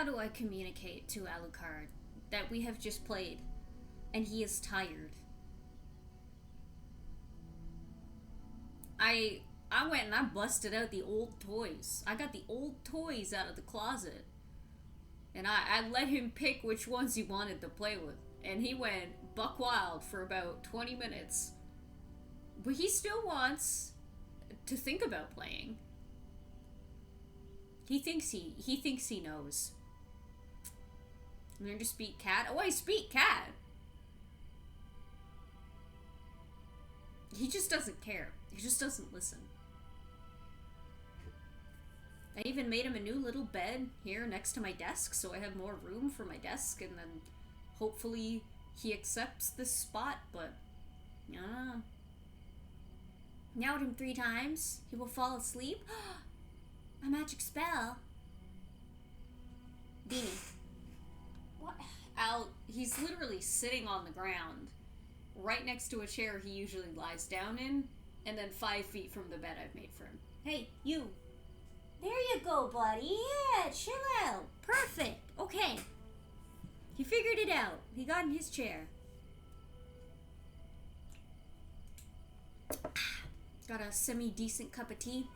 How do I communicate to Alucard that we have just played and he is tired? I went and I busted out the old toys. I got the old toys out of the closet. And I let him pick which ones he wanted to play with. And he went buck wild for about 20 minutes. But he still wants to think about playing. He thinks he knows. Learn to speak cat. Oh, I speak cat. He just doesn't care. He just doesn't listen. I even made him a new little bed here next to my desk, so I have more room for my desk, and then hopefully he accepts this spot, but yeah. Meowed him 3 times. He will fall asleep. A magic spell. Beanie. What? He's literally sitting on the ground, right next to a chair he usually lies down in, and then 5 feet from the bed I've made for him. Hey, you. There you go, buddy. Yeah, chill out. Perfect. Okay. He figured it out. He got in his chair. Got a semi-decent cup of tea.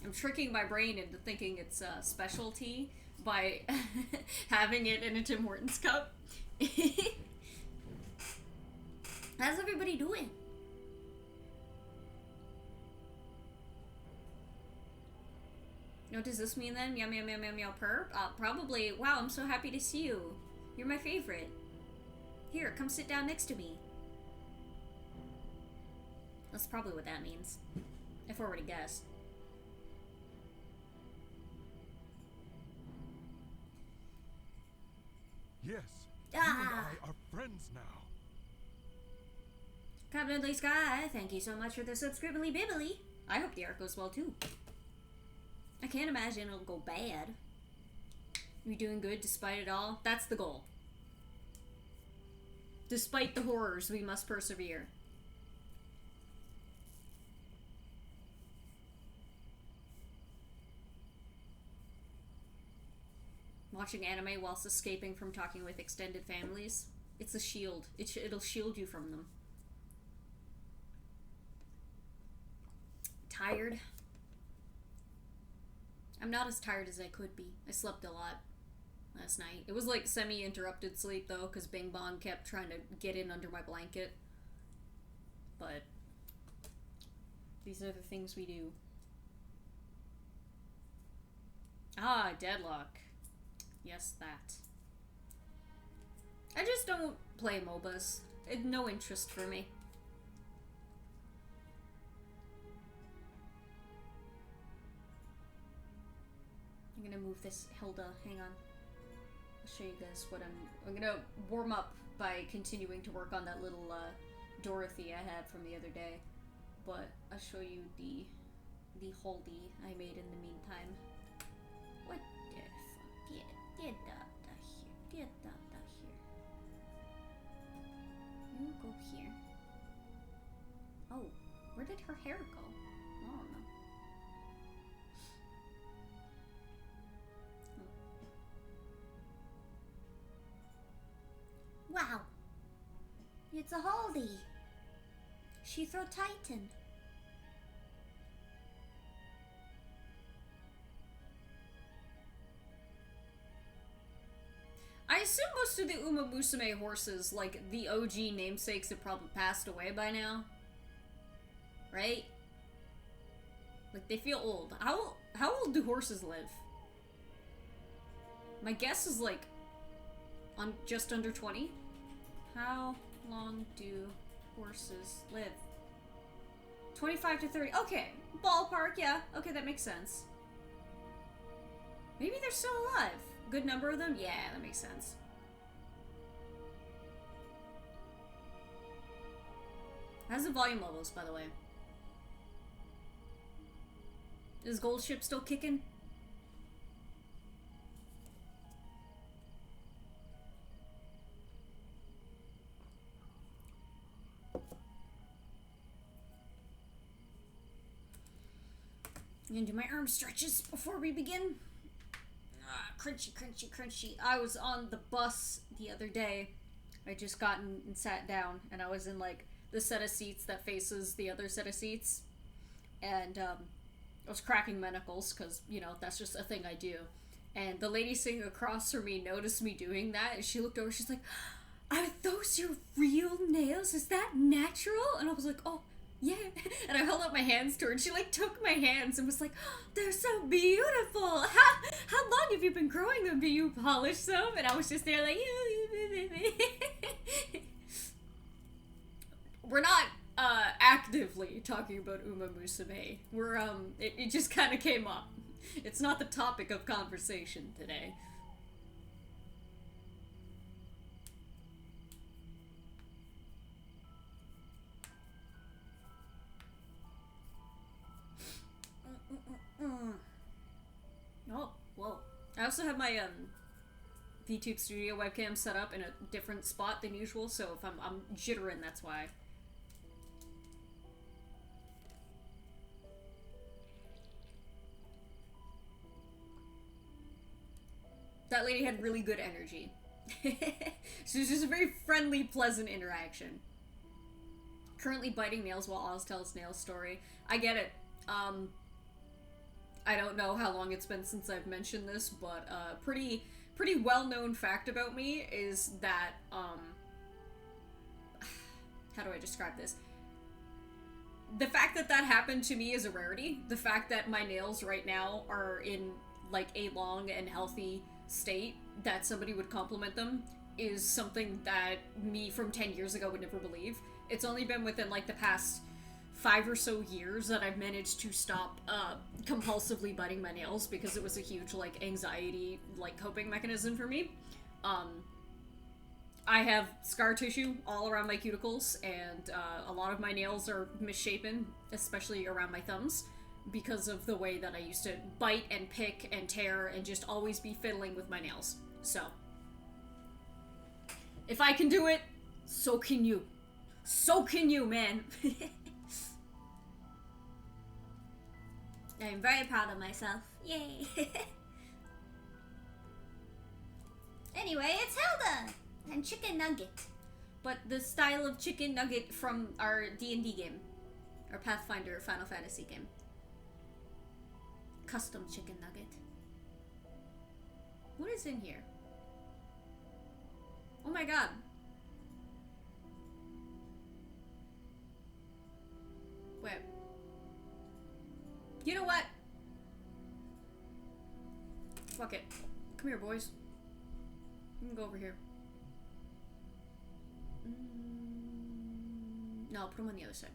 I'm tricking my brain into thinking it's a specialty by having it in a Tim Hortons cup. How's everybody doing? What does this mean then? Meow meow meow meow meow perp? Probably. Wow, I'm so happy to see you. You're my favorite. Here, come sit down next to me. That's probably what that means. I've already guessed. Yes, you and I are friends now. Captain Lee Sky, thank you so much for the subscribingly bibbly. I hope the art goes well too. I can't imagine it'll go bad. You're doing good despite it all. That's the goal. Despite the horrors, we must persevere. Watching anime whilst escaping from talking with extended families. It's a shield. It'll shield you from them. Tired. I'm not as tired as I could be. I slept a lot last night. It was like semi-interrupted sleep though, because Bing Bong kept trying to get in under my blanket. But these are the things we do. Ah, Deadlock. Yes, that. I just don't play MOBAs. No interest for me. I'm gonna move this Hilda. Hang on. I'll show you guys what I'm gonna warm up by continuing to work on that little Dorothy I had from the other day. But I'll show you the Holdy I made in the meantime. What the fuck? Get that here. Get that here. You go here. Oh, where did her hair go? I don't know. Wow. It's a Holdy. She throw Titan. I assume most of the Uma Musume horses, like the OG namesakes, have probably passed away by now. Right? Like, they feel old. How old do horses live? My guess is like just under 20. How long do horses live? 25 to 30. Okay, ballpark, yeah. Okay, that makes sense. Maybe they're still alive. Good number of them? Yeah, that makes sense. How's the volume levels, by the way? Is Gold Ship still kicking? I'm gonna do my arm stretches before we begin. crunchy, crunchy, crunchy. I was on the bus the other day. I just gotten and sat down, and I was in, like, the set of seats that faces the other set of seats. And, I was cracking my knuckles, because, you know, that's just a thing I do. And the lady sitting across from me noticed me doing that, and she looked over, she's like, "Are those your real nails? Is that natural?" And I was like, "Oh, yeah." And I held up my hands to her, and she, like, took my hands and was like, "Oh, they're so beautiful. How long have you been growing them? Do you polish them?" And I was just there like, we're not, actively talking about Uma Musume. We're, it just kind of came up. It's not the topic of conversation today. Oh, whoa. I also have my, VTube Studio webcam set up in a different spot than usual, so if I'm jittering, that's why. That lady had really good energy. She was just a very friendly, pleasant interaction. Currently biting nails while Oz tells Nail's story. I get it. I don't know how long it's been since I've mentioned this, but pretty well-known fact about me is that, how do I describe this? The fact that that happened to me is a rarity. The fact that my nails right now are in, like, a long and healthy state, that somebody would compliment them, is something that me from 10 years ago would never believe. It's only been within, like, the past 5 or so years that I've managed to stop compulsively biting my nails, because it was a huge, like, anxiety, like, coping mechanism for me. I have scar tissue all around my cuticles, and a lot of my nails are misshapen, especially around my thumbs, because of the way that I used to bite and pick and tear and just always be fiddling with my nails. So, if I can do it, so can you. So can you, man. I'm very proud of myself. Yay. Anyway, it's Hilda! And Chicken Nugget. But the style of Chicken Nugget from our D&D game. Our Pathfinder Final Fantasy game. Custom Chicken Nugget. What is in here? Oh my god. Wait. You know what? Fuck it. Come here, boys. You can go over here. No, put them on the other side.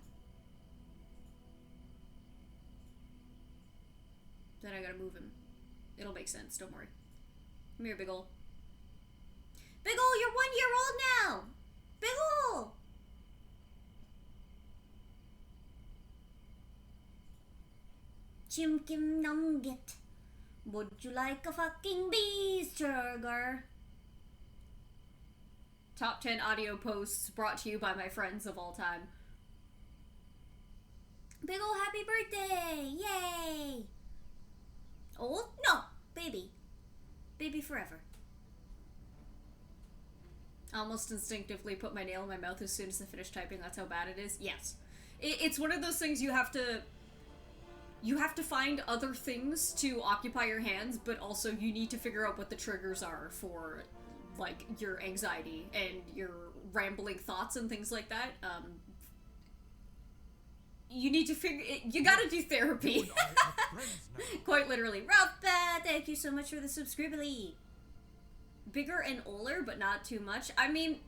Then I gotta move him. It'll make sense, don't worry. Come here, Big ol'. Big ol', you're 1 year old now! Big ol'! Chimkim Nugget. Would you like a fucking beefburger? Top 10 audio posts brought to you by my friends of all time. Big ol' happy birthday! Yay! Old? No! Baby. Baby forever. I almost instinctively put my nail in my mouth as soon as I finished typing. That's how bad it is. Yes. It's one of those things you have to find other things to occupy your hands, but also you need to figure out what the triggers are for, like, your anxiety and your rambling thoughts and things like that. You need to you gotta do therapy. Quite literally. Ralph, thank you so much for the subscriber. Bigger and older, but not too much. I mean,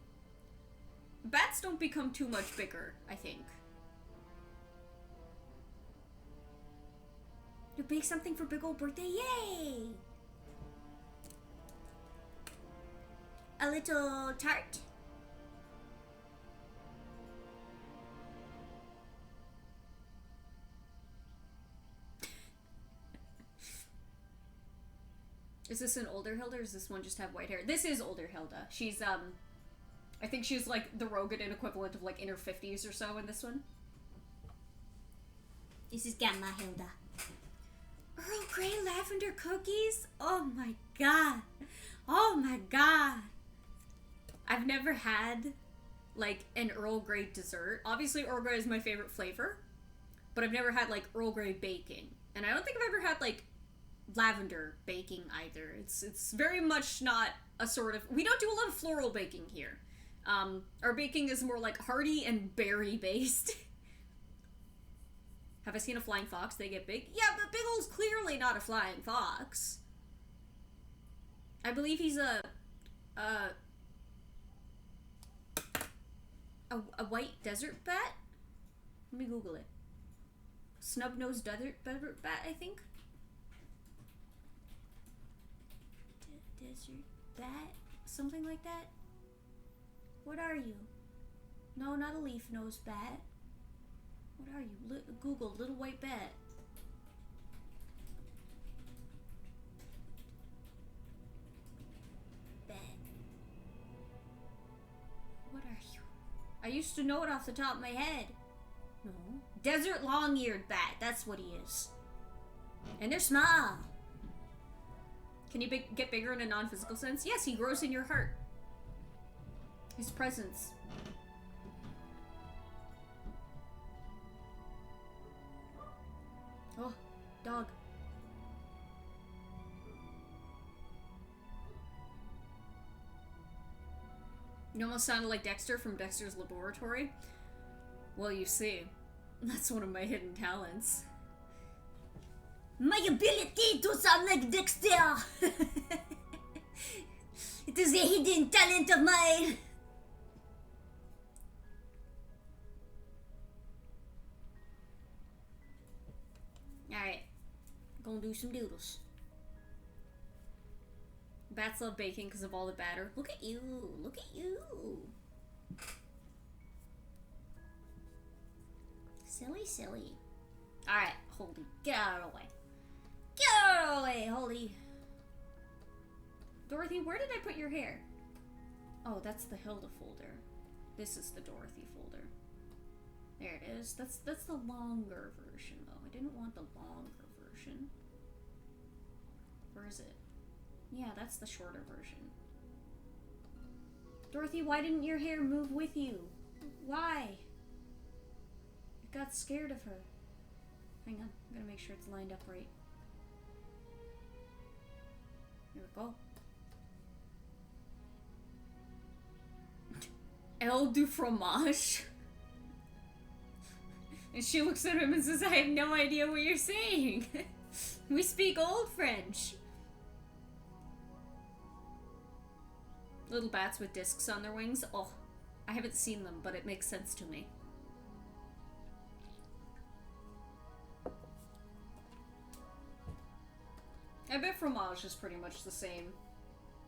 bats don't become too much bigger, I think. You bake something for big old birthday? Yay! A little tart. Is this an older Hilda, or does this one just have white hair? This is older Hilda. She's, I think she's, like, the Rogadin equivalent of, like, in her 50s or so in this one. This is Gamma Hilda. Earl Grey lavender cookies? Oh my god. Oh my god. I've never had, like, an Earl Grey dessert. Obviously, Earl Grey is my favorite flavor, but I've never had, like, Earl Grey baking. And I don't think I've ever had, like, lavender baking either. It's very much not a sort of... We don't do a lot of floral baking here. Our baking is more, like, hearty and berry-based. Have I seen a flying fox? They get big? Yeah, but Biggle's clearly not a flying fox. I believe he's a white desert bat? Let me Google it. Snub-nosed desert bat, I think? Desert bat? Something like that? What are you? No, not a leaf-nosed bat. What are you? Google little white bat. Bat. What are you? I used to know it off the top of my head. No. Desert long-eared bat. That's what he is. And they're small. Can you get bigger in a non-physical sense? Yes, he grows in your heart. His presence. Oh, dog. You almost sounded like Dexter from Dexter's Laboratory. Well, you see, that's one of my hidden talents. My ability to sound like Dexter! It is a hidden talent of mine! Alright, gonna do some doodles. Bats love baking because of all the batter. Look at you! Look at you! Silly, silly. Alright, Holdy, get out of the way. Get out of the way, Holdy! Dorothy, where did I put your hair? Oh, that's the Hilda folder. This is the Dorothy folder. There it is. That's the longer version, though. I didn't want the longer version. Where is it? Yeah, that's the shorter version. Dorothy, why didn't your hair move with you? Why? I got scared of her. Hang on, I'm gonna make sure it's lined up right. Here we go. Elle du fromage? And she looks at him and says, I have no idea what you're saying. We speak Old French. Little bats with discs on their wings. Oh, I haven't seen them, but it makes sense to me. I bet fromage is pretty much the same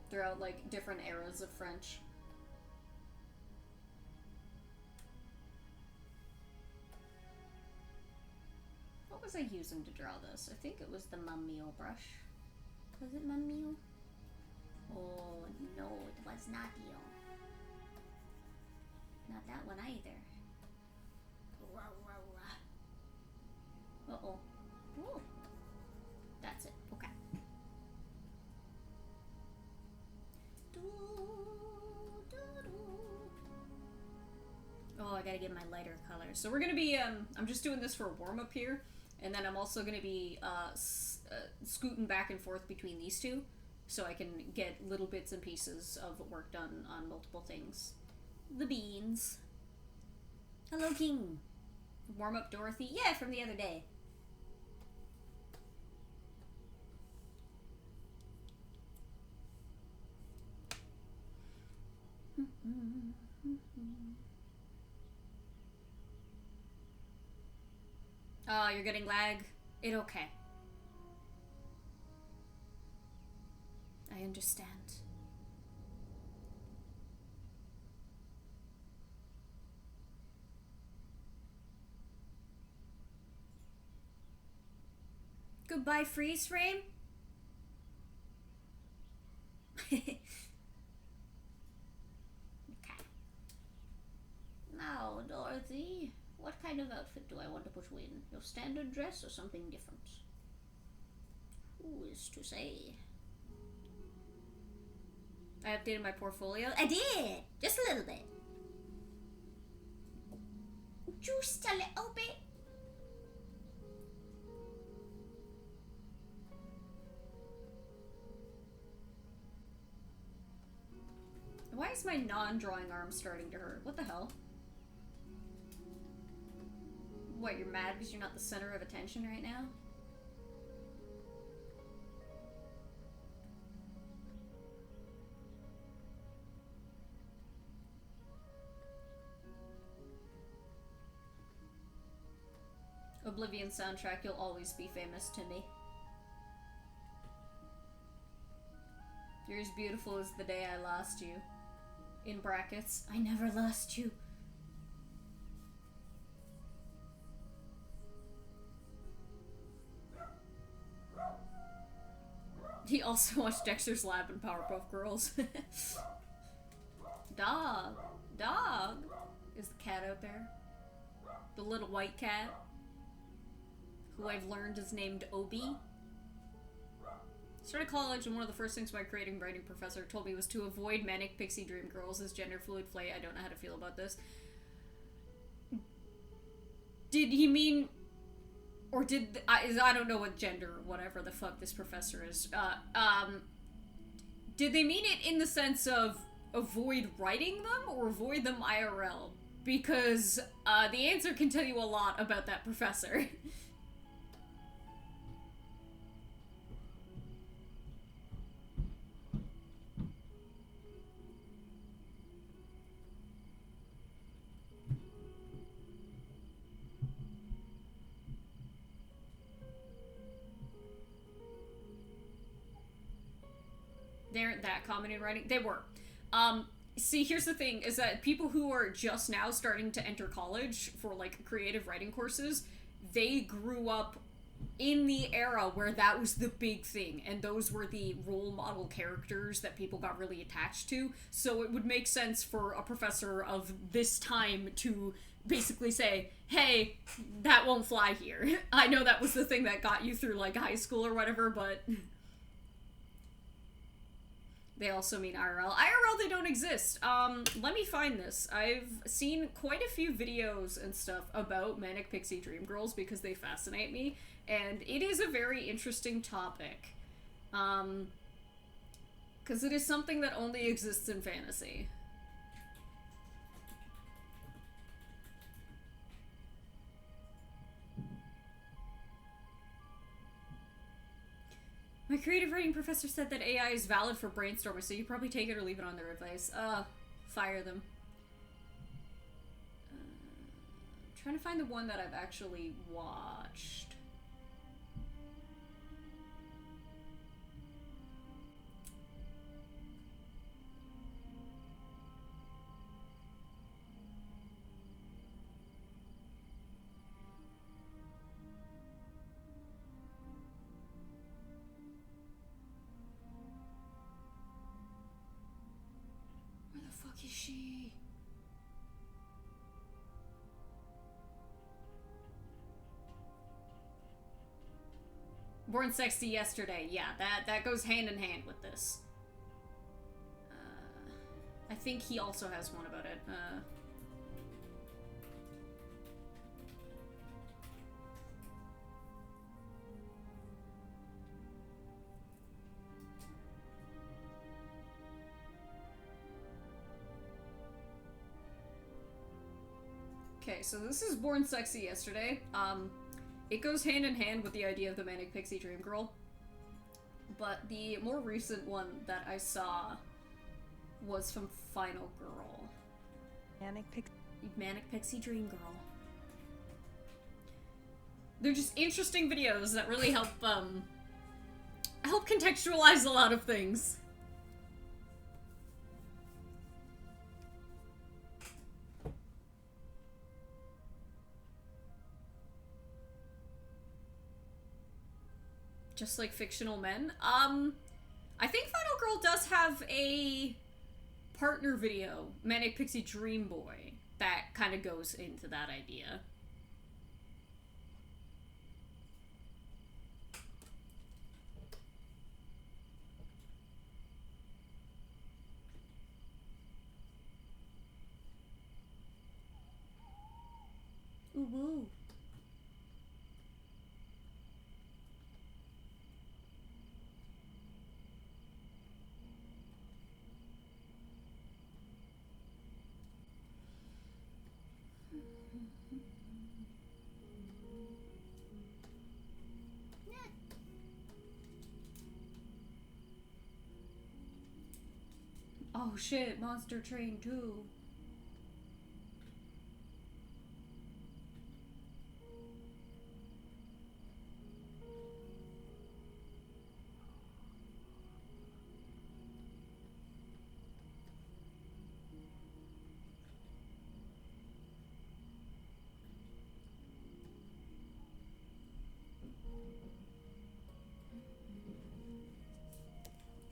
throughout, like, different eras of French. What was I using to draw this? I think it was the Mummeal brush. Was it Mummeal? Oh, no, it was not you. Not that one either. Uh-oh. Oh. That's it. Okay. Oh, I gotta get my lighter color. So we're gonna be, I'm just doing this for a warm-up here. And then I'm also gonna be, scooting back and forth between these two. So I can get little bits and pieces of work done on multiple things. The beans. Hello, King. Warm up Dorothy. Yeah, from the other day. Oh, you're getting lag? It okay. I understand. Goodbye, freeze frame. Okay. Now, Dorothy, what kind of outfit do I want to put you in? Your standard dress or something different? Who is to say? I updated my portfolio. I did! Just a little bit. Just a little bit. Why is my non-drawing arm starting to hurt? What the hell? What, you're mad because you're not the center of attention right now? Oblivion soundtrack, you'll always be famous to me. You're as beautiful as the day I lost you. In brackets, I never lost you. He also watched Dexter's Lab and Powerpuff Girls. Dog. Dog. Is the cat out there? The little white cat? Who I've learned is named Obi. Started college, and one of the first things my creative writing professor told me was to avoid manic pixie dream girls as gender fluid flay. I don't know how to feel about this. Did he mean, or did I don't know what gender, whatever the fuck this professor is. Did they mean it in the sense of avoid writing them or avoid them IRL? Because the answer can tell you a lot about that professor. They aren't that common in writing. They were. See, here's the thing, is that people who are just now starting to enter college for, like, creative writing courses, they grew up in the era where that was the big thing, and those were the role model characters that people got really attached to, so it would make sense for a professor of this time to basically say, hey, that won't fly here. I know that was the thing that got you through, like, high school or whatever, but... They also mean IRL. IRL, they don't exist. Let me find this. I've seen quite a few videos and stuff about Manic Pixie Dream Girls because they fascinate me, and it is a very interesting topic. Because it is something that only exists in fantasy. My creative writing professor said that AI is valid for brainstormers, so you probably take it or leave it on their advice. Fire them. I'm trying to find the one that I've actually watched. Is she? Born Sexy Yesterday. Yeah, that goes hand in hand with this. I think he also has one about it. Okay, so this is Born Sexy Yesterday. It goes hand in hand with the idea of the Manic Pixie Dream Girl. But the more recent one that I saw was from Final Girl. Manic Pixie Dream Girl. They're just interesting videos that really help contextualize a lot of things. Just like fictional men. I think Final Girl does have a partner video, Manic Pixie Dream Boy, that kind of goes into that idea. Oh shit, Monster Train 2.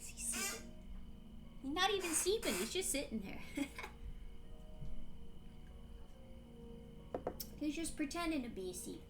He's sleeping. He's not even sleeping, he's just sitting there. He's just pretending to be asleep.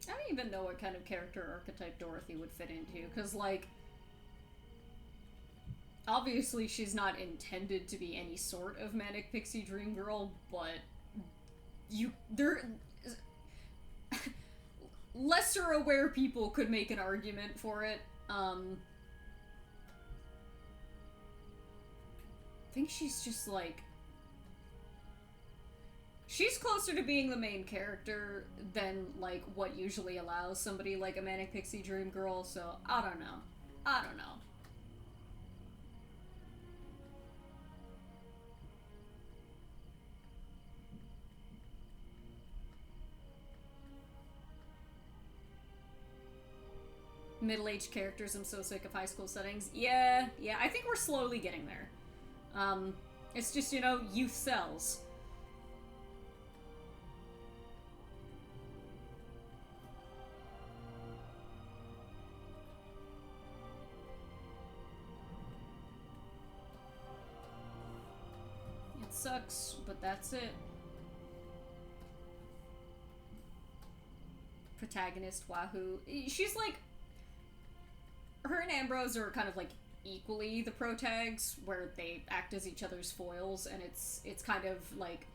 I don't even know what kind of character archetype Dorothy would fit into, because, like, obviously she's not intended to be any sort of manic pixie dream girl, but lesser aware people could make an argument for it. I think she's just, like, she's closer to being the main character than, like, what usually allows somebody like a manic pixie dream girl, so I don't know. I don't know. Middle-aged characters, I'm so sick of high school settings. Yeah, I think we're slowly getting there. It's just, you know, youth sells. It sucks, but that's it. Protagonist, wahoo. She's like... Her and Ambrose are kind of like equally the protags, where they act as each other's foils, and it's kind of like...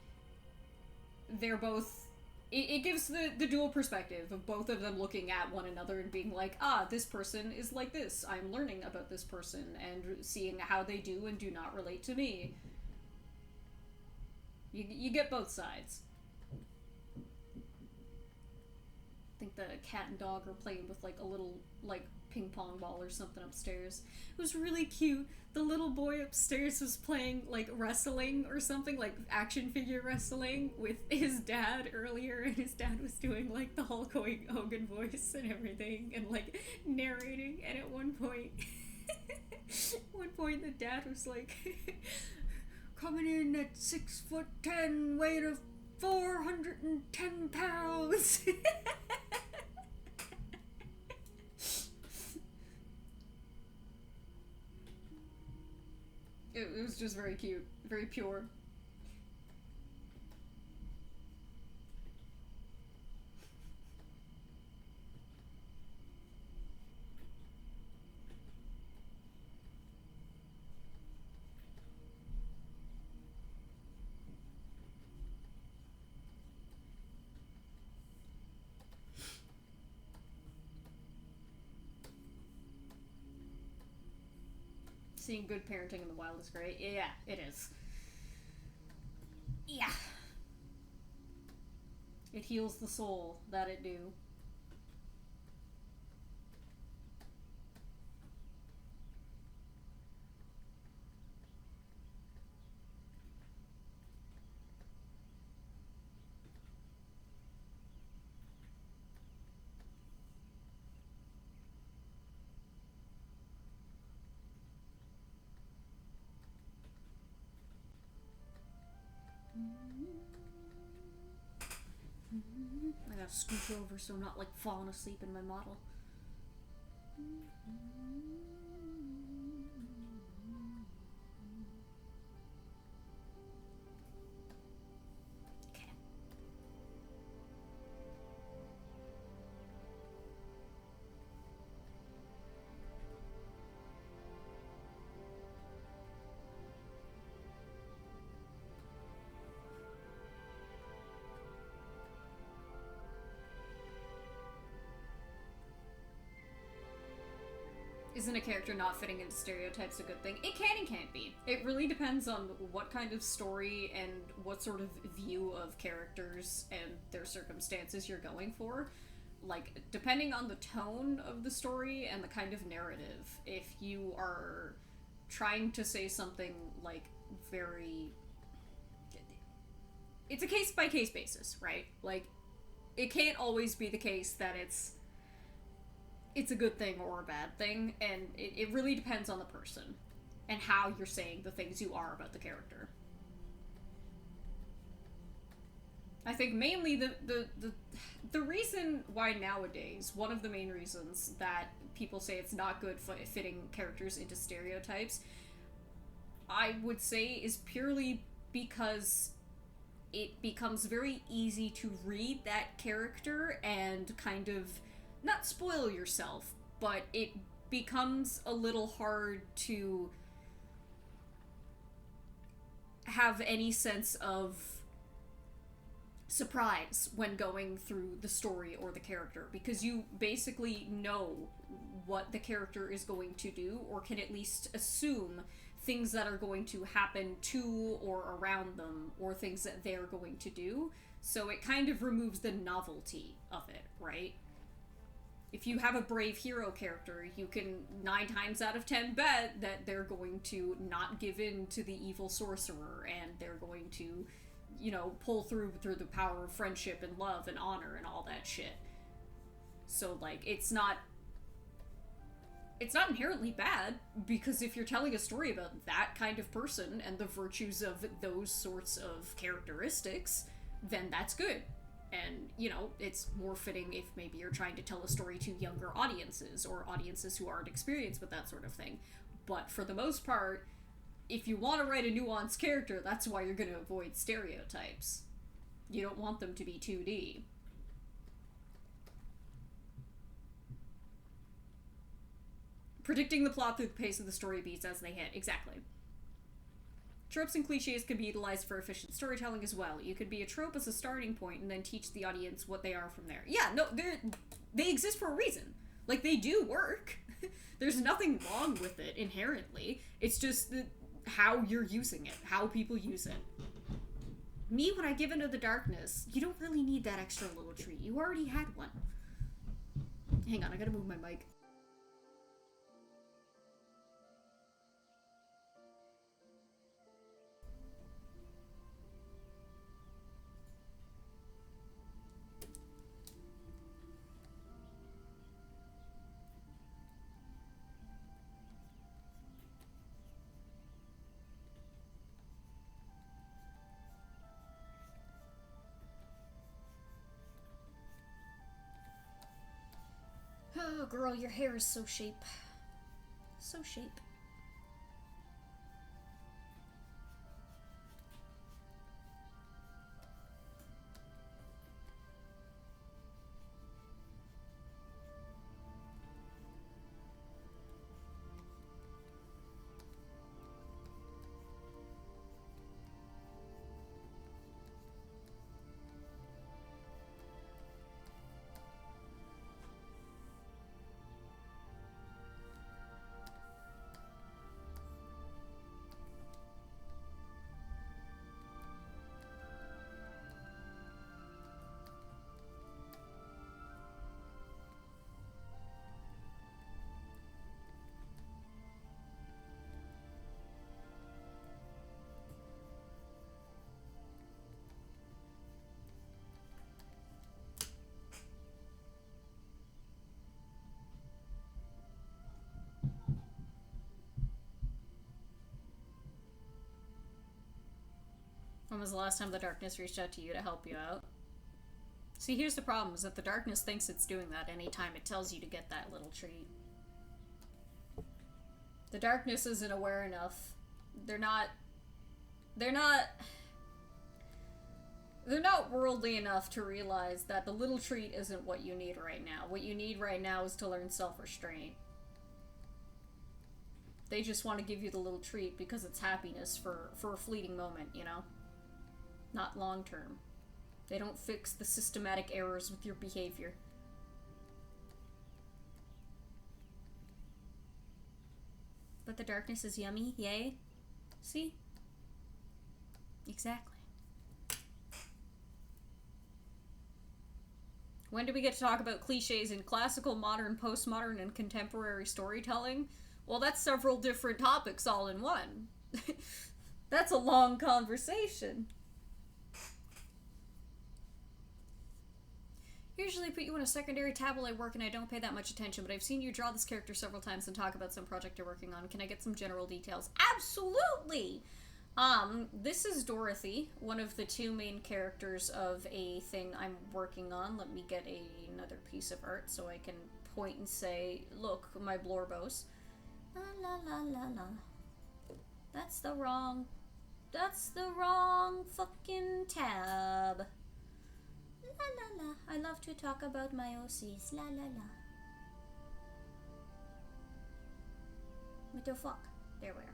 They're both... It gives the dual perspective of both of them looking at one another and being like, ah, this person is like this. I'm learning about this person and seeing how they do and do not relate to me. You get both sides. I think the cat and dog are playing with like a little like ping pong ball or something upstairs. It was really cute. The little boy upstairs was playing like wrestling or something, like action figure wrestling with his dad earlier, and his dad was doing like the Hulk Hogan voice and everything and like narrating, and at one point the dad was like coming in at 6'10", weight of 410 pounds. It was just very cute, very pure. Seeing good parenting in the wild is great. Yeah, it is. Yeah. It heals the soul, that it do. I gotta scooch over so I'm not like falling asleep in my model. Okay. isn't a character not fitting into stereotypes a good thing? It can and can't be. It really depends on what kind of story and what sort of view of characters and their circumstances you're going for. Like, depending on the tone of the story and the kind of narrative, if you are trying to say something, like, very... It's a case-by-case basis, right? Like, it can't always be the case that it's a good thing or a bad thing, and it really depends on the person and how you're saying the things you are about the character. I think mainly the reason why nowadays, one of the main reasons that people say it's not good fitting characters into stereotypes, I would say is purely because it becomes very easy to read that character and kind of not spoil yourself, but it becomes a little hard to have any sense of surprise when going through the story or the character, because you basically know what the character is going to do, or can at least assume things that are going to happen to or around them, or things that they're going to do. So it kind of removes the novelty of it, right? If you have a brave hero character, you can 9 times out of 10 bet that they're going to not give in to the evil sorcerer, and they're going to, you know, pull through the power of friendship and love and honor and all that shit. So, like, it's not inherently bad, because if you're telling a story about that kind of person and the virtues of those sorts of characteristics, then that's good. And, you know, it's more fitting if maybe you're trying to tell a story to younger audiences, or audiences who aren't experienced with that sort of thing. But for the most part, if you want to write a nuanced character, that's why you're going to avoid stereotypes. You don't want them to be 2D. Predicting the plot through the pace of the story beats as they hit. Exactly. Tropes and cliches can be utilized for efficient storytelling as well. You could be a trope as a starting point and then teach the audience what they are from there. Yeah, no, they exist for a reason. Like, they do work. There's nothing wrong with it inherently. It's just how you're using it, how people use it. Me, when I give into the darkness, you don't really need that extra little treat. You already had one. Hang on, I gotta move my mic. Oh, girl, your hair is so shape. So shape. When was the last time the darkness reached out to you to help you out? See, here's the problem, is that the darkness thinks it's doing that anytime it tells you to get that little treat. The darkness isn't aware enough. They're not worldly enough to realize that the little treat isn't what you need right now. What you need right now is to learn self-restraint. They just want to give you the little treat because it's happiness for a fleeting moment, you know? Not long term. They don't fix the systematic errors with your behavior. with the darkness is yummy. Yay. See? Exactly. When do we get to talk about cliches in classical, modern, postmodern, and contemporary storytelling? Well, that's several different topics all in one. That's a long conversation. Usually put you on a secondary tab while I work and I don't pay that much attention, but I've seen you draw this character several times and talk about some project you're working on. Can I get some general details? Absolutely! This is Dorothy, one of the two main characters of a thing I'm working on. Let me get another piece of art so I can point and say, look, my Blorbos. La la la la la. That's the wrong fucking tab. La la la. I love to talk about my OCs. La la la. What the fuck? There we are.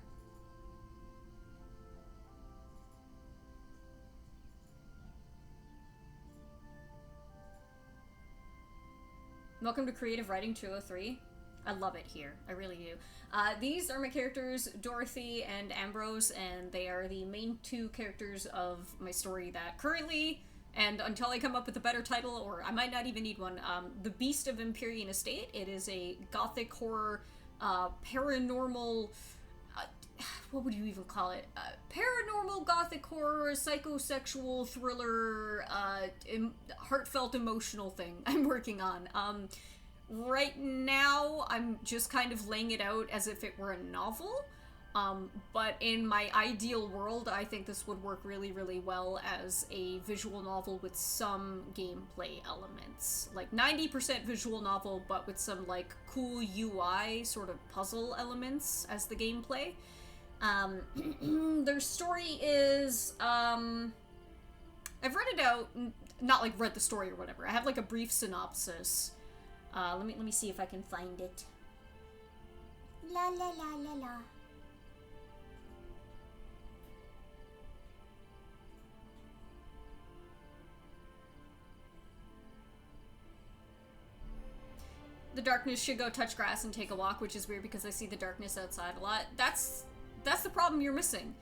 Welcome to Creative Writing 203. I love it here. I really do. These are my characters, Dorothy and Ambrose, and they are the main two characters of my story that currently, and until I come up with a better title, or I might not even need one, The Beast of Empyrean Estate. It is a gothic horror, paranormal... what would you even call it? Paranormal gothic horror, psychosexual thriller, heartfelt emotional thing I'm working on. Right now, I'm just kind of laying it out as if it were a novel, but in my ideal world, I think this would work really, really well as a visual novel with some gameplay elements. Like 90% visual novel, but with some like cool UI sort of puzzle elements as the gameplay. Their story is, I've read it out, not like read the story or whatever. I have like a brief synopsis. Let me see if I can find it. La la la la la. The darkness should go touch grass and take a walk, which is weird because I see the darkness outside a lot. That's the problem you're missing.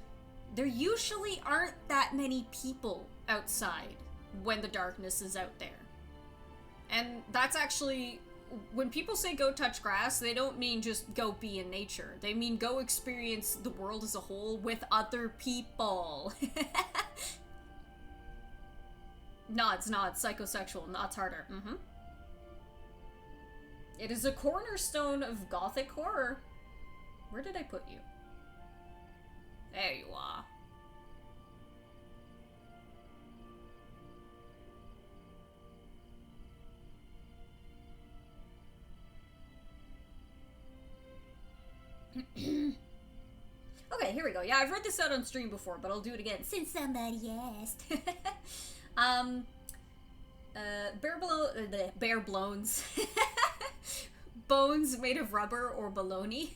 There usually aren't that many people outside when the darkness is out there. And that's actually, when people say go touch grass, they don't mean just go be in nature. They mean go experience the world as a whole with other people. Nods, psychosexual, nods harder. Mm-hmm. It is a cornerstone of gothic horror. Where did I put you? There you are. Okay, here we go. Yeah, I've read this out on stream before, but I'll do it again since somebody asked. Bare blowns. Bones made of rubber or baloney.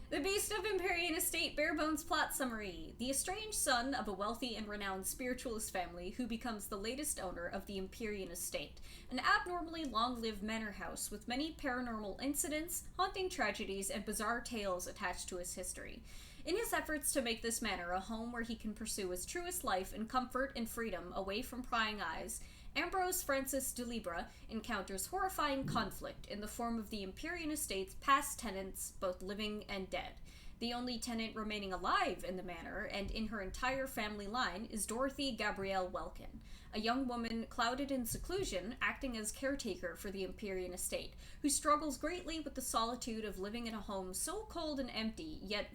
The Beast of Empyrean Estate bare bones plot summary. The estranged son of a wealthy and renowned spiritualist family who becomes the latest owner of the Empyrean Estate, an abnormally long-lived manor house with many paranormal incidents, haunting tragedies, and bizarre tales attached to his history. In his efforts to make this manor a home where he can pursue his truest life in comfort and freedom away from prying eyes, Ambrose Francis de Libra encounters horrifying conflict in the form of the Empyrean Estate's past tenants, both living and dead. The only tenant remaining alive in the manor, and in her entire family line, is Dorothy Gabrielle Welkin, a young woman clouded in seclusion, acting as caretaker for the Empyrean Estate, who struggles greatly with the solitude of living in a home so cold and empty, yet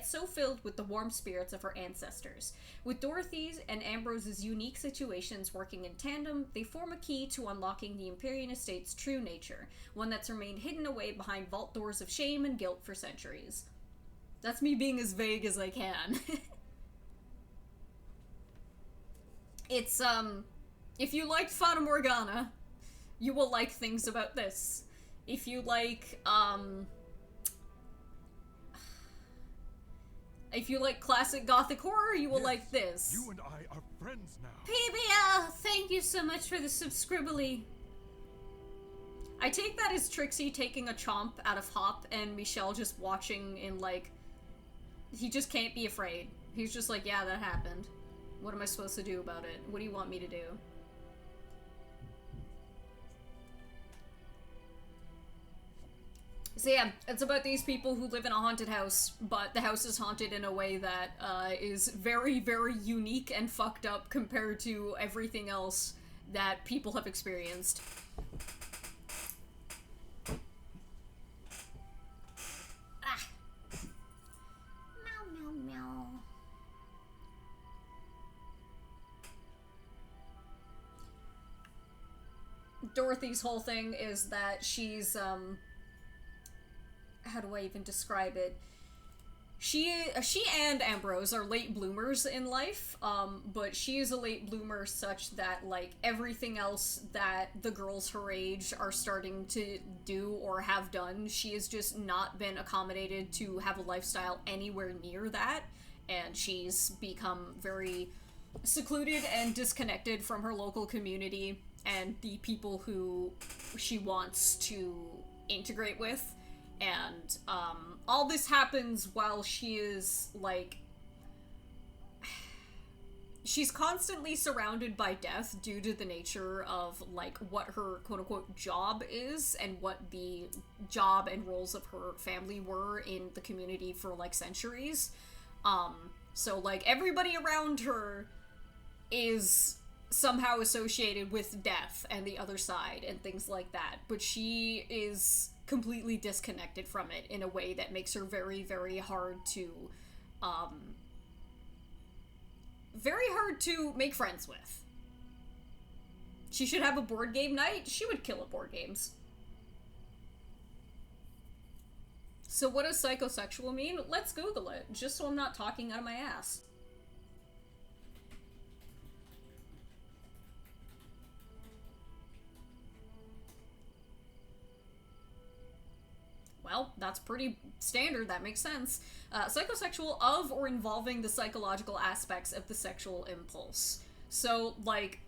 so filled with the warm spirits of her ancestors. With Dorothy's and Ambrose's unique situations working in tandem, they form a key to unlocking the Empyrean Estate's true nature, one that's remained hidden away behind vault doors of shame and guilt for centuries. That's me being as vague as I can. It's, if you liked Fata Morgana, you will like things about this. If you like, if you like classic gothic horror, you will like this. You and I are friends now. PBL, thank you so much for the subscribily. I take that as Trixie taking a chomp out of Hop and Michelle just watching in, like, he just can't be afraid. He's just like, yeah, that happened. What am I supposed to do about it? What do you want me to do? So yeah, it's about these people who live in a haunted house, but the house is haunted in a way that is very, very unique and fucked up compared to everything else that people have experienced. Ah. Meow, meow, meow. Dorothy's whole thing is that she's, how do I even describe it? She and Ambrose are late bloomers in life, but she is a late bloomer such that, like, everything else that the girls her age are starting to do or have done, she has just not been accommodated to have a lifestyle anywhere near that, and she's become very secluded and disconnected from her local community and the people who she wants to integrate with. And, all this happens while she is, like... She's constantly surrounded by death due to the nature of, like, what her quote-unquote job is and what the job and roles of her family were in the community for, like, centuries. So, like, everybody around her is somehow associated with death and the other side and things like that. But she is completely disconnected from it in a way that makes her very, very hard to make friends with. She should have a board game night. She would kill at board games. So what does psychosexual mean? Let's Google it, just so I'm not talking out of my ass. Well, that's pretty standard, that makes sense. Psychosexual of or involving the psychological aspects of the sexual impulse. So, like,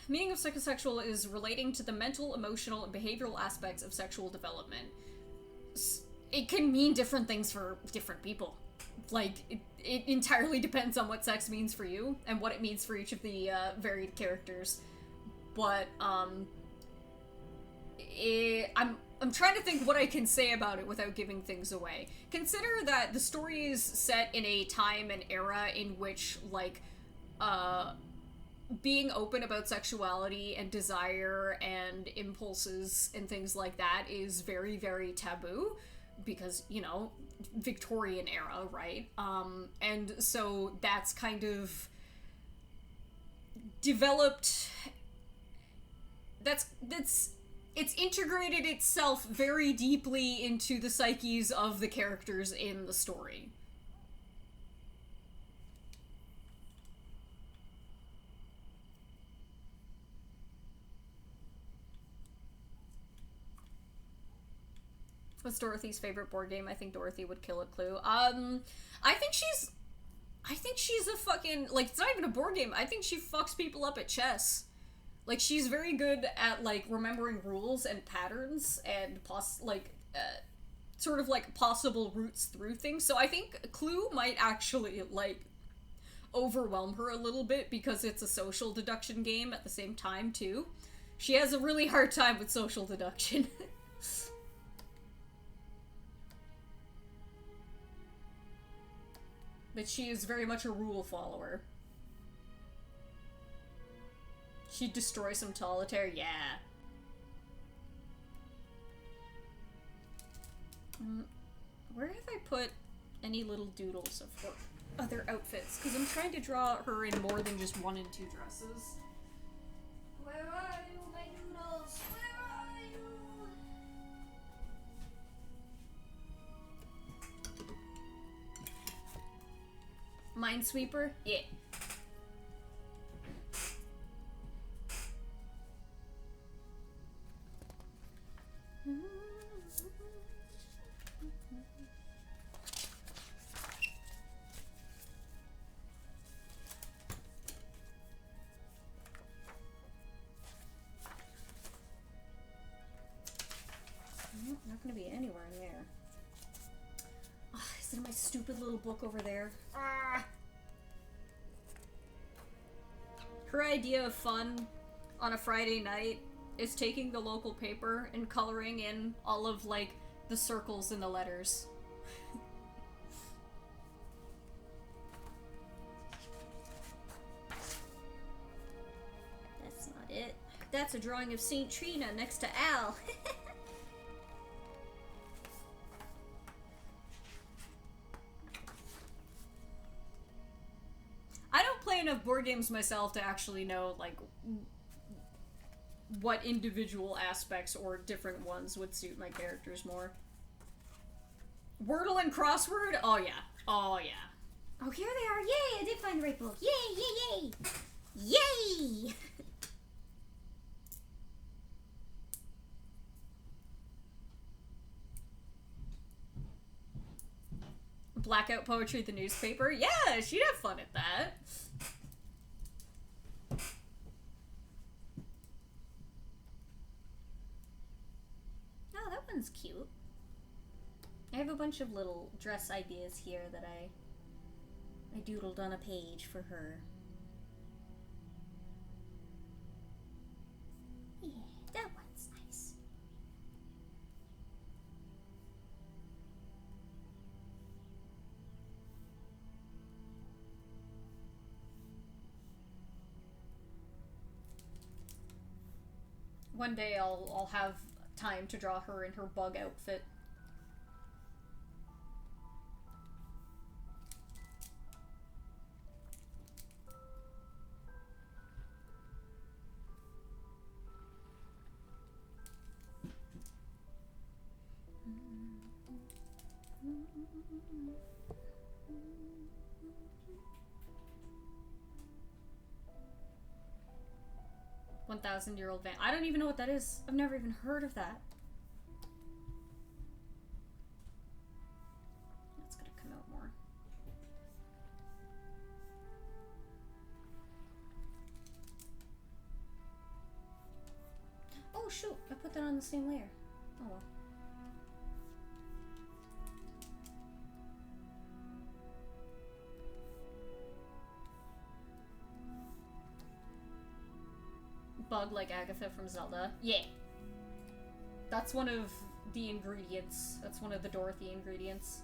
meaning of psychosexual is relating to the mental, emotional, and behavioral aspects of sexual development. It can mean different things for different people. Like, it entirely depends on what sex means for you, and what it means for each of the, varied characters. But, I'm trying to think what I can say about it without giving things away. Consider that the story is set in a time and era in which, like, being open about sexuality and desire and impulses and things like that is very, very taboo. Because, you know, Victorian era, right? And so that's kind of developed... It's integrated itself very deeply into the psyches of the characters in the story. What's Dorothy's favorite board game? I think Dorothy would kill at Clue. I think she's a fucking, like, it's not even a board game. I think she fucks people up at chess. Like, she's very good at, like, remembering rules and patterns and, sort of, like, possible routes through things. So I think Clue might actually, like, overwhelm her a little bit because it's a social deduction game at the same time, too. She has a really hard time with social deduction. But she is very much a rule follower. She'd destroy some solitaire, yeah. Where have I put any little doodles of her other outfits? Because I'm trying to draw her in more than just 1 and 2 dresses. Where are you, my doodles? Where are you? Minesweeper? Yeah. not gonna be anywhere in there. Oh, is it in my stupid little book over there? Ah! Her idea of fun on a Friday night is taking the local paper and coloring in all of, like, the circles and the letters. That's not it. That's a drawing of Saint Trina next to Al. I don't play enough board games myself to actually know, like, what individual aspects or different ones would suit my characters more. Wordle and crossword? Oh yeah. Oh yeah. Oh, here they are. Yay, I did find the right book. Yay, yay, yay. Yay! Blackout Poetry, the newspaper? Yeah, she'd have fun at that. Oh, that one's cute. I have a bunch of little dress ideas here that I doodled on a page for her. Yeah, that one's nice. One day I'll have time to draw her in her bug outfit. $1,000-year-old van. I don't even know what that is. I've never even heard of that. That's gonna come out more. Oh shoot, I put that on the same layer. Oh well. Bug like Agatha from Zelda. Yeah. That's one of the ingredients. That's one of the Dorothy ingredients.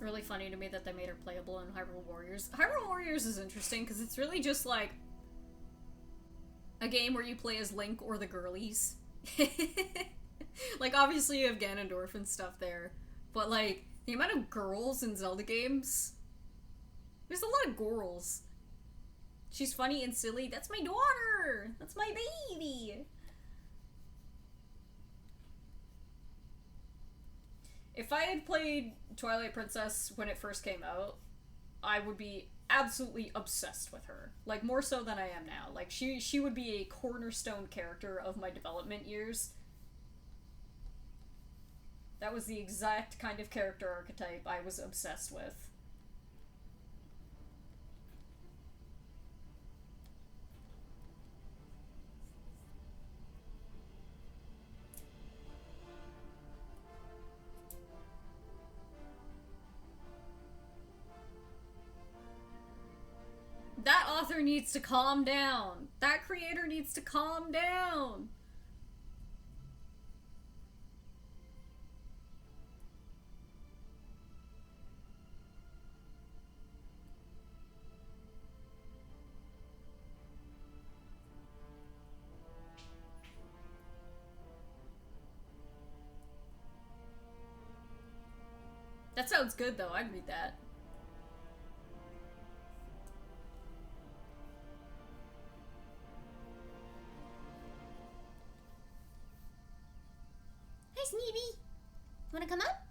Really funny to me that they made her playable in Hyrule Warriors. Hyrule Warriors is interesting because it's really just like a game where you play as Link or the girlies. Like, obviously you have Ganondorf and stuff there, but like the amount of girls in Zelda games, there's a lot of girls. She's funny and silly. That's my daughter. That's my baby. If I had played Twilight Princess when it first came out, I would be absolutely obsessed with her. Like, more so than I am now. Like, she would be a cornerstone character of my development years. That was the exact kind of character archetype I was obsessed with. That author needs to calm down. That creator needs to calm down. That sounds good, though. I'd read that. Hi, Sneeby. Wanna come up?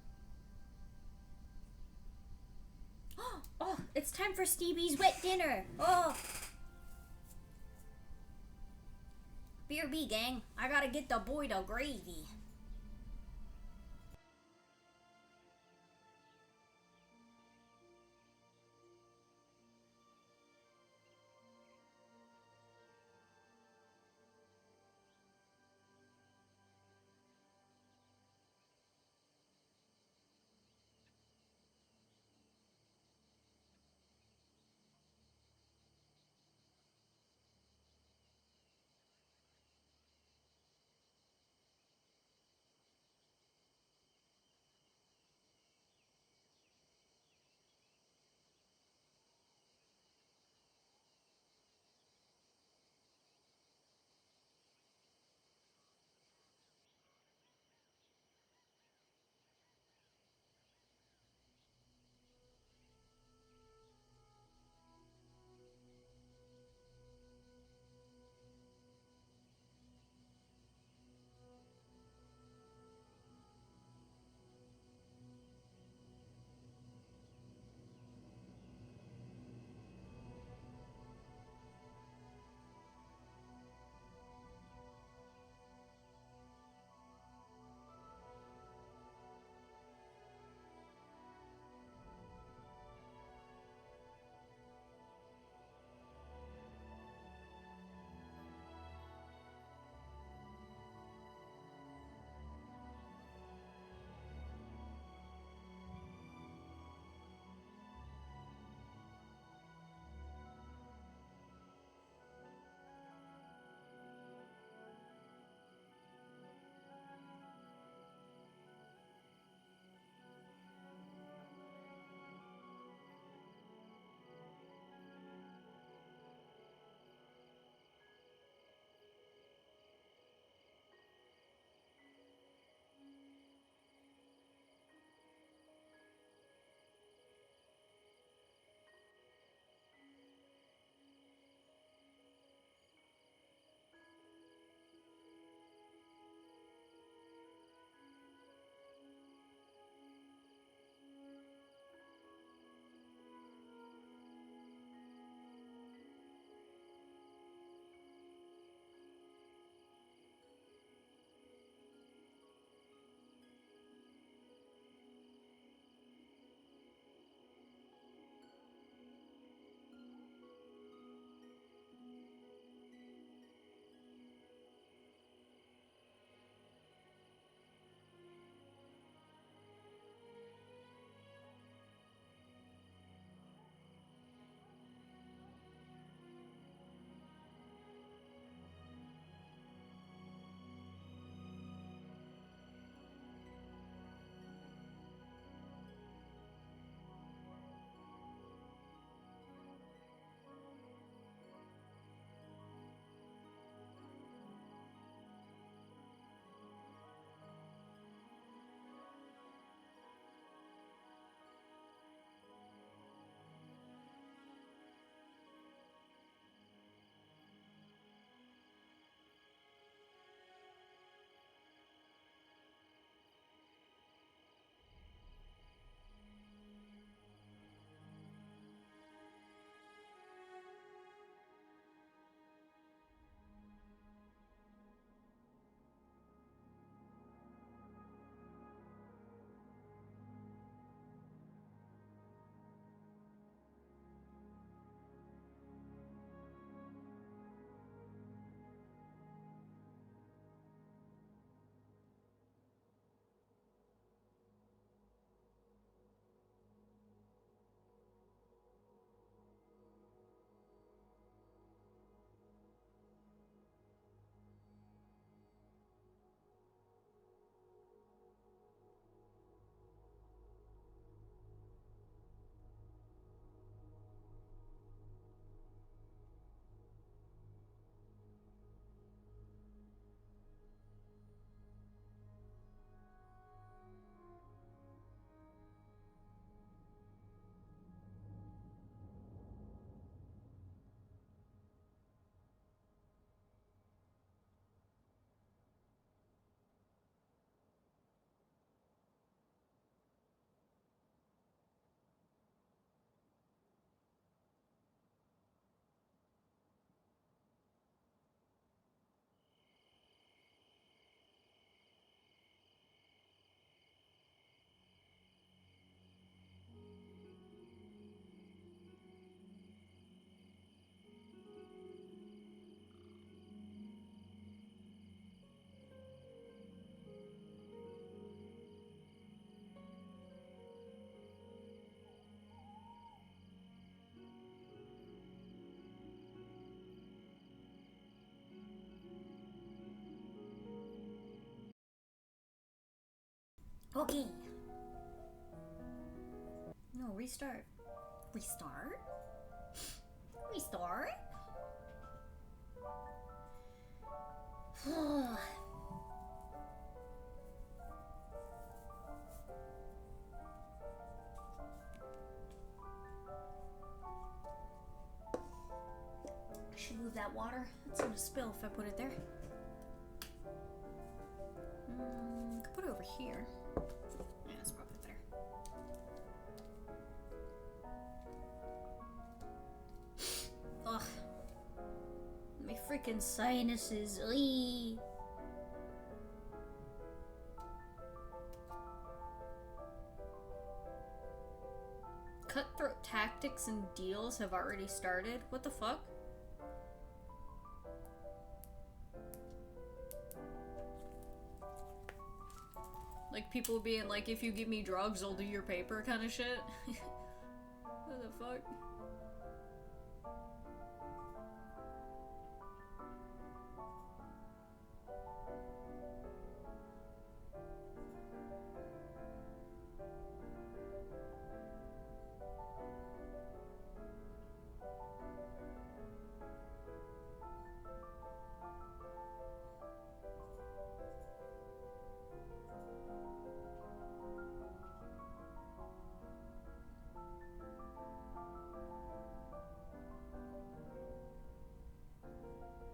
Oh, it's time for Sneeby's wet dinner. Oh. BRB, gang. I gotta get the boy the gravy. Okay. No, restart. Restart? Restart? I should move that water. It's gonna spill if I put it there. I could put it over here. Yeah, that's probably better. Ugh. My freaking sinuses. Eee. Cutthroat tactics and deals have already started? What the fuck? Like people being like, if you give me drugs, I'll do your paper kind of shit. What the fuck?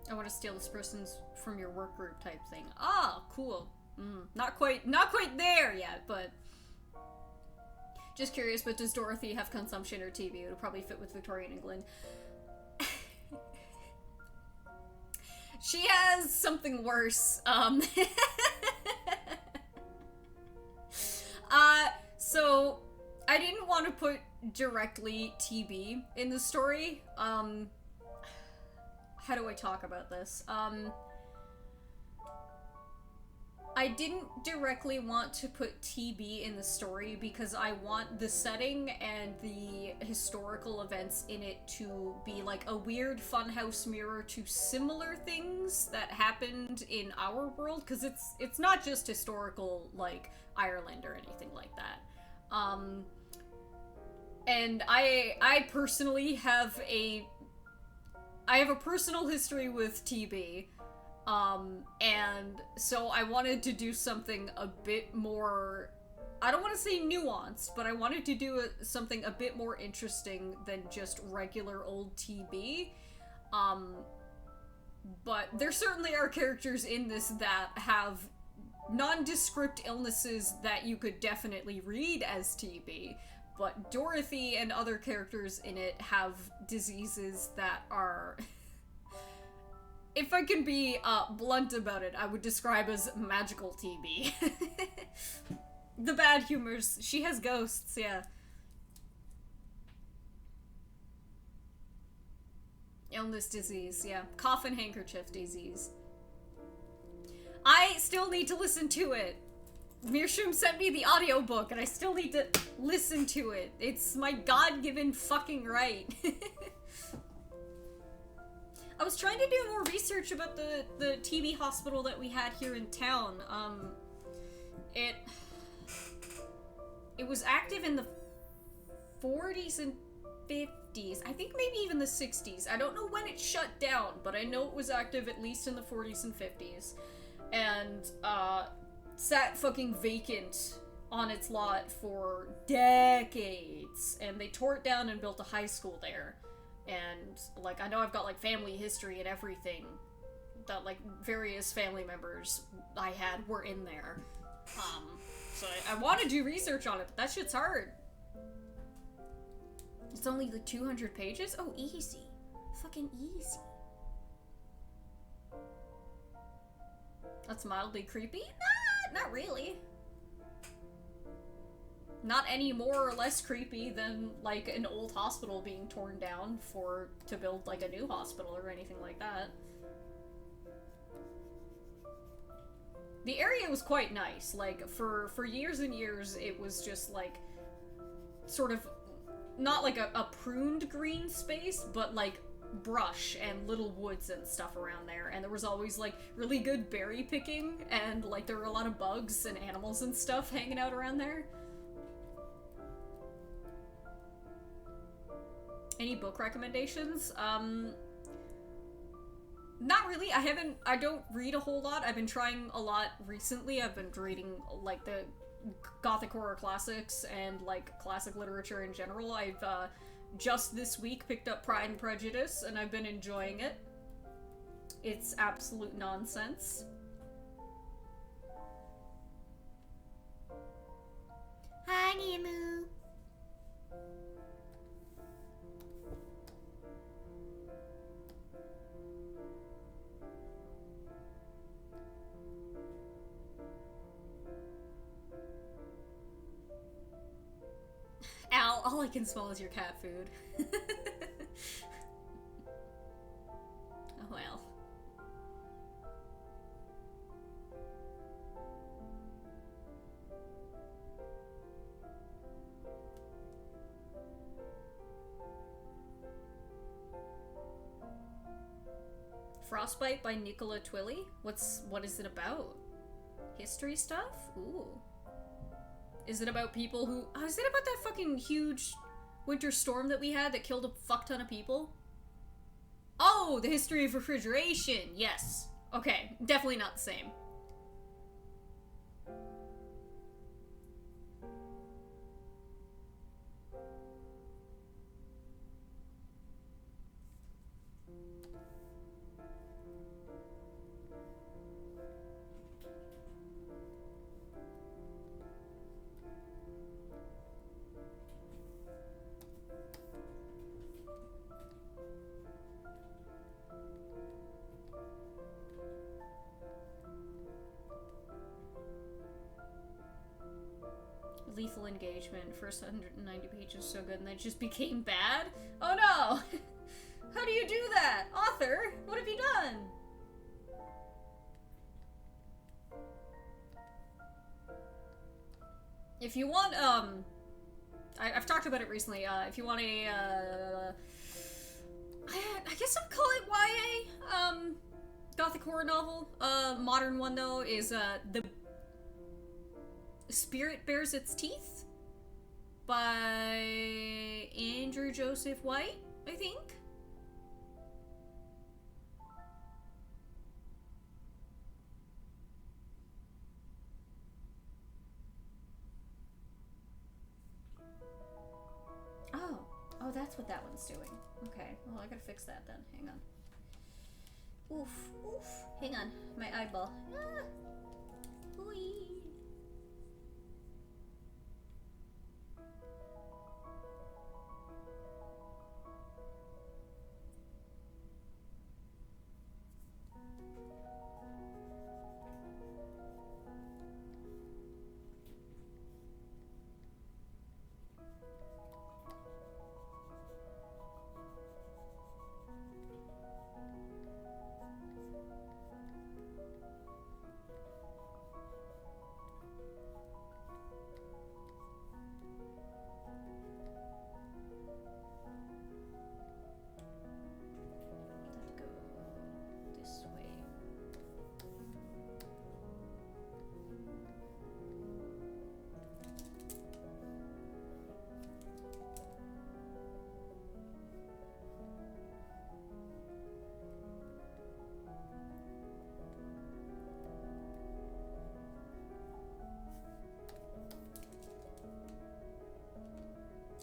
I want to steal this person's from your work group type thing. Ah, cool. Not quite there yet, but just curious. But does Dorothy have consumption or TV? It would probably fit with Victorian England. She has something worse. So I didn't want to put directly TB in the story. How do I talk about this? I didn't directly want to put TB in the story because I want the setting and the historical events in it to be like a weird funhouse mirror to similar things that happened in our world, because it's not just historical like Ireland or anything like that. And I personally have a personal history with TB, and so I wanted to do something a bit more, I don't want to say nuanced, but I wanted to do something a bit more interesting than just regular old TB. But there certainly are characters in this that have nondescript illnesses that you could definitely read as TB. But Dorothy and other characters in it have diseases that are, if I can be blunt about it, I would describe as magical TB. The bad humors. She has ghosts, yeah. Illness disease, yeah. Cough and handkerchief disease. I still need to listen to it. Meerschaum sent me the audiobook, and I still need to listen to it. It's my God-given fucking right. I was trying to do more research about the TB hospital that we had here in town. It was active in the 40s and 50s. I think maybe even the 60s. I don't know when it shut down, but I know it was active at least in the 40s and 50s. And, sat fucking vacant on its lot for decades, and they tore it down and built a high school there. And like, I know I've got like family history and everything that like various family members I had were in there. So I want to do research on it, but that shit's hard. It's only like 200 pages? Oh, easy. Fucking easy. That's mildly creepy? Nah, not really. Not any more or less creepy than, like, an old hospital being torn down to build, like, a new hospital or anything like that. The area was quite nice. Like, for years and years, it was just, like, sort of, not like a pruned green space, but, like, brush and little woods and stuff around there, and there was always like really good berry picking, and like there were a lot of bugs and animals and stuff hanging out around there. Any book recommendations? Not really. I don't read a whole lot. I've been trying a lot recently. I've been reading like the gothic horror classics and like classic literature in general. I've just this week picked up Pride and Prejudice, and I've been enjoying it. It's absolute nonsense. Hi, Nemu. Al, all I can smell is your cat food. Oh well. Frostbite by Nicola Twilley? What is it about? History stuff? Ooh. Is it about people who... Oh, is it about that fucking huge winter storm that we had that killed a fuck ton of people? Oh, the history of refrigeration! Yes. Okay, definitely not the same. Lethal Engagement, first 190 pages, so good, and then it just became bad? Oh no! How do you do that? Author, what have you done? If you want, I've talked about it recently, if you want a, I guess I'd call it YA, gothic horror novel. Modern one, though, is, The Spirit Bears Its Teeth by Andrew Joseph White, I think. Oh, that's what that one's doing. Okay, well, I gotta fix that then. Hang on. Oof, oof. Hang on, my eyeball. Ah. Ooh.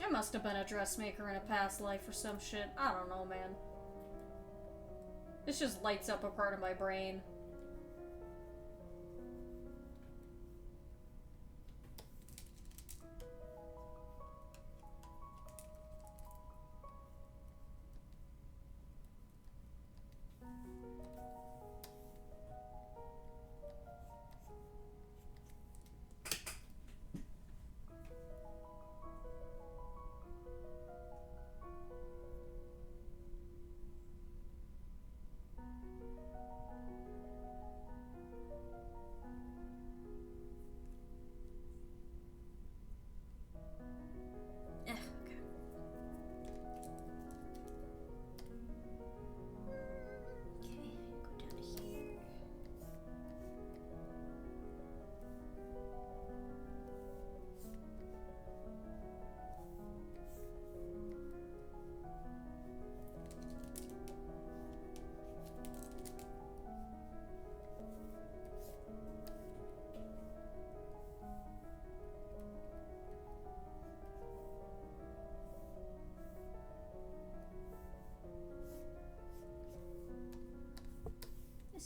I must have been a dressmaker in a past life or some shit. I don't know, man. This just lights up a part of my brain.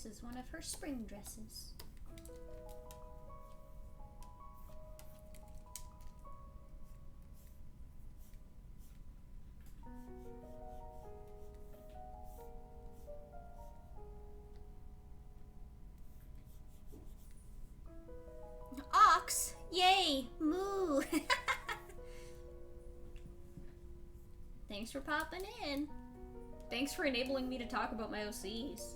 is one of her spring dresses. Ox! Yay! Moo! Thanks for popping in. Thanks for enabling me to talk about my OCs.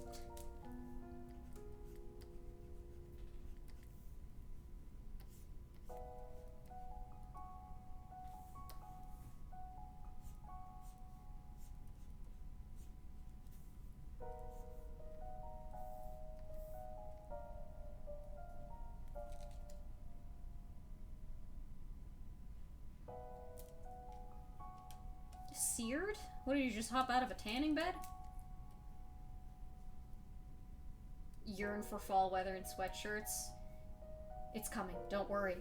Seared? What, did you just hop out of a tanning bed? Yearn for fall weather and sweatshirts. It's coming, don't worry.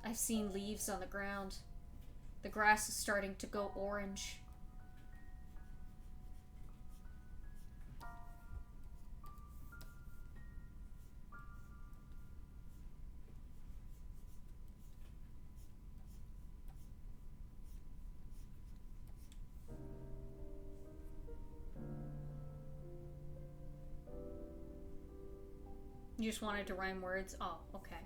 I've seen leaves on the ground. The grass is starting to go orange. You just wanted to rhyme words? Oh, okay.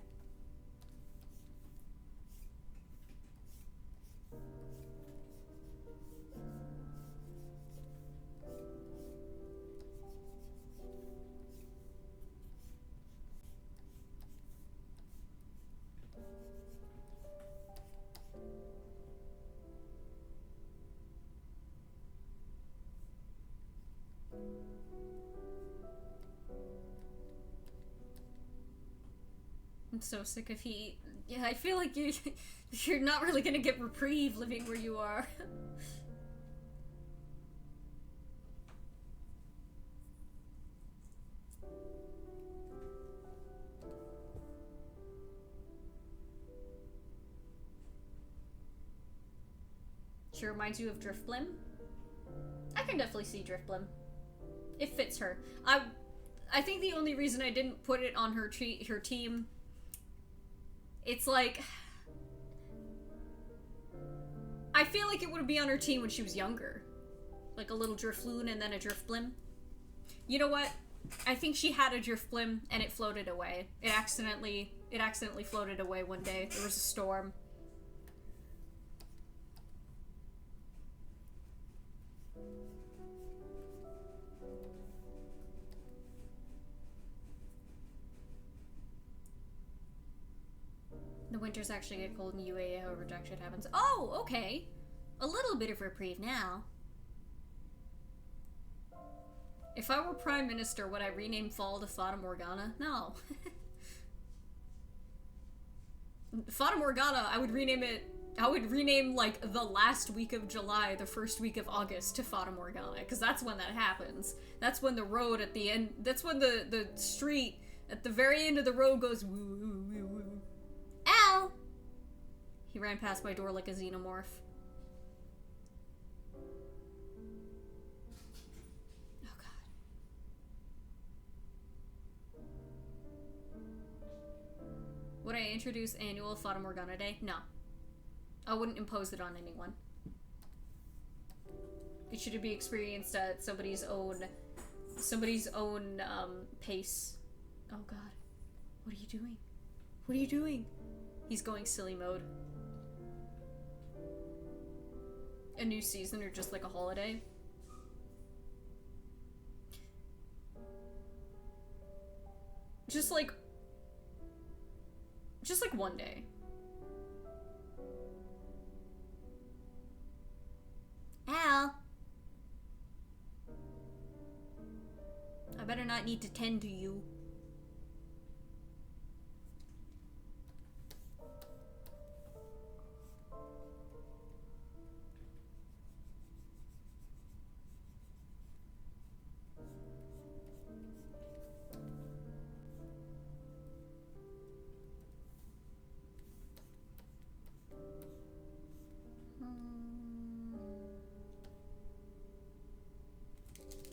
I'm so sick of heat. Yeah, I feel like you're not really gonna get reprieve living where you are. She reminds you of Driftblim? I can definitely see Driftblim. It fits her. I think the only reason I didn't put it on her team, it's like, I feel like it would be on her team when she was younger. Like a little Drifloon and then a Driftblim. You know what? I think she had a Driftblim and it floated away. It accidentally floated away one day. There was a storm. The winters actually get cold in UAE, however jack shit happens. Oh, okay. A little bit of reprieve now. If I were Prime Minister, would I rename fall to Fata Morgana? No. Fata Morgana, I would rename, like, the last week of July, the first week of August to Fata Morgana, because that's when that happens. That's when the road at the end, that's when the street at the very end of the road goes woo woo woo woo. Ow! He ran past my door like a xenomorph. Oh god. Would I introduce annual Fata Morgana Day? No. I wouldn't impose it on anyone. It should be experienced at somebody's own pace. Oh god. What are you doing? What are you doing? He's going silly mode. A new season or just like a holiday? Just like one day. Ow. I better not need to tend to you.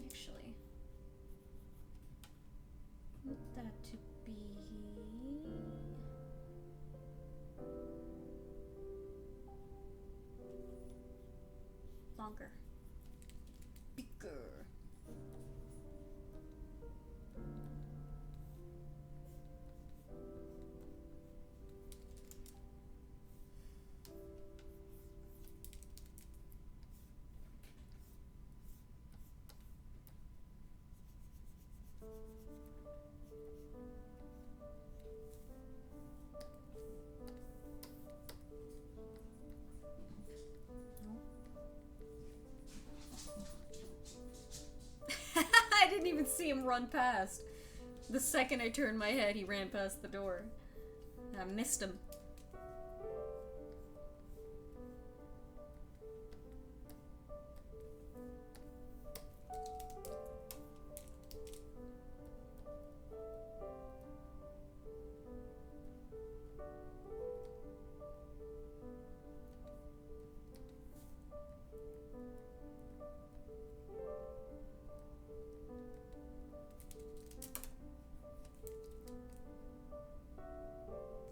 Actually, longer. Bigger. I didn't even see him run past. The second I turned my head, he ran past the door. I missed him.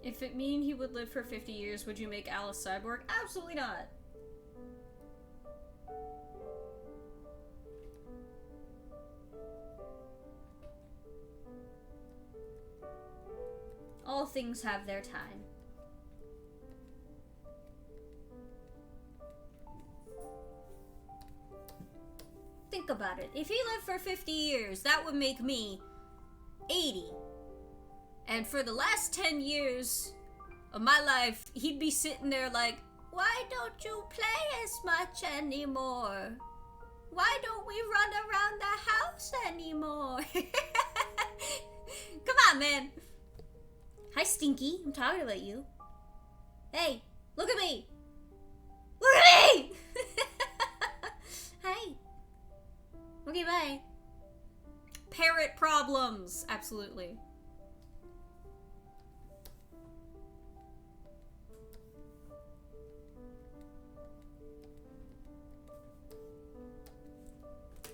If it mean he would live for 50 years, would you make Alice cyborg? Absolutely not. All things have their time. Think about it. If he lived for 50 years, that would make me 80. And for the last 10 years of my life, he'd be sitting there like, why don't you play as much anymore? Why don't we run around the house anymore? Come on, man. Hi, Stinky. I'm talking about you. Hey, look at me. Look at me! Hi. Okay, bye. Parrot problems. Absolutely.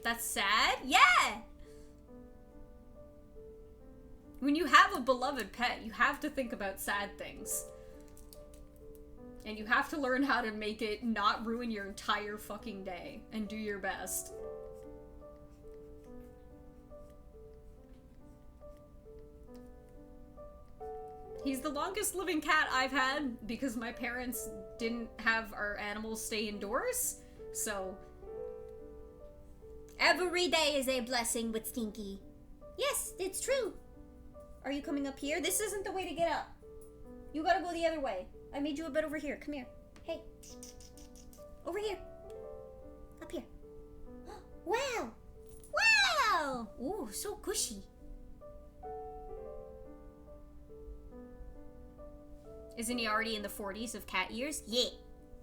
That's sad? Yeah! When you have a beloved pet, you have to think about sad things. And you have to learn how to make it not ruin your entire fucking day. And do your best. He's the longest living cat I've had because my parents didn't have our animals stay indoors. So... every day is a blessing with Stinky. Yes, it's true. Are you coming up here? This isn't the way to get up. You gotta go the other way. I made you a bed over here. Come here. Hey. Over here. Up here. Wow. Wow. Ooh, so cushy. Isn't he already in the 40s of cat years? Yeah.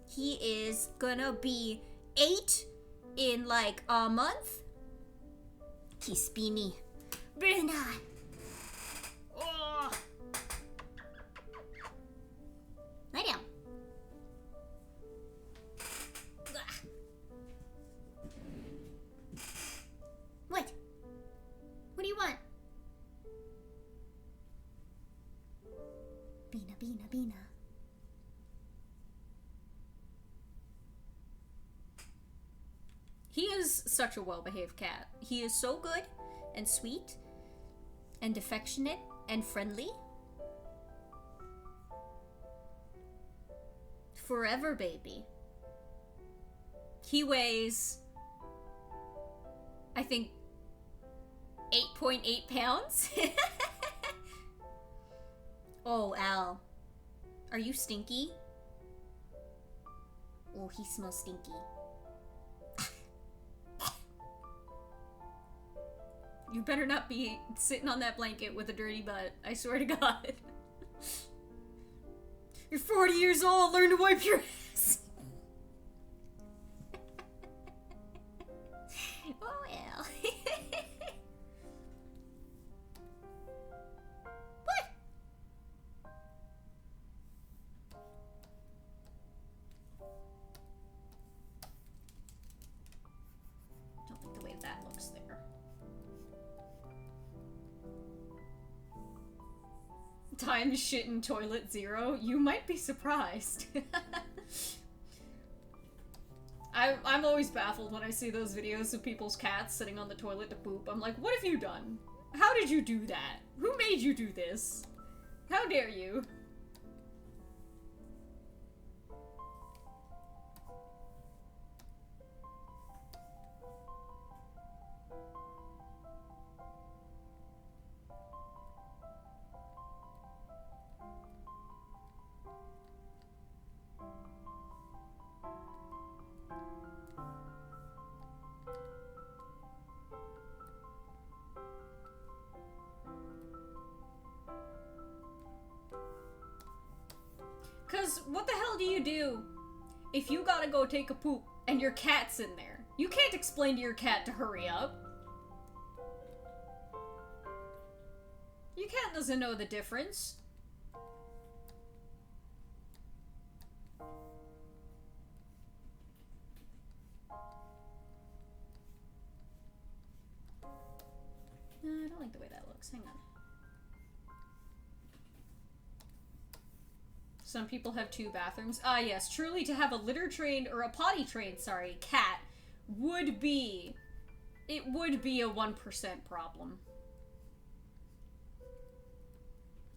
He is gonna be 8 in like a month. Kiss Beanie. Bruna. Oh. Lie down. What? What do you want? Beena, Beena, Beena. He is such a well-behaved cat. He is so good and sweet and affectionate and friendly. Forever baby. He weighs, I think, 8.8 pounds. Oh, Al. Are you stinky? Oh, he smells stinky. You better not be sitting on that blanket with a dirty butt. I swear to God. You're 40 years old. Learn to wipe your ass. Oh, well. What? Don't like the way that looks there. Time shit in toilet 0? You might be surprised. I'm always baffled when I see those videos of people's cats sitting on the toilet to poop. I'm like, what have you done? How did you do that? Who made you do this? How dare you? Cause what the hell do you do if you gotta go take a poop and your cat's in there? You can't explain to your cat to hurry up. Your cat doesn't know the difference. I don't like the way that looks. Hang on. Some people have 2 bathrooms. Ah, yes. Truly, to have a litter-trained, or a potty-trained, sorry, cat would be... It would be a 1% problem.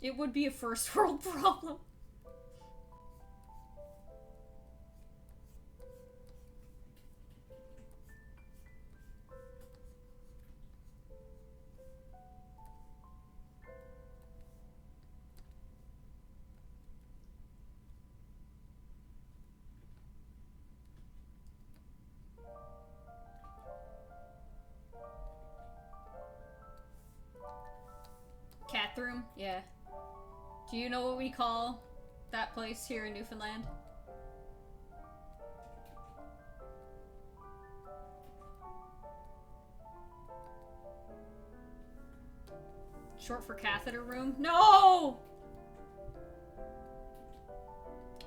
It would be a first world problem. Cat room? Yeah. Do you know what we call that place here in Newfoundland? Short for catheter room? No!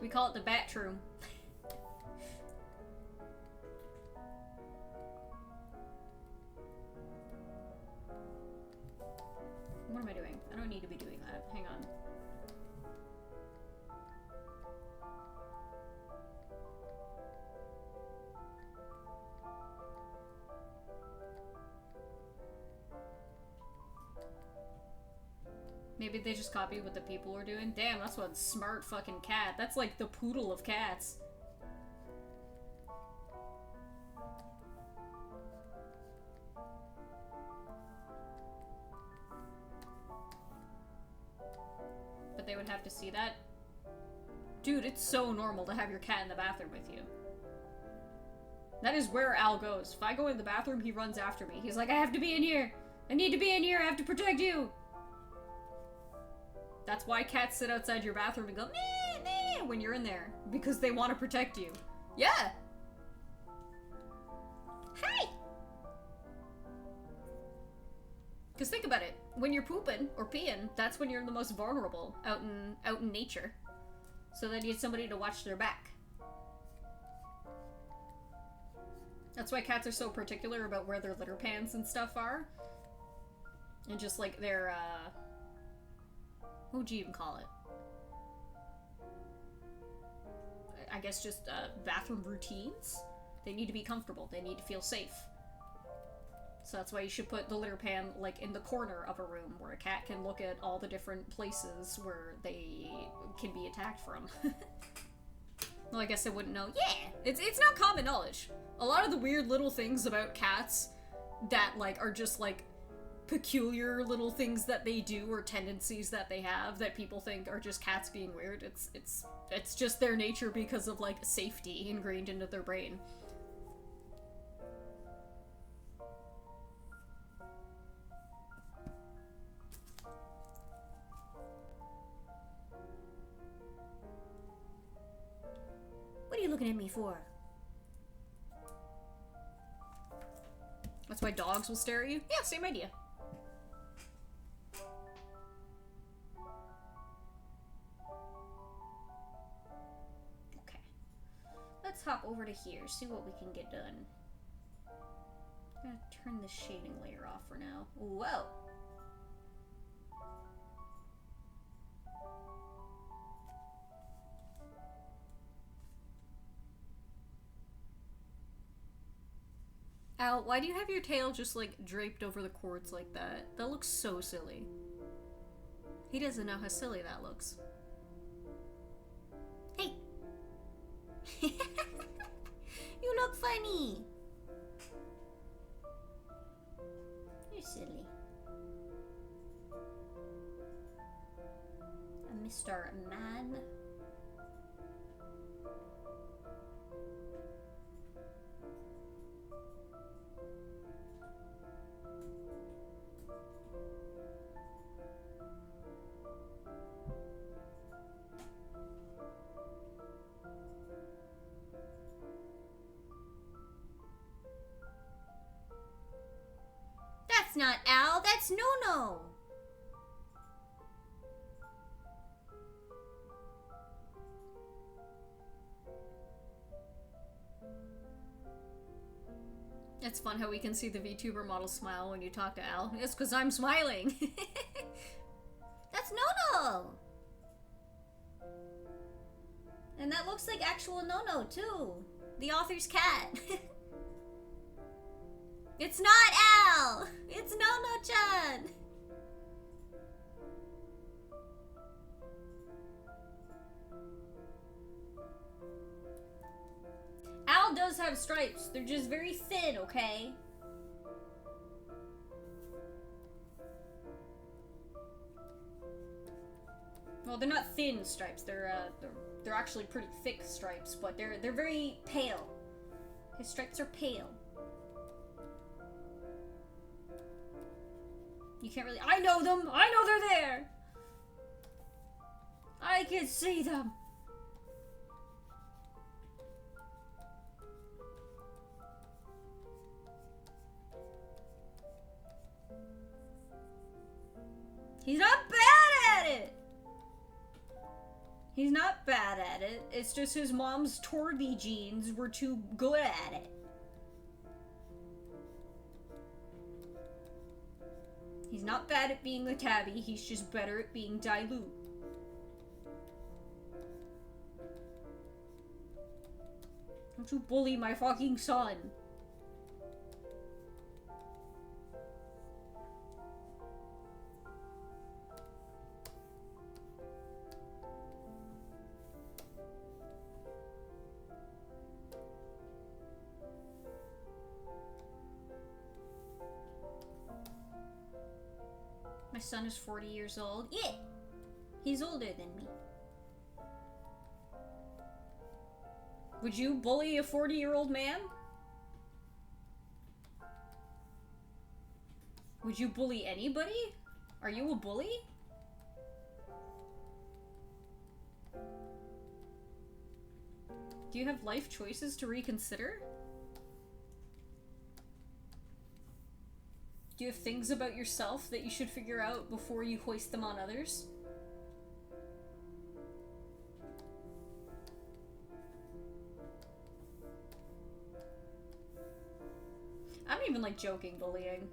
We call it the bat room. What am I doing? I don't need to be doing that. Hang on. Maybe they just copied what the people were doing. Damn, that's one smart fucking cat. That's like the poodle of cats. But they would have to see that. Dude, it's so normal to have your cat in the bathroom with you. That is where Al goes. If I go in the bathroom, he runs after me. He's like, I have to be in here. I need to be in here. I have to protect you. That's why cats sit outside your bathroom and go, meh, meh, when you're in there. Because they want to protect you. Yeah. Hi. Because think about it. When you're pooping or peeing, that's when you're the most vulnerable out in nature. So they need somebody to watch their back. That's why cats are so particular about where their litter pans and stuff are. And just like their, what would you even call it? I guess just bathroom routines. They need to be comfortable. They need to feel safe. So that's why you should put the litter pan like in the corner of a room where a cat can look at all the different places where they can be attacked from. Well, I guess I wouldn't know. Yeah, it's not common knowledge. A lot of the weird little things about cats that like are just like peculiar little things that they do or tendencies that they have that people think are just cats being weird. It's just their nature because of like safety ingrained into their brain. What are you looking at me for? That's why dogs will stare at you? Yeah, same idea. Okay. Let's hop over to here, see what we can get done. I'm gonna turn the shading layer off for now. Whoa! Al, why do you have your tail just, like, draped over the cords like that? That looks so silly. He doesn't know how silly that looks. Hey! You look funny! You're silly. Mr. Man. That's not Al, that's No-No. It's fun how we can see the VTuber model smile when you talk to Al. It's because I'm smiling. That's No-No. And that looks like actual No-No too. The author's cat. It's not Al! It's No-No-chan! Al does have stripes. They're just very thin, okay? Well, they're not thin stripes. They're actually pretty thick stripes, but they're very pale. His stripes are pale. You can't really. I know them. I know they're there. I can see them. He's not bad at it! He's not bad at it. It's just his mom's Torby genes were too good at it. He's not bad at being a tabby, he's just better at being dilute. Don't you bully my fucking son. My son is 40 years old. Yeah! He's older than me. Would you bully a 40-year-old man? Would you bully anybody? Are you a bully? Do you have life choices to reconsider? Do you have things about yourself that you should figure out before you hoist them on others? I don't even like joking bullying.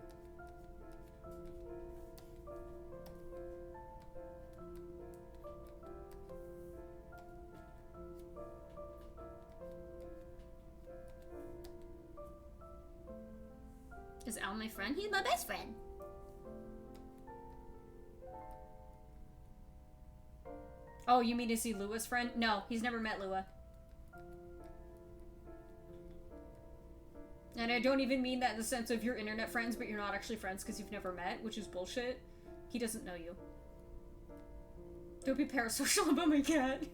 Is Al my friend? He's my best friend. Oh, you mean is he Lua's friend? No, he's never met Lua. And I don't even mean that in the sense of you're internet friends, but you're not actually friends because you've never met, which is bullshit. He doesn't know you. Don't be parasocial about my cat.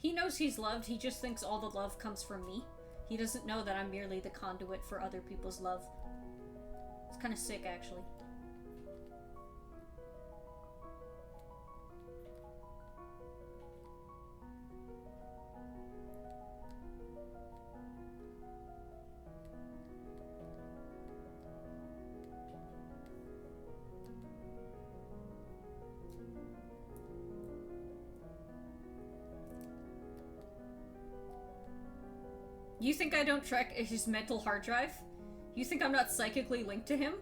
He knows he's loved, he just thinks all the love comes from me. He doesn't know that I'm merely the conduit for other people's love. It's kind of sick, actually. You think I don't track his mental hard drive? You think I'm not psychically linked to him?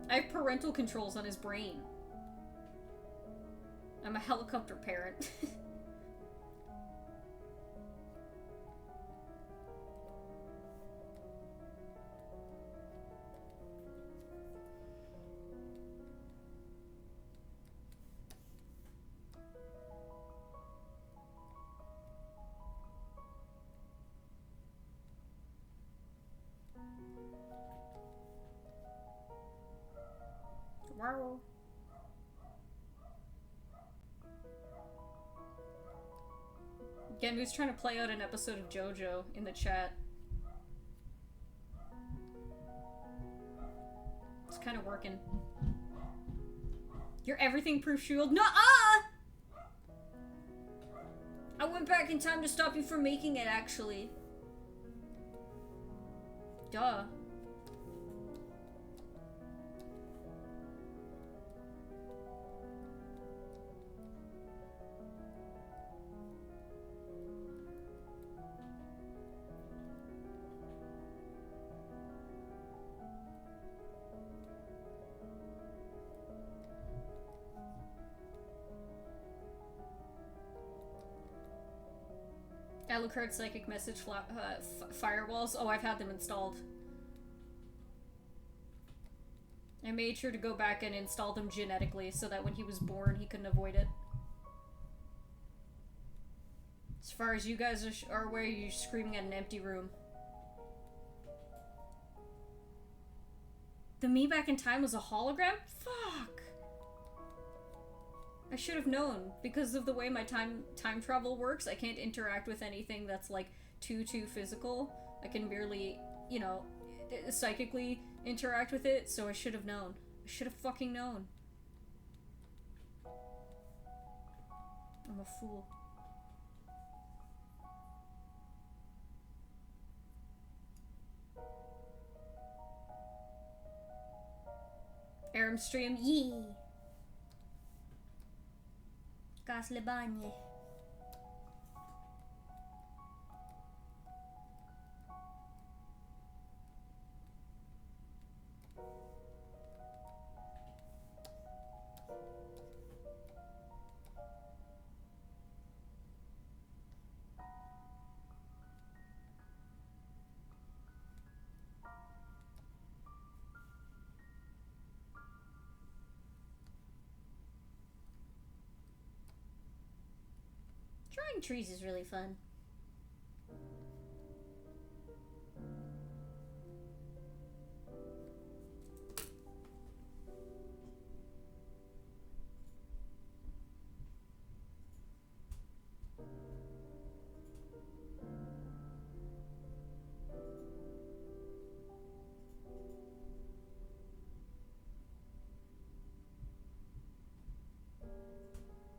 I have parental controls on his brain. I'm a helicopter parent. Wow. Genmu's trying to play out an episode of JoJo in the chat. It's kind of working. Your everything proof shield? Nuh-uh! I went back in time to stop you from making it, actually. Duh. Alucard psychic message firewalls. Oh, I've had them installed. I made sure to go back and install them genetically so that when he was born, he couldn't avoid it. As far as you guys are aware, you're screaming at an empty room. The me back in time was a hologram? Fuck! I should have known. Because of the way my time travel works, I can't interact with anything that's like too physical. I can merely, you know, psychically interact with it, so I should have known. I should have fucking known. I'm a fool. Aram stream, yee! Gas lebanye. Drawing trees is really fun.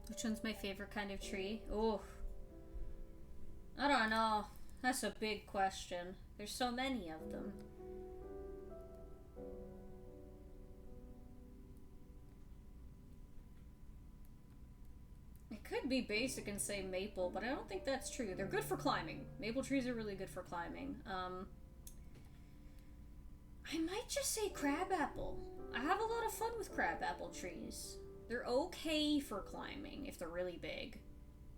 Which one's my favorite kind of tree? Oh, I don't know. That's a big question. There's so many of them. It could be basic and say maple, but I don't think that's true. They're good for climbing. Maple trees are really good for climbing. I might just say crabapple. I have a lot of fun with crabapple trees. They're okay for climbing if they're really big.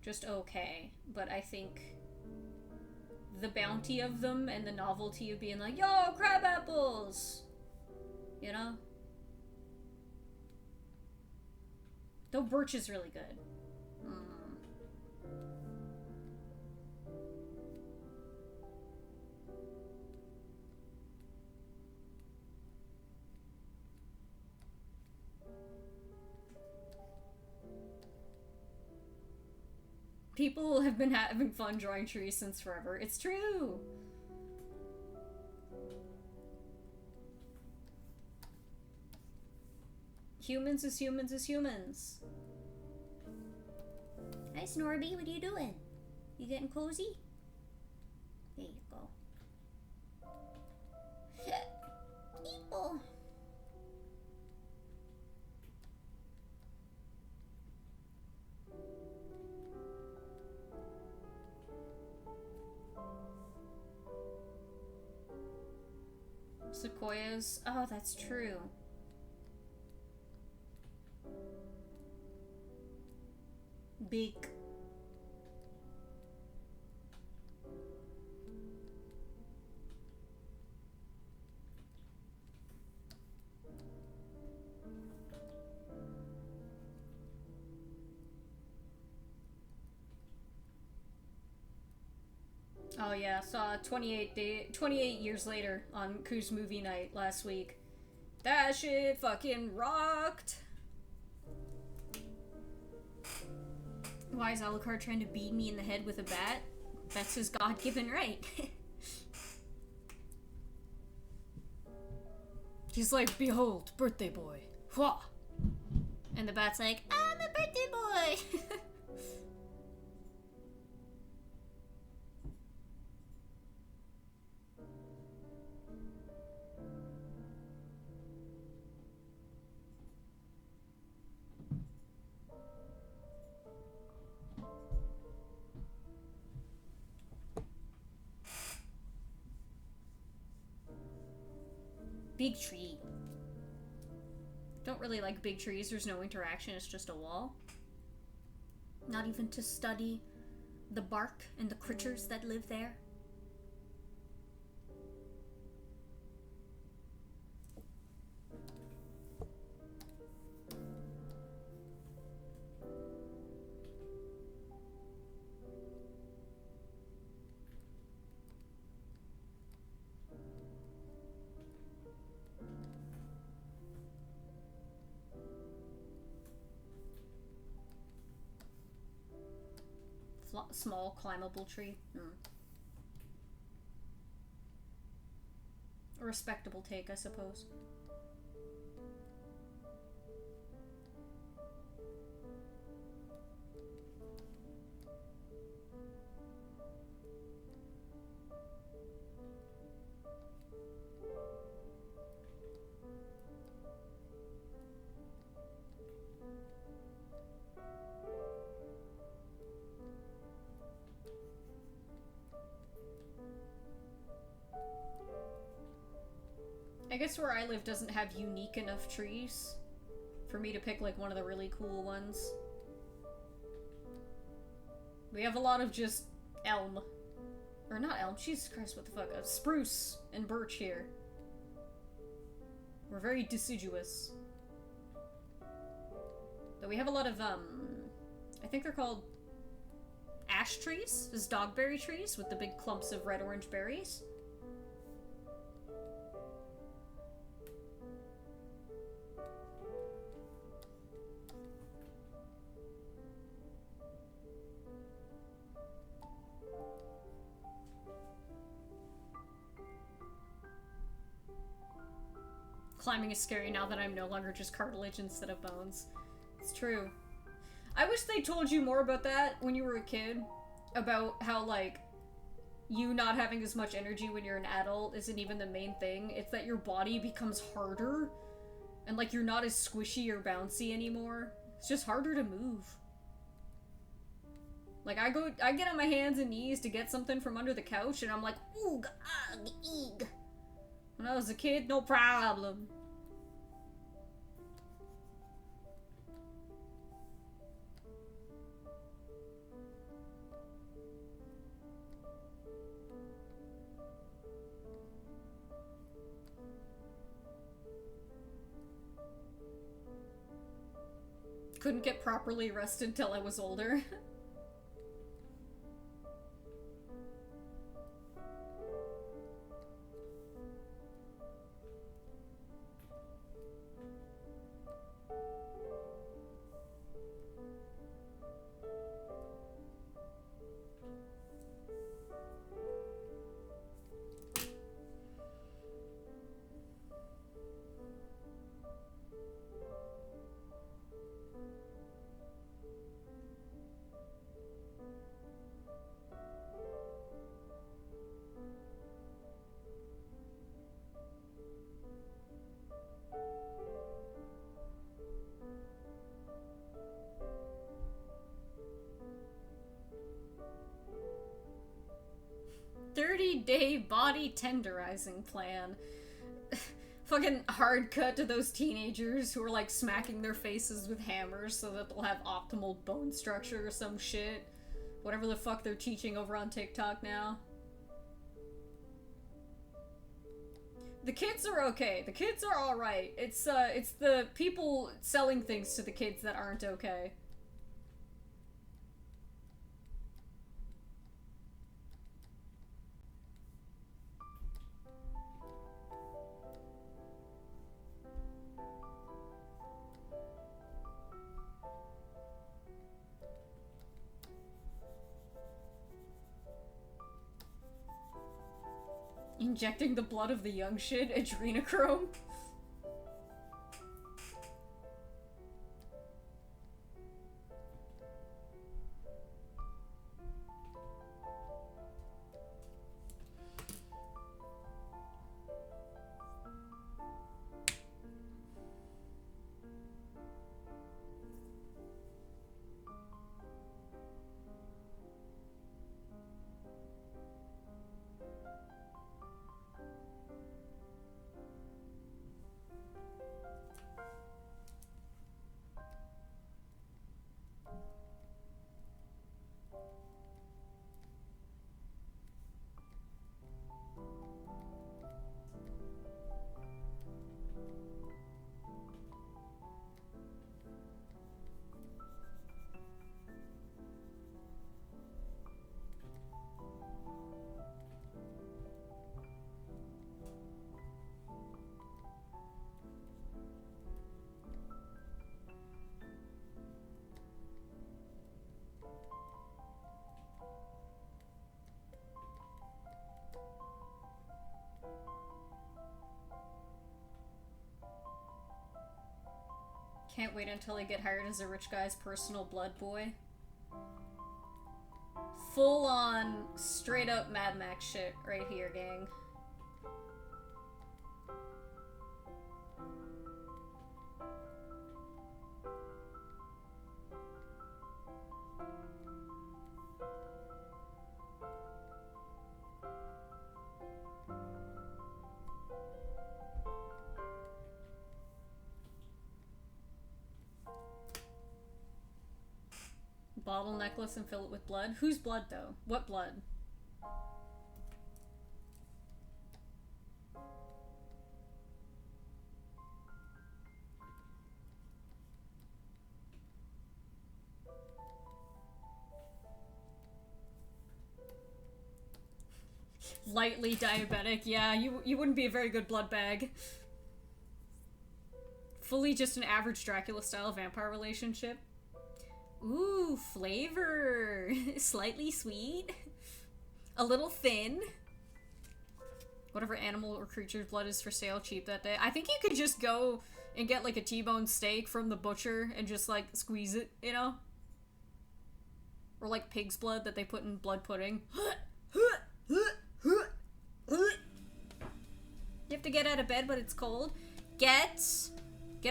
Just okay. But I think the bounty of them and the novelty of being like, yo, crab apples! You know? Though birch is really good. People have been having fun drawing trees since forever. It's true! Humans is humans is humans. Hi, Snorby. What are you doing? You getting cozy? There you go. People. Sequoias. Oh, that's true. Big. Oh yeah, saw 28 years later on Koo's movie night last week. That shit fucking rocked! Why is Alucard trying to beat me in the head with a bat? That's his god-given right. He's like, behold, birthday boy. Hwah! And the bat's like, I'm a birthday boy! Big tree. Don't really like big trees. There's no interaction. It's just a wall. Not even to study the bark and the critters that live there. Small climbable tree. A respectable take, I suppose. I guess where I live doesn't have unique enough trees for me to pick like one of the really cool ones. We have a lot of just elm. Or not elm, Jesus Christ, what the fuck? Spruce and birch here. We're very deciduous. Though we have a lot of, I think they're called ash trees? Is dogberry trees with the big clumps of red-orange berries. Climbing is scary now that I'm no longer just cartilage instead of bones. It's true. I wish they told you more about that when you were a kid. About how, like, you not having as much energy when you're an adult isn't even the main thing. It's that your body becomes harder. And, like, you're not as squishy or bouncy anymore. It's just harder to move. Like, I get on my hands and knees to get something from under the couch, and I'm like, oog, ugh, eeg. When I was a kid, no problem. Couldn't get properly rested until I was older. 3-day body tenderizing plan. Fucking hard cut to those teenagers who are like smacking their faces with hammers so that they'll have optimal bone structure or some shit. Whatever the fuck they're teaching over on TikTok now. The kids are okay. The kids are alright. It's the people selling things to the kids that aren't okay. Injecting the blood of the young shit, adrenochrome. Can't wait until I get hired as a rich guy's personal blood boy. Full on, straight up Mad Max shit right here, gang. Bottle necklace and fill it with blood? Whose blood, though? What blood? Lightly diabetic, yeah, you wouldn't be a very good blood bag. Fully just an average Dracula-style vampire relationship. Ooh, flavor. Slightly sweet. A little thin. Whatever animal or creature's blood is for sale cheap that day. I think you could just go and get like a T-bone steak from the butcher and just like squeeze it, you know? Or like pig's blood that they put in blood pudding. You have to get out of bed, but it's cold. Get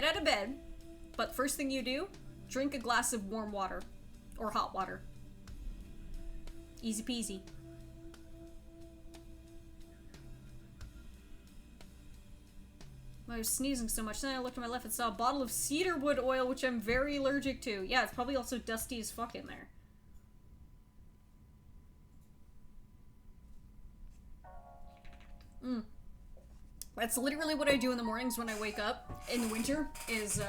out of bed, but first thing you do, drink a glass of warm water. Or hot water. Easy peasy. I was sneezing so much, then I looked to my left and saw a bottle of cedarwood oil, which I'm very allergic to. Yeah, it's probably also dusty as fuck in there. That's literally what I do in the mornings when I wake up in the winter, is,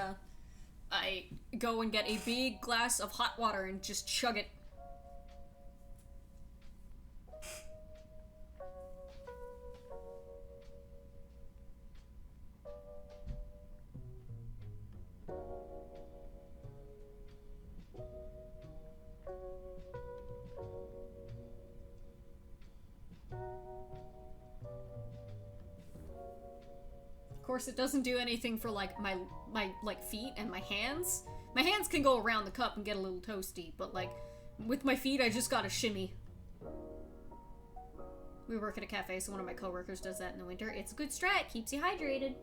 I go and get a big glass of hot water and just chug it. Of course, it doesn't do anything for like my like feet and my hands. My hands can go around the cup and get a little toasty, but like with my feet, I just gotta shimmy. We work at a cafe, so one of my coworkers does that in the winter. It's a good strat, keeps you hydrated.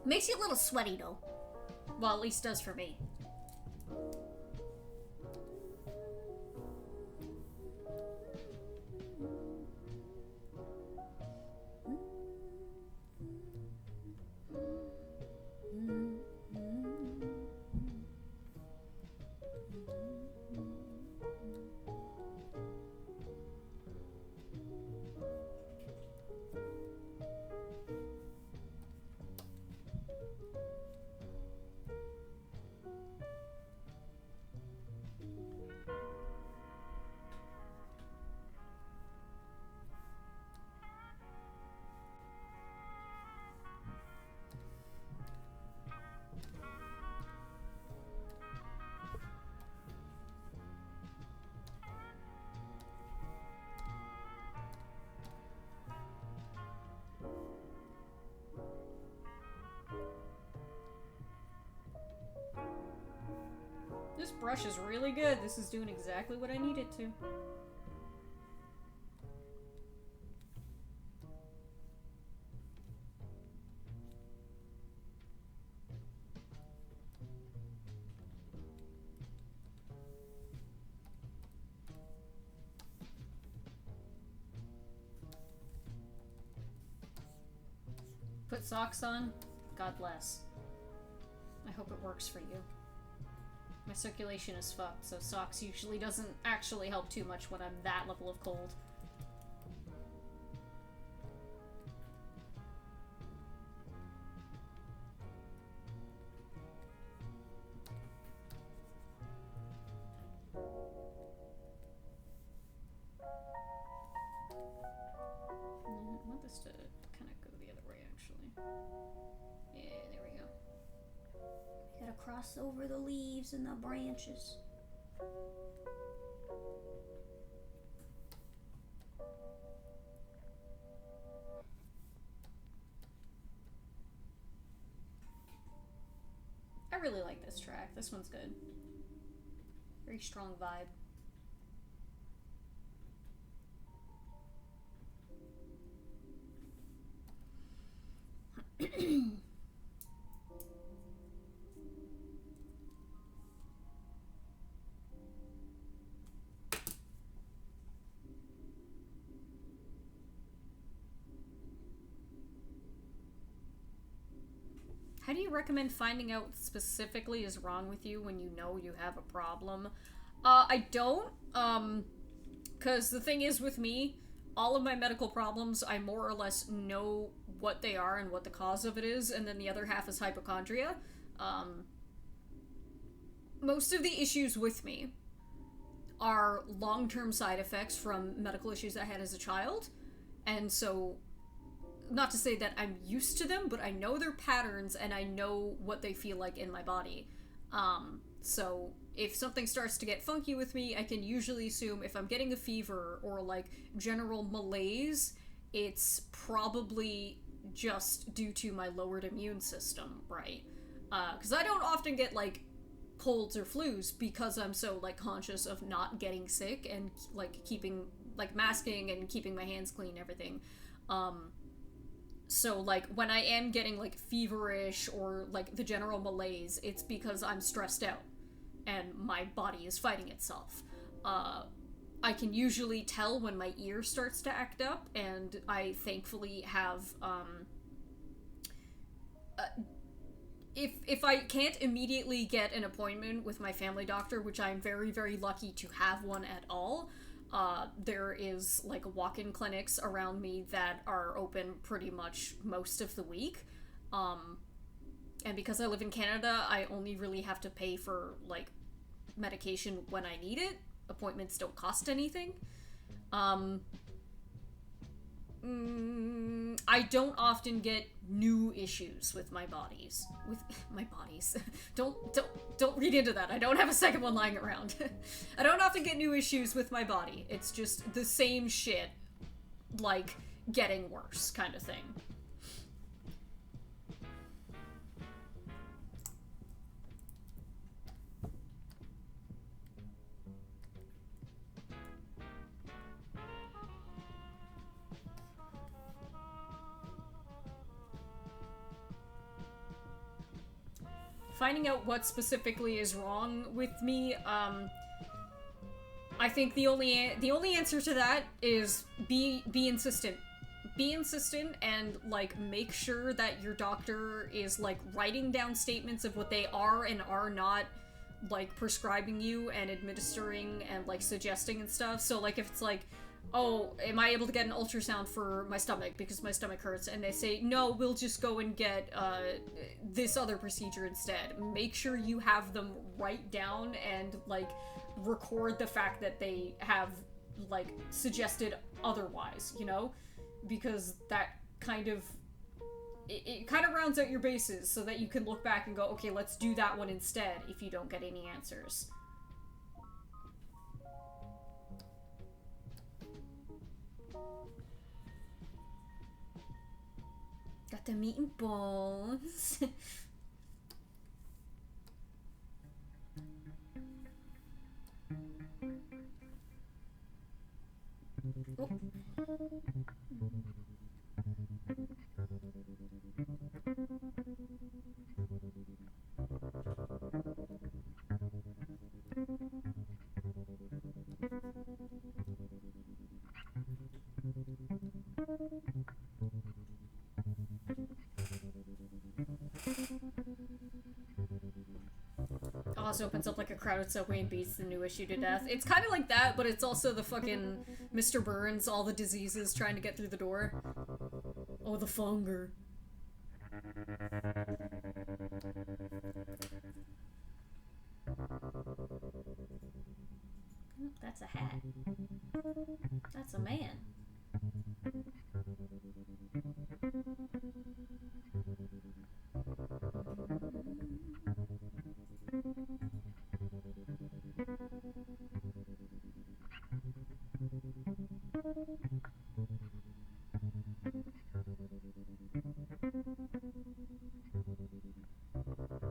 Makes you a little sweaty though. Well, at least does for me. brush is really good. This is doing exactly what I need it to. Put socks on? God bless. I hope it works for you. My circulation is fucked, so socks usually doesn't actually help too much when I'm that level of cold. I want this to kind of go the other way, actually. Yeah, there we go. You gotta cross over the leaves and the branches. I really like this track. This one's good. Very strong vibe. How do you recommend finding out what specifically is wrong with you when you know you have a problem? I don't, because the thing is with me, all of my medical problems, I more or less know what they are and what the cause of it is, and then the other half is hypochondria. Most of the issues with me are long-term side effects from medical issues I had as a child, and so, not to say that I'm used to them, but I know their patterns and I know what they feel like in my body. So if something starts to get funky with me, I can usually assume if I'm getting a fever or like general malaise, it's probably just due to my lowered immune system, right? Because I don't often get like colds or flus because I'm so like conscious of not getting sick and like keeping like masking and keeping my hands clean and everything. So, like, when I am getting, like, feverish or, like, the general malaise, it's because I'm stressed out and my body is fighting itself. I can usually tell when my ear starts to act up, and I thankfully have, if I can't immediately get an appointment with my family doctor, which I'm very, very lucky to have one at all, there is like walk-in clinics around me that are open pretty much most of the week. And because I live in Canada, I only really have to pay for like medication when I need it. Appointments don't cost anything. I don't often get new issues with my bodies. With my bodies. Don't read into that. I don't have a second one lying around. I don't often get new issues with my body. It's just the same shit, like, getting worse kind of thing. Finding out what specifically is wrong with me, I think the only answer to that is be insistent. Be insistent and, like, make sure that your doctor is, like, writing down statements of what they are and are not, like, prescribing you and administering and, like, suggesting and stuff. So, like, if it's like, oh, am I able to get an ultrasound for my stomach because my stomach hurts? And they say, no, we'll just go and get this other procedure instead. Make sure you have them write down and, like, record the fact that they have, like, suggested otherwise, you know? Because that kind of... It kind of rounds out your bases so that you can look back and go, okay, let's do that one instead if you don't get any answers. Got the meat and bones. Oh. Oz opens up like a crowded subway and beats the new issue to death. It's kind of like that, but it's also the fucking Mr. Burns, all the diseases trying to get through the door. Oh, the funger. Oh, that's a hat. That's a man.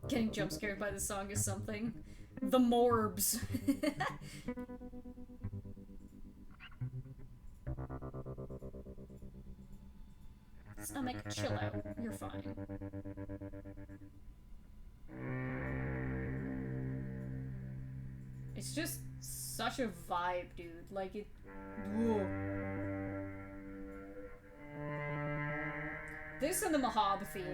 Getting jump scared by the song is something. The Morbs. Stomach, chill out. You're fine. It's just such a vibe, dude. Like, it... Whoa. This and the Mahab theme.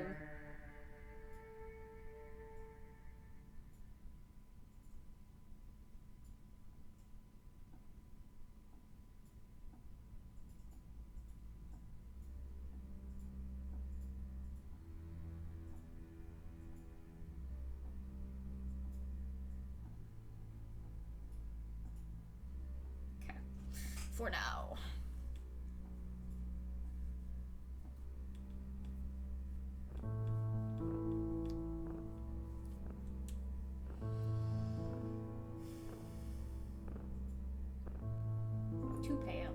For now. Too pale.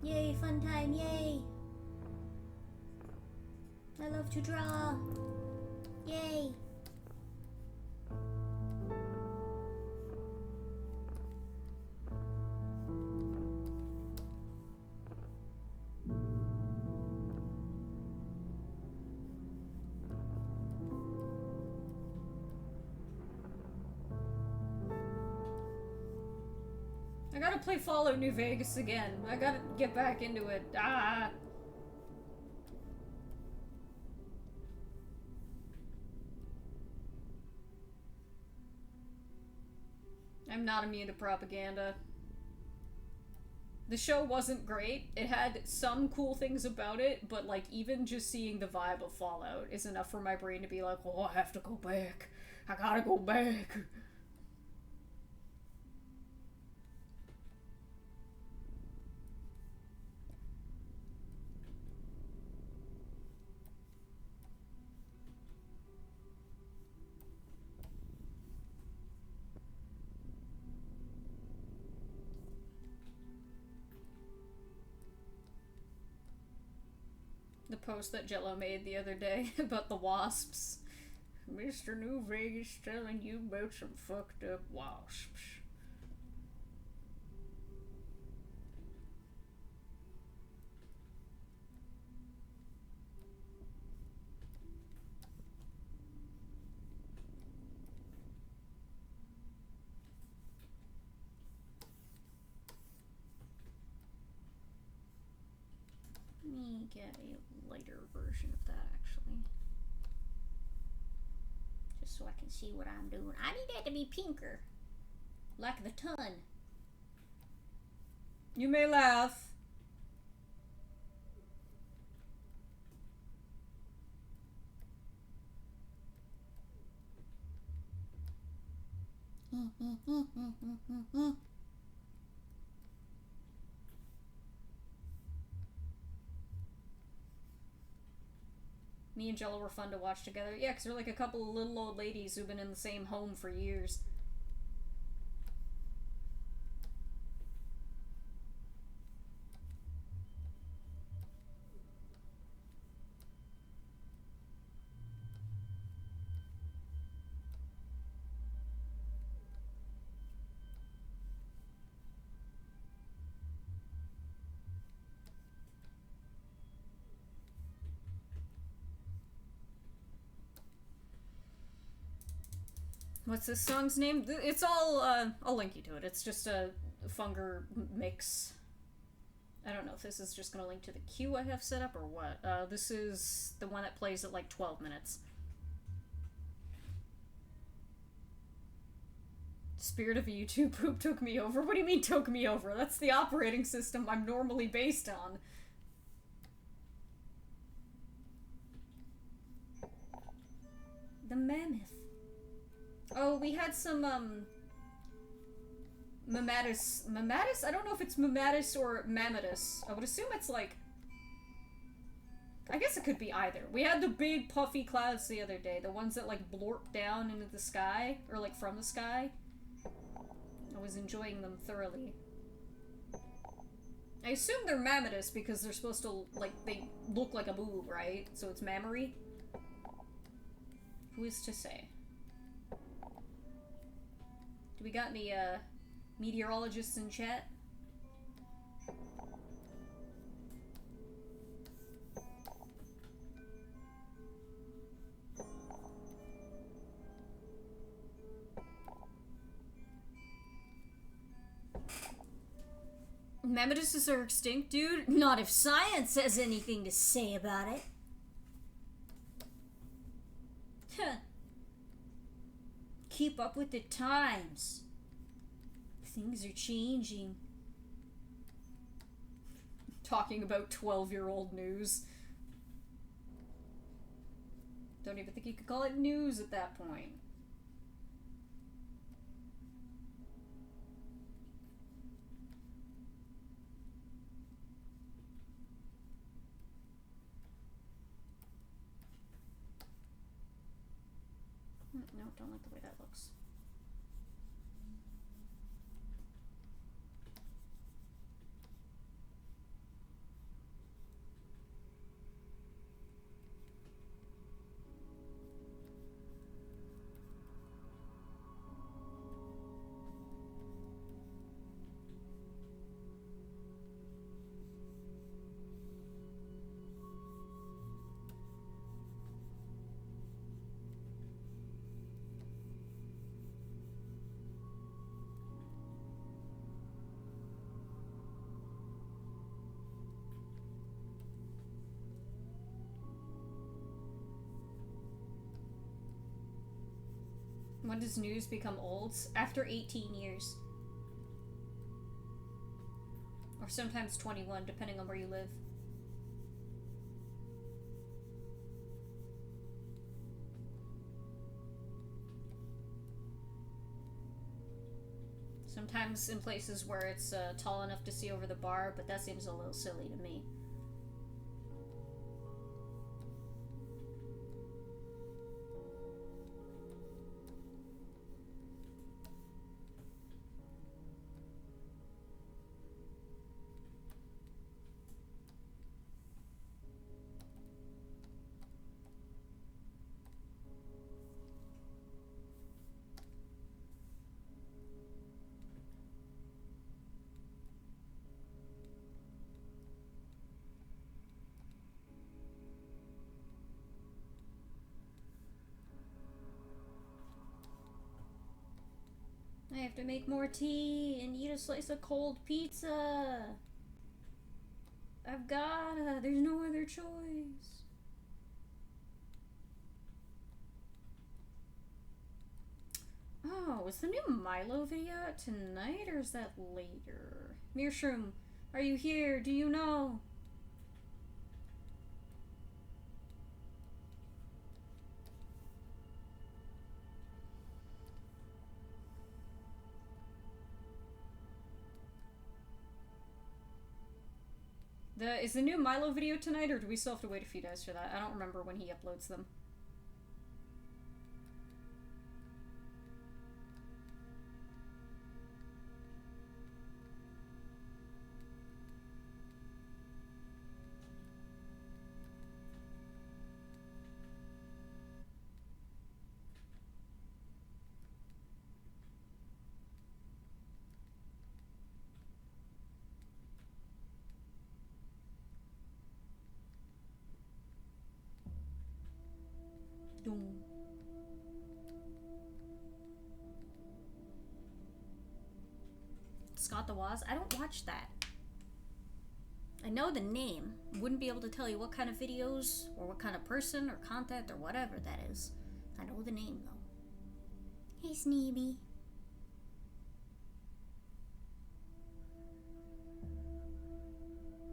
Yay, fun time, yay! I love to draw. Yay. I gotta play Fallout New Vegas again. I gotta get back into it. Ah! I'm not immune to propaganda. The show wasn't great. It had some cool things about it, but like even just seeing the vibe of Fallout is enough for my brain to be like, oh, I have to go back. I gotta go back. The post that Jello made the other day about the wasps. Mr. New Vegas telling you about some fucked up wasps. Let me get a lighter version of that, actually. Just so I can see what I'm doing. I need that to be pinker. Like the ton. You may laugh. Me and Jello were fun to watch together. Yeah, because we're like a couple of little old ladies who've been in the same home for years. What's this song's name? It's all, I'll link you to it. It's just a Funger mix. I don't know if this is just gonna link to the queue I have set up or what. This is the one that plays at like 12 minutes. Spirit of a YouTube poop took me over? What do you mean took me over? That's the operating system I'm normally based on. The mammoth. Oh, we had some, Mammatus. Mammatus? I don't know if it's Mammatus or Mammatus. I would assume it's like... I guess it could be either. We had the big puffy clouds the other day. The ones that like blorp down into the sky. Or like from the sky. I was enjoying them thoroughly. I assume they're Mammatus because they're supposed to, like, they look like a boob, right? So it's mammary? Who is to say? Do we got any, meteorologists in chat? Mammotuses are extinct, dude? Not if science has anything to say about it. Huh. Keep up with the times. Things are changing. Talking about 12-year-old news. Don't even think you could call it news at that point. No, don't like the way that looks. When does news become old? After 18 years. Or sometimes 21, depending on where you live. Sometimes in places where it's tall enough to see over the bar, but that seems a little silly to me. I have to make more tea and eat a slice of cold pizza. I've gotta. There's no other choice. Oh, is the new Milo video out tonight or is that later? Meershroom, are you here? Do you know? Is the new Milo video tonight, or do we still have to wait a few days for that? I don't remember when he uploads them. Scott the Woz? I don't watch that. I know the name. Wouldn't be able to tell you what kind of videos or what kind of person or content or whatever that is. I know the name though. Hey, Sneeby.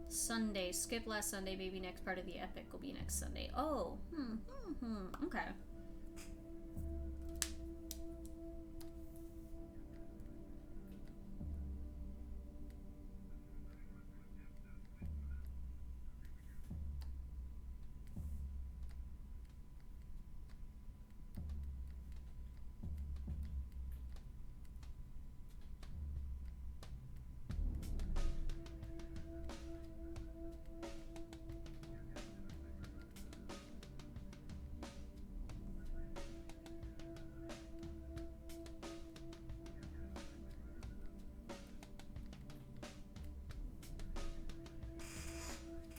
Sunday. Skip last Sunday. Maybe next part of the epic will be next Sunday. Oh. Okay.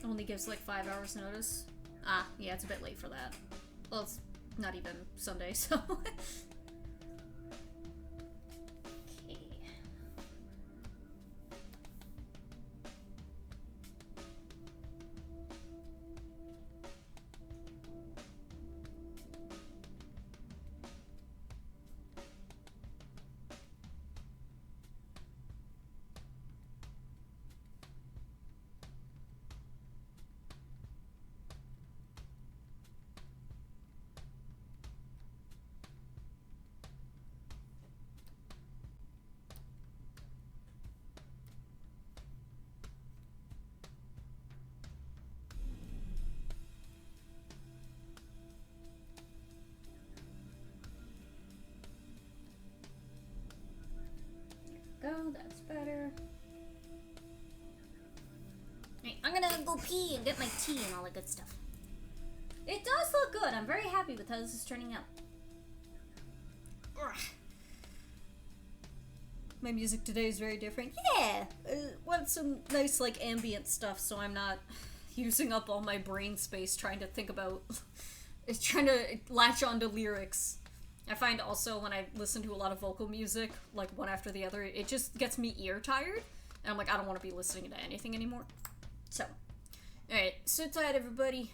Only gives like 5 hours notice. Ah, yeah, it's a bit late for that. Well, it's not even Sunday, so. Okay. Go, that's better. Right, I'm gonna go pee and get my tea and all that good stuff. It does look good. I'm very happy with how this is turning out. Ugh. My music today is very different. Yeah! Want some nice, like, ambient stuff so I'm not using up all my brain space trying to think about... trying to latch onto lyrics. I find also when I listen to a lot of vocal music, like one after the other, it just gets me ear tired. And I'm like, I don't want to be listening to anything anymore. So, alright, sit tight everybody.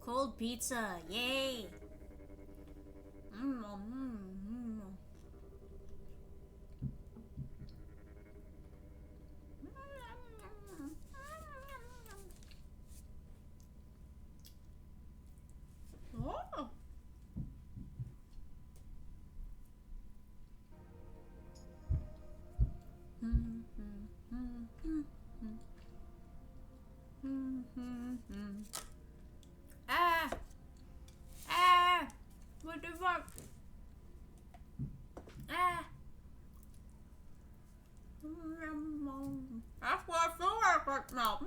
Cold pizza, yay! Oh. Ah! Ah! What the fuck? Ah! That's what I feel like right now.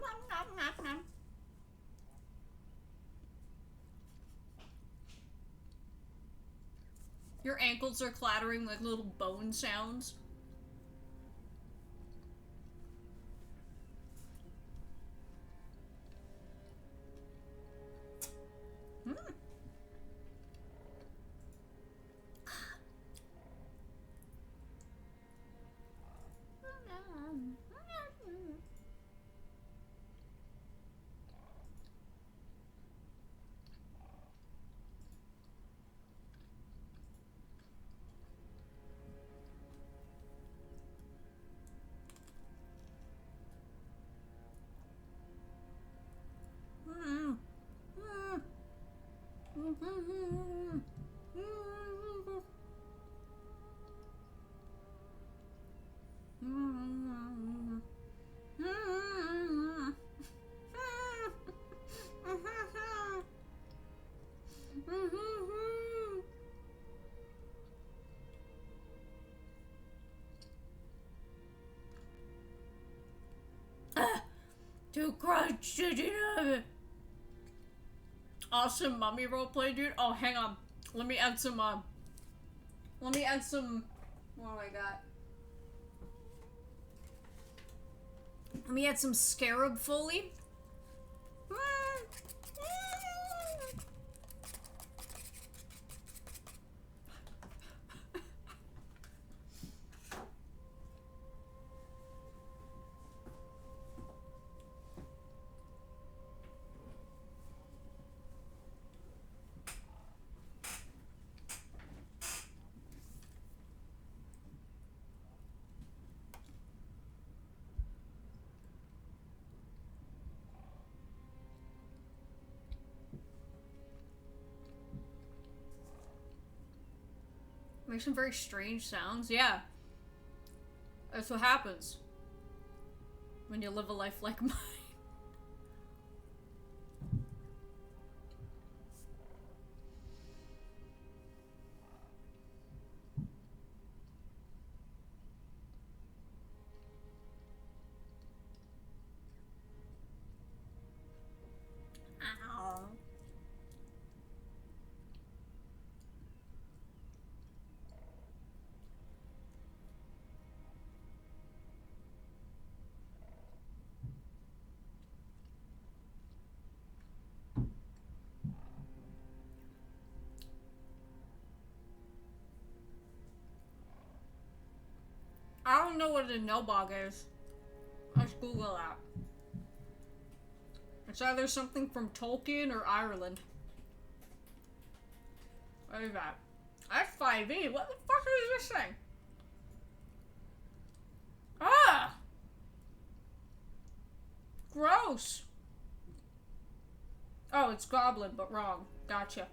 Your ankles are clattering like little bone sounds. Too crunched, did you know? Awesome mummy roleplay, dude. Oh, hang on. Let me add some, what do I got? Let me add some scarab foley. Make some very strange sounds. Yeah. That's what happens when you live a life like mine. Ow. I don't know what a nobog is. Let's Google that. It's either something from Tolkien or Ireland. What is that? That's 5e. What the fuck is this thing? Ah! Gross. Oh, it's Goblin, but wrong. Gotcha.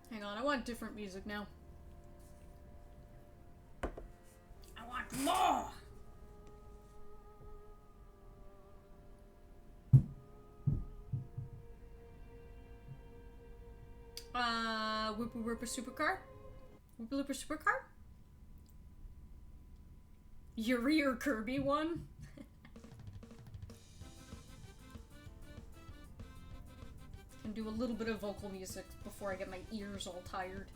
Hang on, I want different music now. I want more! Whoopa Whoopa Supercar? Whoopa Loopa Supercar? Yuri or Kirby one? And do a little bit of vocal music before I get my ears all tired.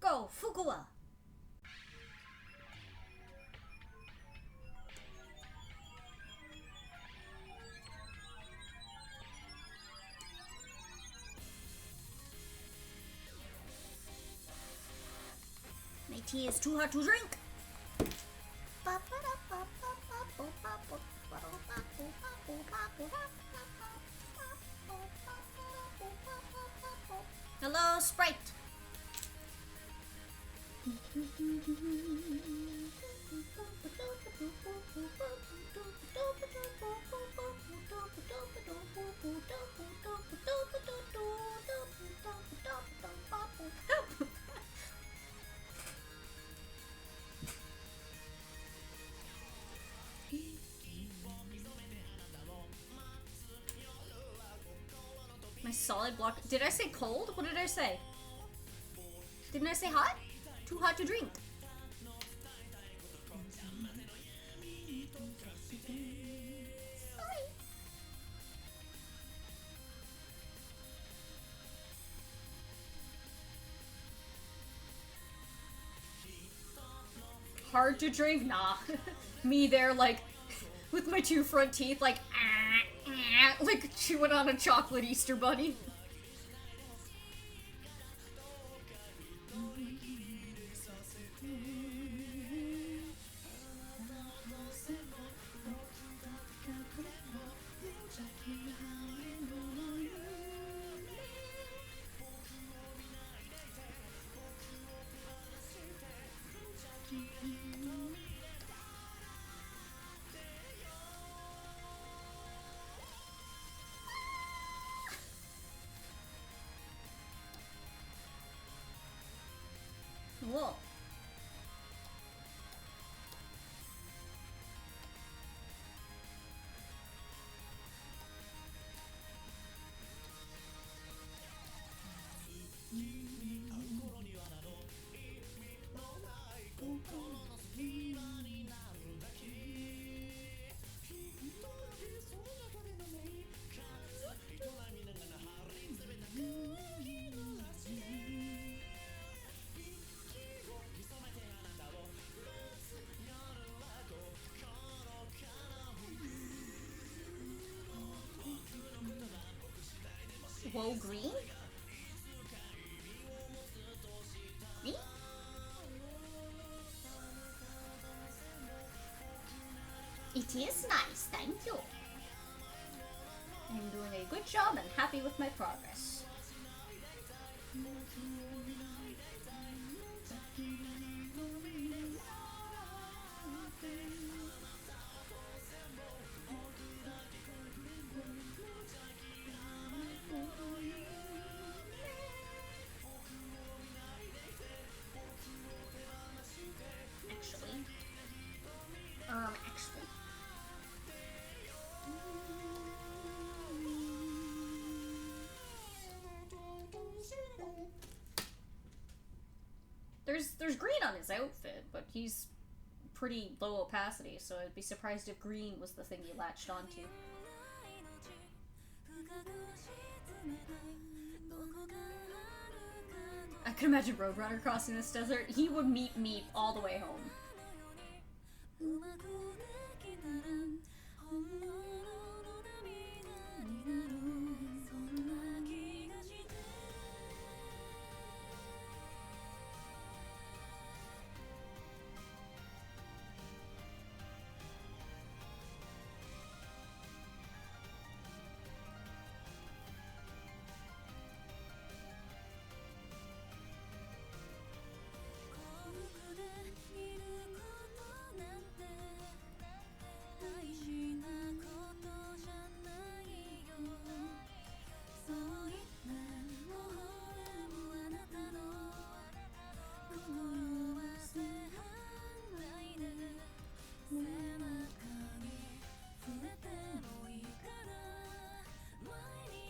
Go, Fukuwa! My tea is too hot to drink! Hello, Sprite! My solid block. Did I say cold? What did I say? Didn't I say hot? Too hot to drink. Sorry. Hard to drink? Nah. Me there, like, with my two front teeth, like chewing on a chocolate Easter bunny. Whoa. Whoa, green? Me? It is nice, thank you. I'm doing a good job and happy with my progress. Actually. There's green on his outfit, but he's pretty low opacity, so I'd be surprised if green was the thing you latched onto. I can imagine Roadrunner crossing this desert. He would meet me all the way home.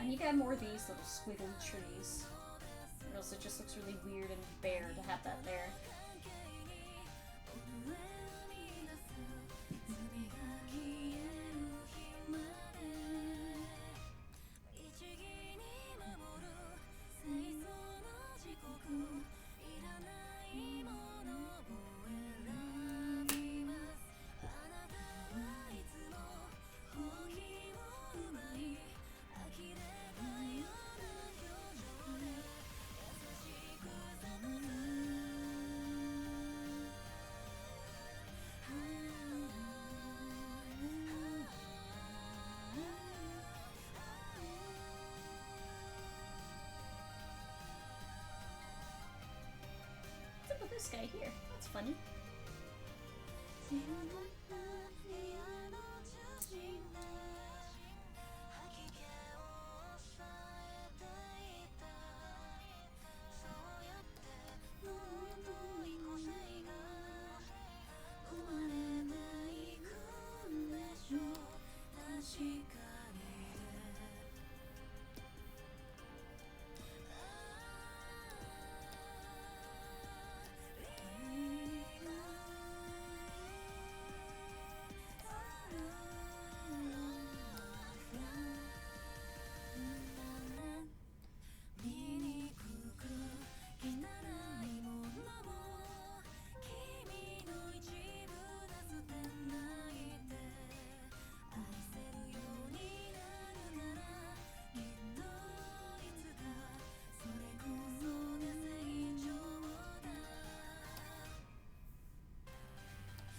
I need to have more of these little squiggly trees, or else it just looks really weird and bare to have that there. What's up with this guy here? That's funny.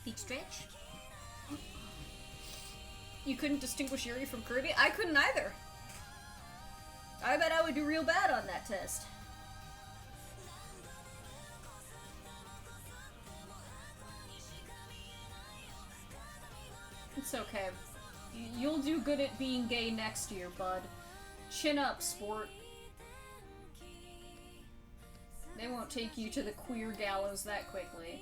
Peak stretch? You couldn't distinguish Yuri from Kirby? I couldn't either. I bet I would do real bad on that test. It's okay. You'll do good at being gay next year, bud. Chin up, sport. They won't take you to the queer gallows that quickly.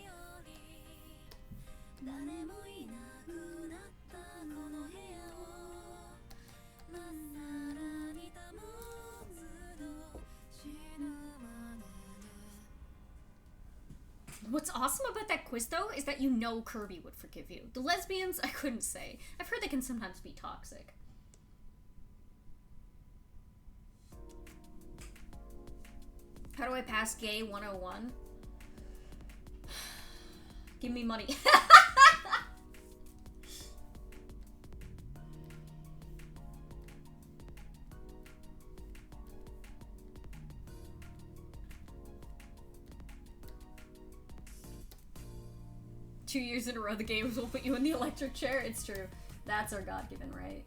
What's awesome about that quiz, though, is that you know Kirby would forgive you. The lesbians, I couldn't say. I've heard they can sometimes be toxic. How do I pass gay 101? Give me money. 2 years in a row the games will put you in the electric chair. It's true. That's our God-given right.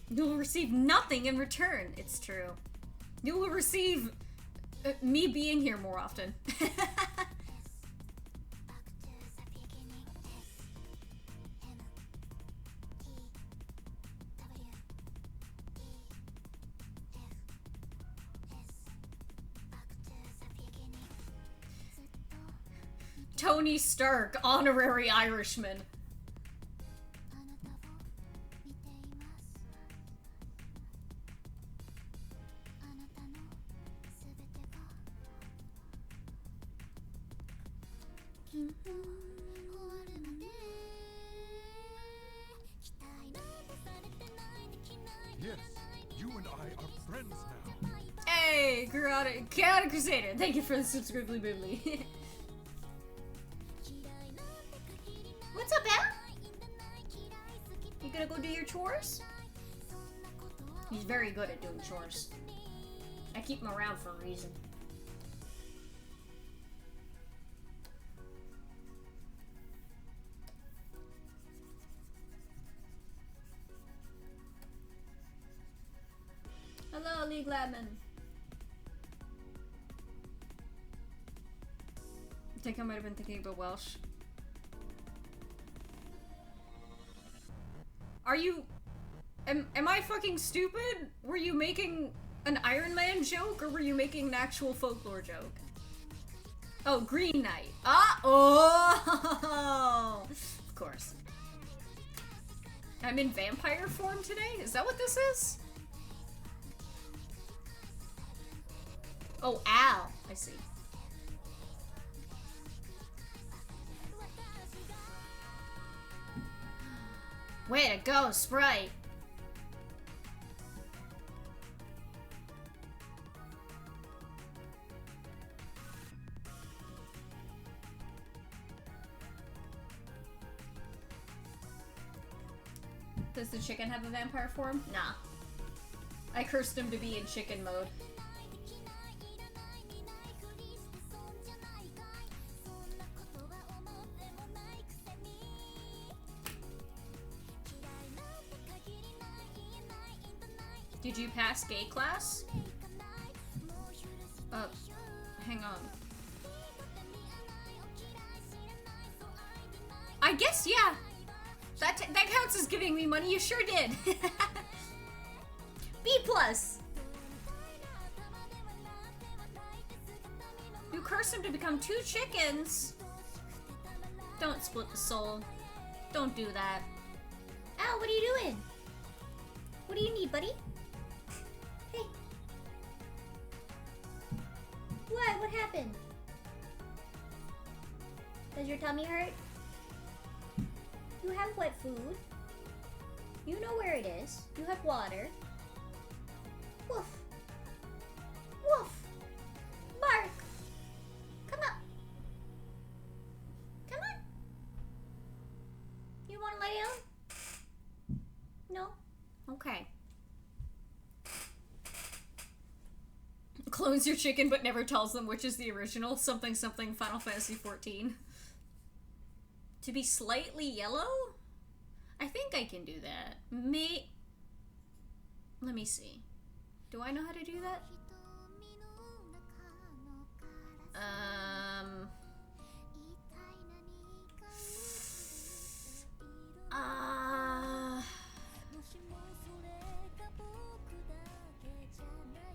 You will receive nothing in return. It's true. You will receive me being here more often. Tony Stark, honorary Irishman. Yes, you and I are friends now. Hey, Chaotic Crusader, thank you for the subscribely bibbly. What's up, Al? You gonna go do your chores? He's very good at doing chores. I keep him around for a reason. Hello, League Ladman. I think I might have been thinking about Welsh. Are you... Am I fucking stupid? Were you making an Iron Man joke, or were you making an actual folklore joke? Oh, Green Knight. Ah! Oh! Of course. I'm in vampire form today? Is that what this is? Oh, Al. I see. Way to go, Sprite. Does the chicken have a vampire form? Nah. I cursed him to be in chicken mode. Did you pass gay class? Hang on. I guess, yeah. That counts as giving me money. You sure did. B+. You cursed him to become 2 chickens. Don't split the soul. Don't do that. Al, what are you doing? What do you need, buddy? Hey. What? What happened? Does your tummy hurt? You have wet food. You know where it is. You have water. Woof. Woof. Bark. Come up. Come on. You want to lay down? No? Okay. Clones your chicken but never tells them which is the original. Something something Final Fantasy XIV. To be slightly yellow? I think I can do that. Let me see. Do I know how to do that?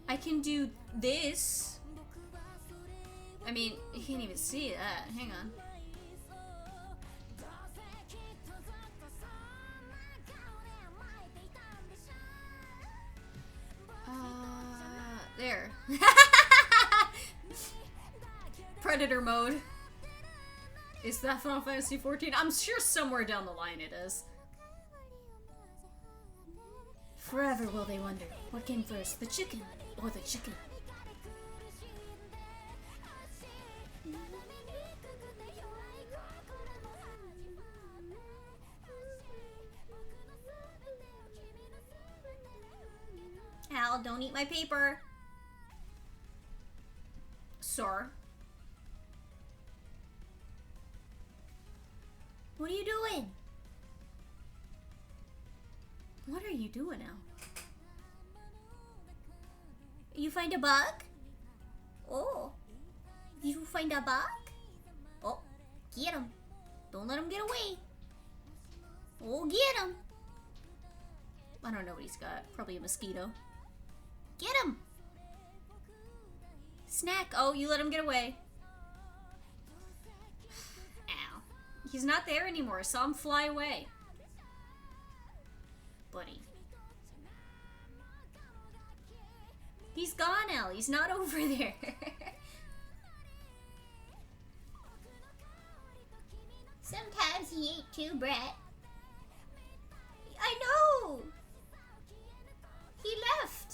I can do this. I mean, you can't even see that. Hang on. There. Predator mode. Is that Final Fantasy XIV? I'm sure somewhere down the line it is. Forever will they wonder, what came first, the chicken or the chicken? Al, don't eat my paper. Sir. What are you doing? What are you doing, Al? You find a bug? Oh. Did you find a bug? Oh, get him. Don't let him get away. Oh, get him. I don't know what he's got. Probably a mosquito. Get him. Snack. Oh, you let him get away. He's not there anymore. I saw him fly away. Buddy. He's gone, Elle. He's not over there. Sometimes he ain't too bright. I know! He left!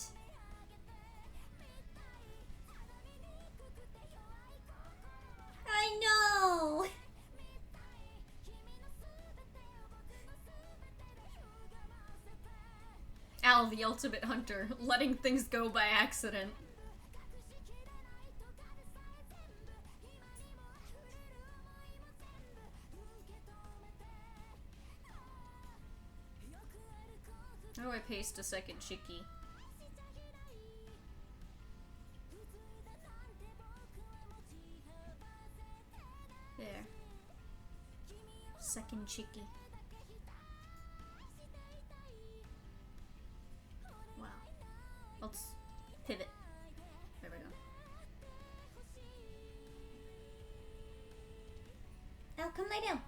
I know! Al, the ultimate hunter, letting things go by accident. How do I paste a second Chiki? There. Second Chiki. Wow. Let's pivot. There we go. Al, come lay down.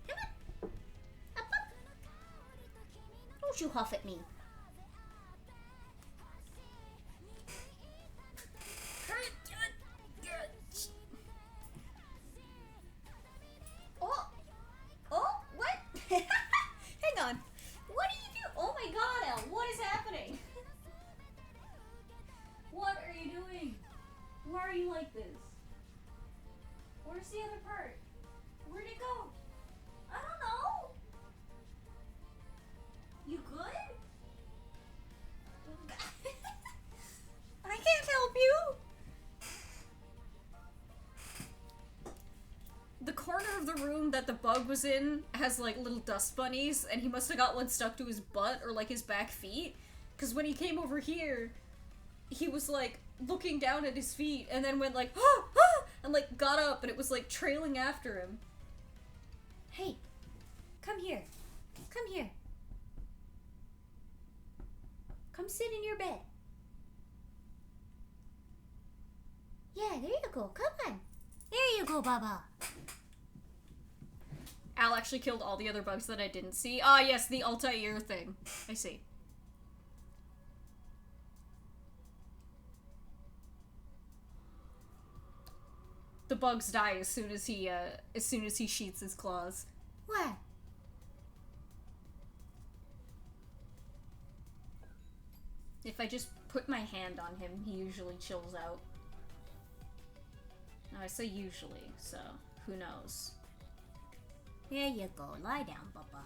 Come on. Up, up. Don't you huff at me. Oh, oh, what? Hang on. What do you do? Oh my God, Al, what is happening? What are you doing? Why are you like this? Where's the other part? Where'd it go? I don't know. You good? I can't help you. The corner of the room that the bug was in has like little dust bunnies, and he must have got one stuck to his butt or like his back feet. Because when he came over here, he was like looking down at his feet and then went like, ah, ah, and like got up and it was like trailing after him. Hey, come here. Come here. Come sit in your bed. Yeah, there you go. Come on. There you go, Baba. Al actually killed all the other bugs that I didn't see. Ah, yes, the Altair thing. I see. The bugs die as soon as he sheaths his claws. What? If I just put my hand on him, he usually chills out. Now, I say usually, so who knows? There you go. Lie down, Baba.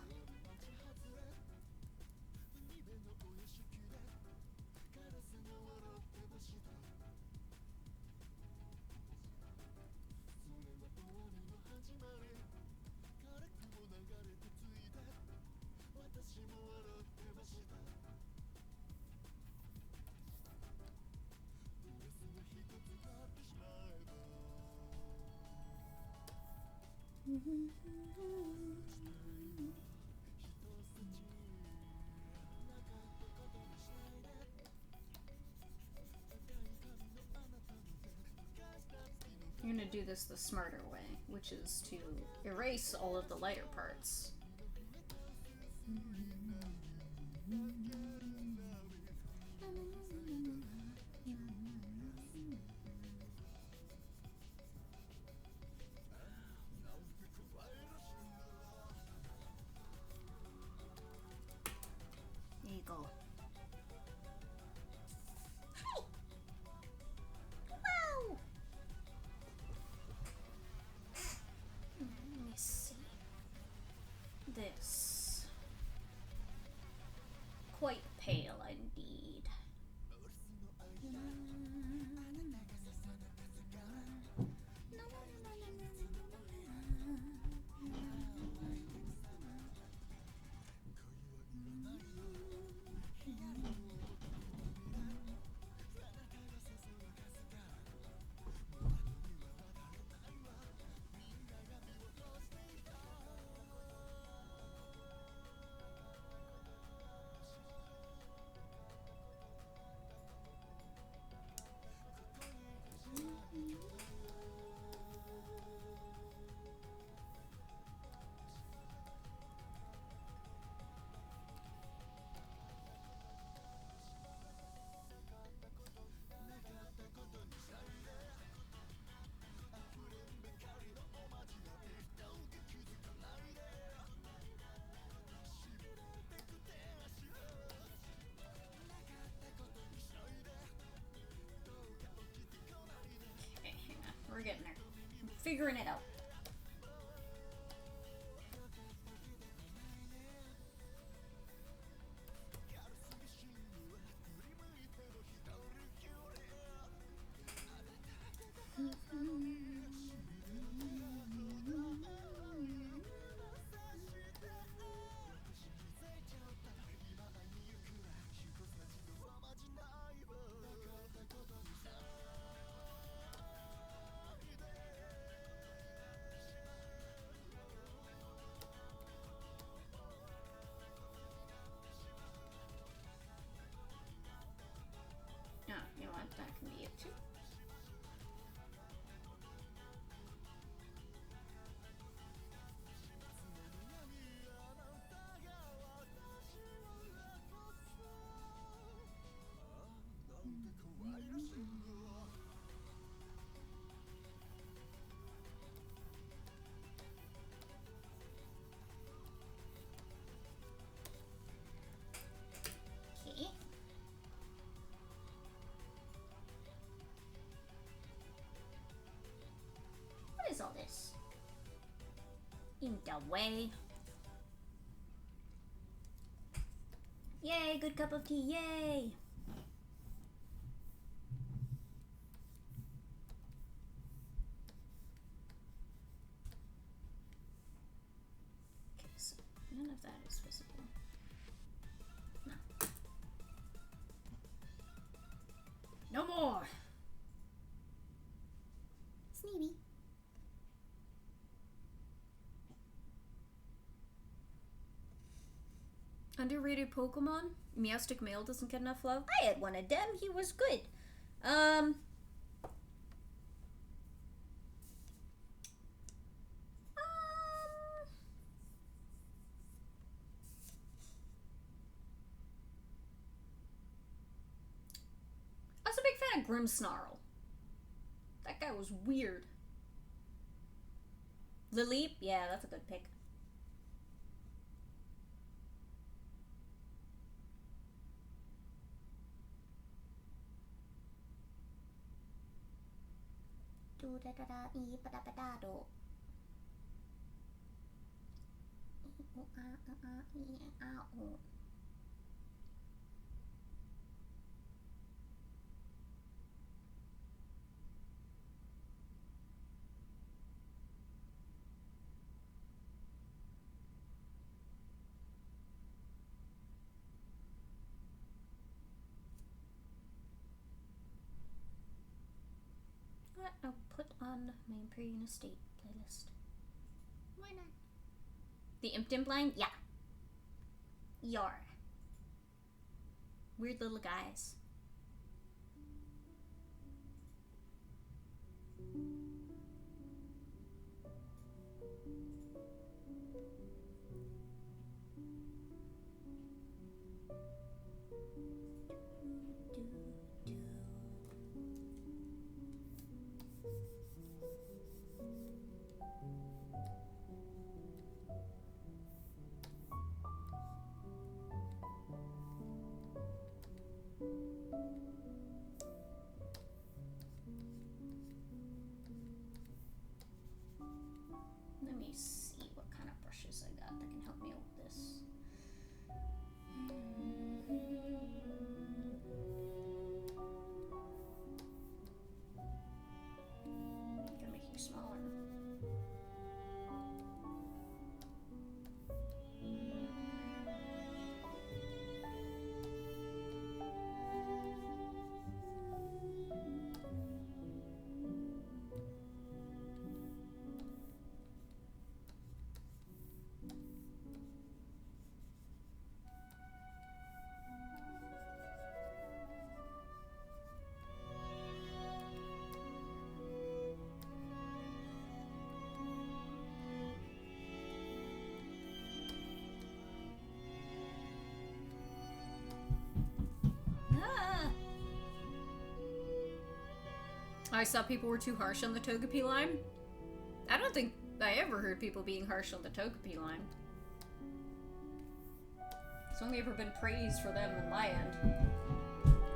You're gonna do this the smarter way, which is to erase all of the lighter parts. There you go. Wow. Let me see. This. Quite pale indeed. figuring it out. Oh, you know what? That can be it too. Okay. What is all this? In the way. Yay, good cup of tea, yay! Okay, so none of that is visible. No. No more! Sneevy. Underrated Pokemon? Meowstic Male doesn't get enough love? I had one of them. He was good. I was a big fan of Grimmsnarl. That guy was weird. Lileep? Yeah, that's a good pick. Do da da da e ba da ba da do. E a e a o. What? I'll put on my Imperial Estate playlist. Why not? The Impton line? Yeah. Yar. Weird little guys. Let me see what kind of brushes I got that can help me out with this. Gonna make you smaller. I saw people were too harsh on the Togepi line. I don't think I ever heard people being harsh on the Togepi line. It's only ever been praise for them on my end.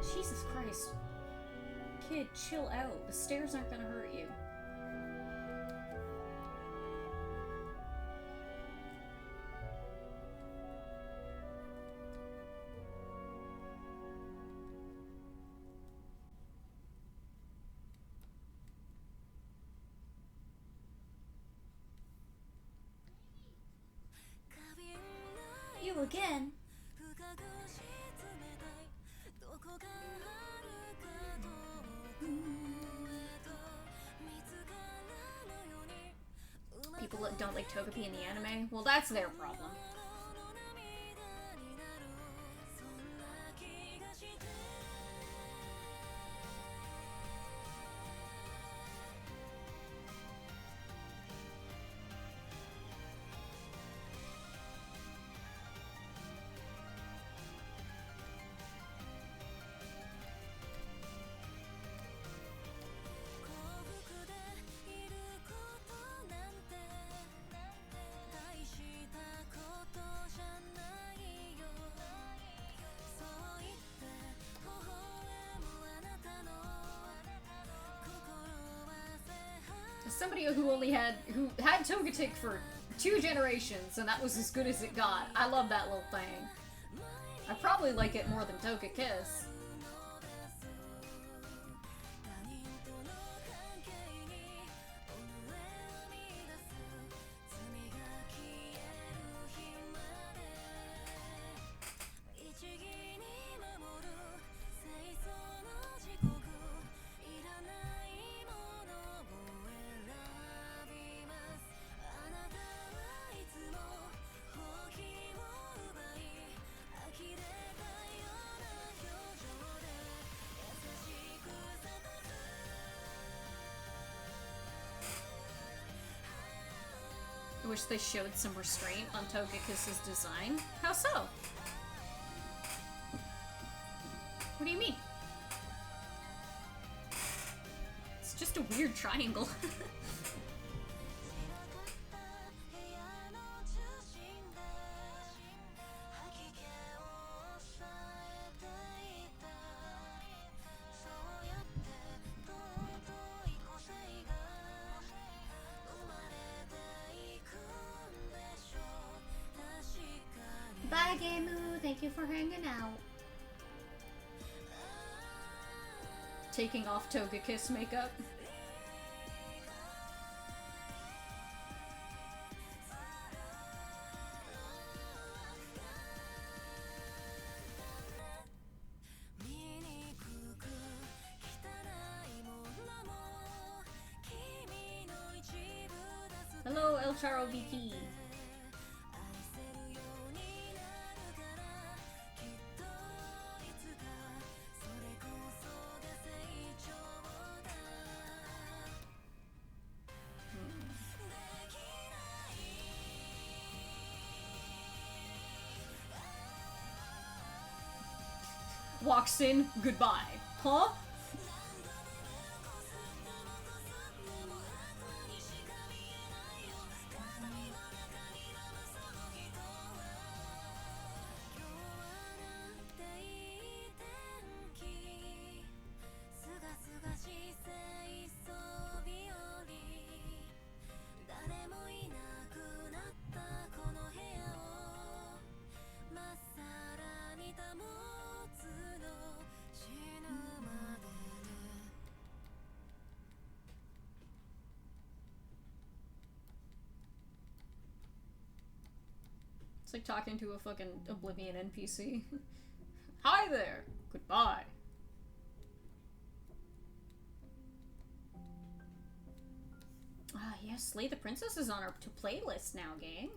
Jesus Christ. Kid, chill out. The stairs aren't gonna hurt you. you again. People that don't like Togepi in the anime? Well, that's their problem. Somebody who had Togetic for 2 generations, and that was as good as it got. I love that little thing. I probably like it more than Togekiss. I wish they showed some restraint on Togekiss's design. How so? What do you mean? It's just a weird triangle. Bye, Gamu. Thank you for hanging out. Taking off Togekiss makeup. Hello, El Charo VP. Walks in, goodbye. Huh? It's like talking to a fucking Oblivion NPC. Hi there! Goodbye. Ah, yes, Slay the Princess is on our playlist now, gang.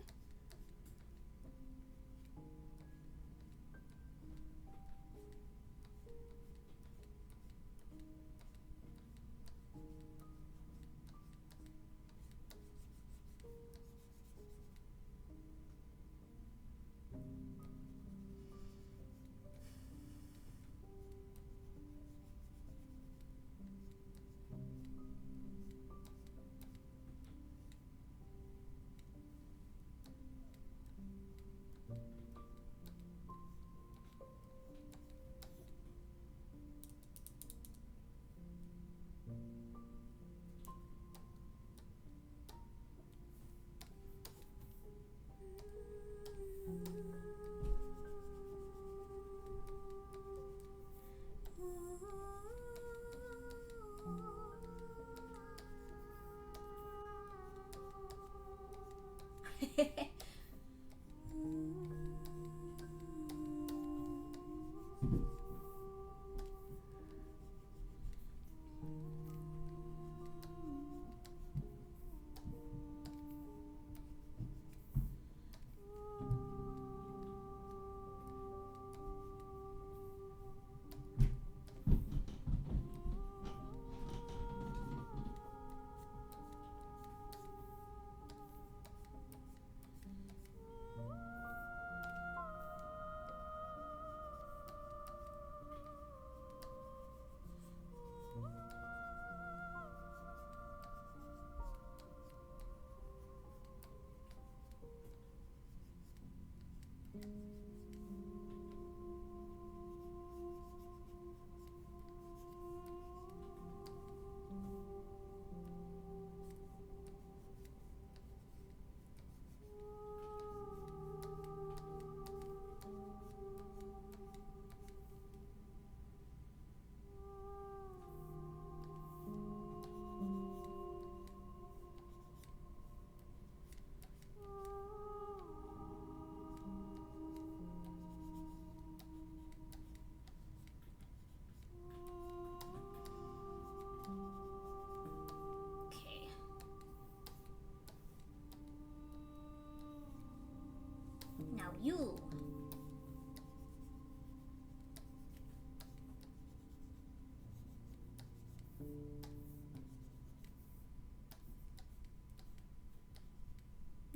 you.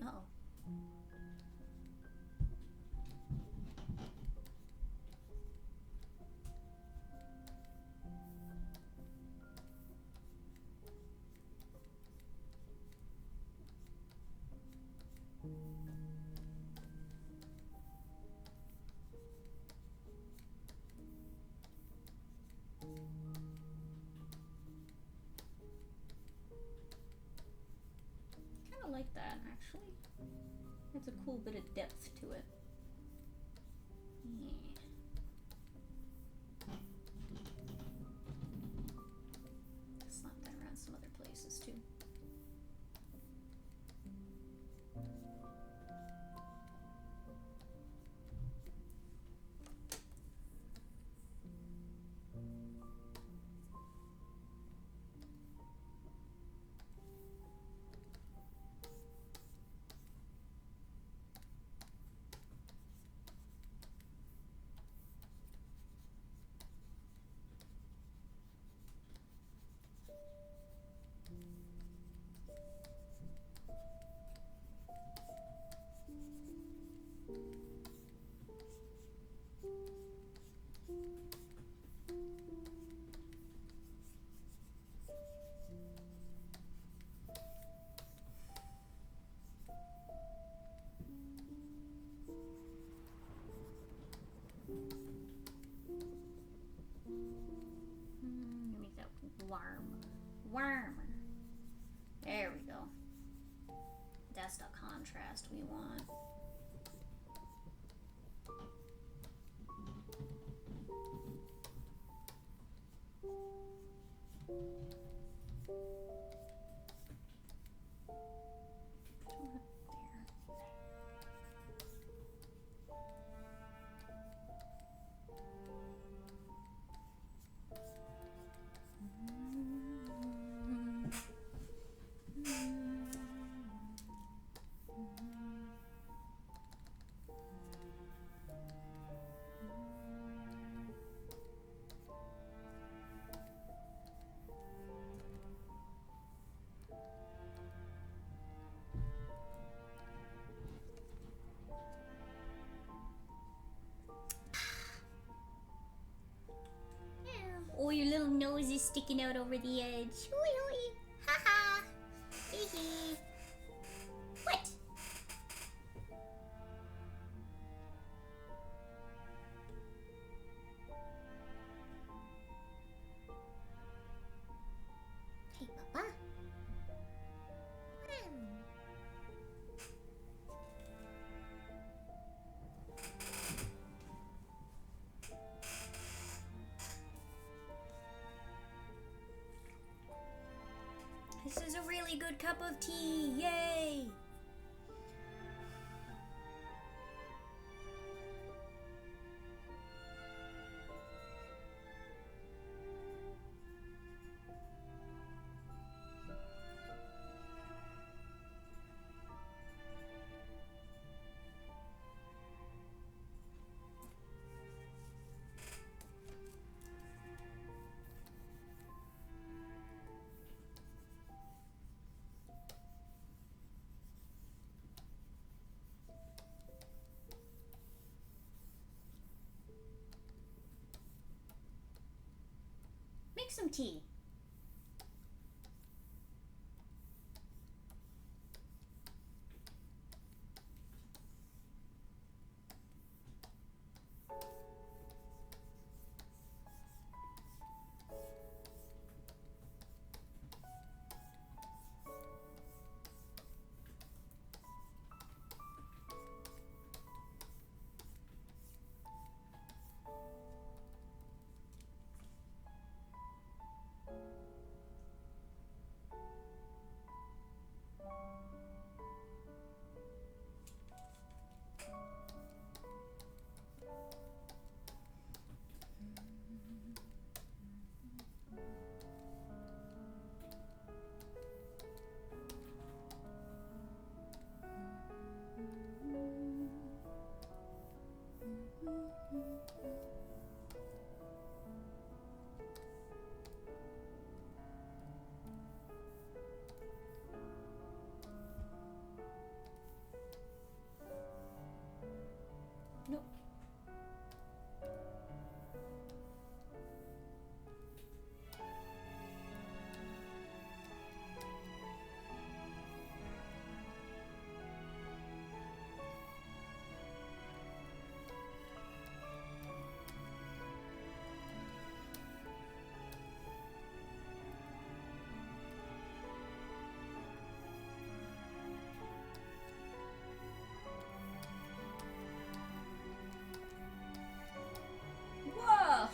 Uh-oh. Kind of like that, actually. It's a cool bit of depth to it. Yeah. Slap that around some other places too. Make that warm. There we go. That's the contrast we want. Oh, your little nose is sticking out over the edge. Hooey hooey. Ha ha. Hee hee. What? Hey, Papa. This is a really good cup of tea. Yay! Make some tea. Nope.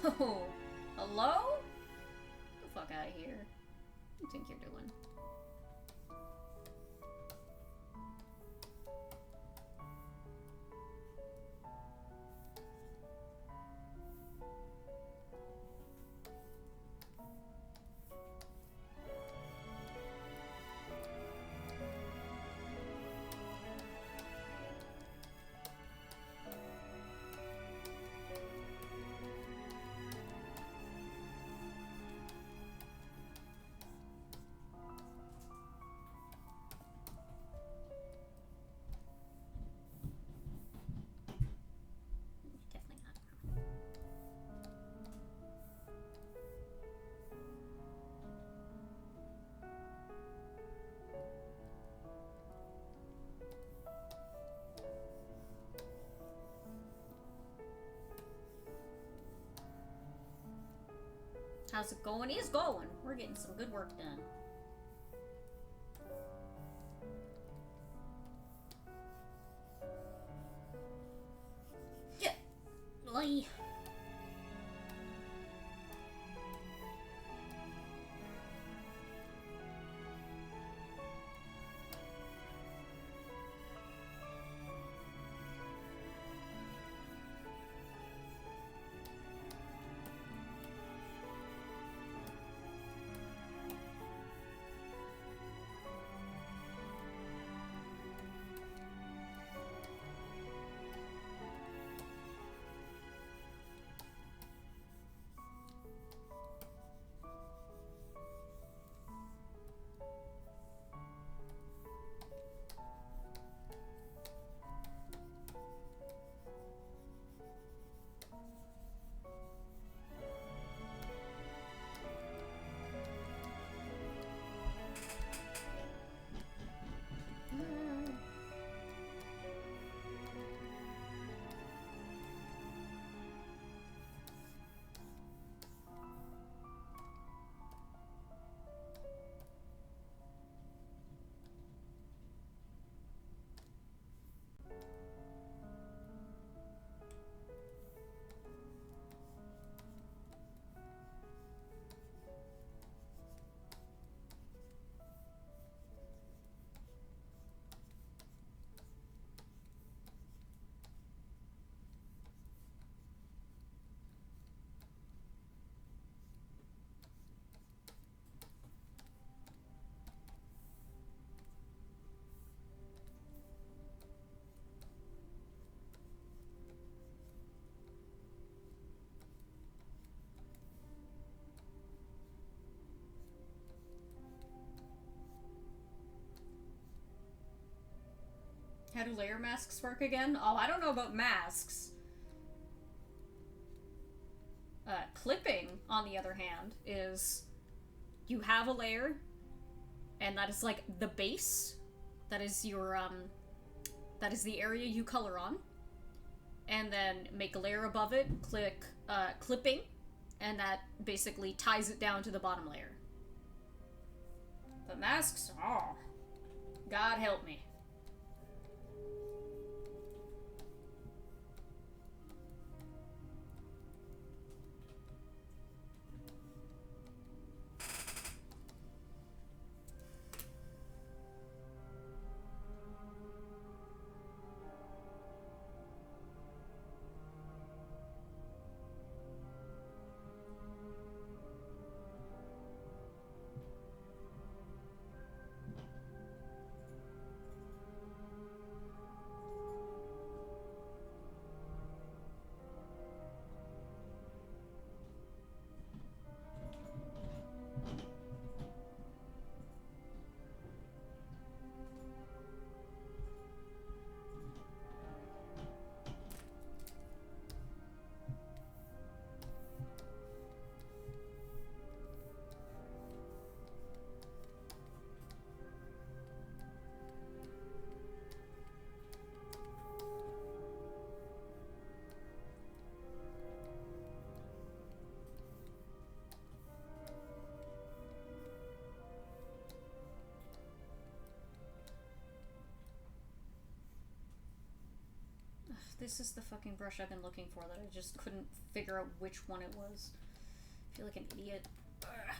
Whoa! Hello? Get the fuck out of here. What do you think you're doing? Definitely not. How's it going? It's going. We're getting some good work done. Yeah. Oi. How do layer masks work again? Oh, I don't know about masks. Clipping, on the other hand, is you have a layer, and that is like the base. That is your, that is the area you color on. And then make a layer above it, click, clipping, and that basically ties it down to the bottom layer. But masks, oh, God help me. This is the fucking brush I've been looking for that I just couldn't figure out which one it was. I feel like an idiot. Ugh.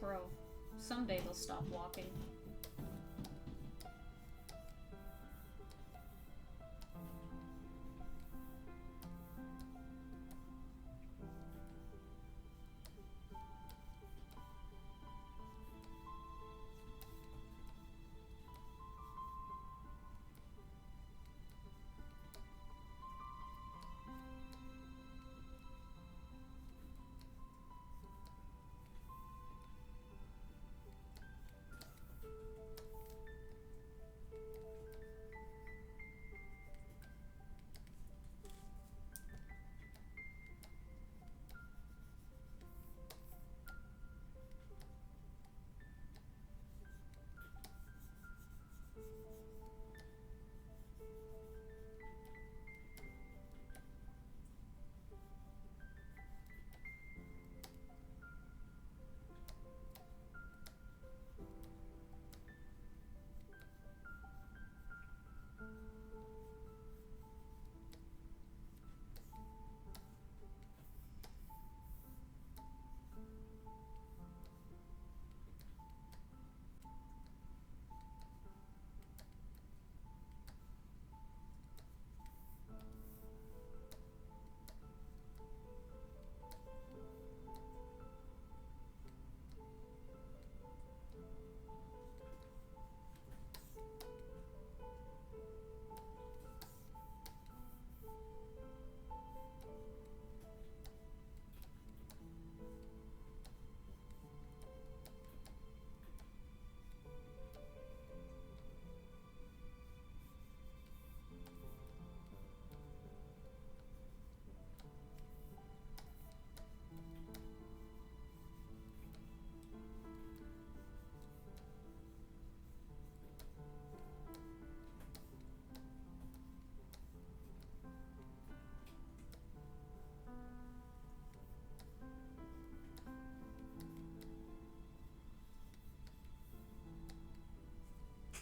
Bro, someday they'll stop walking.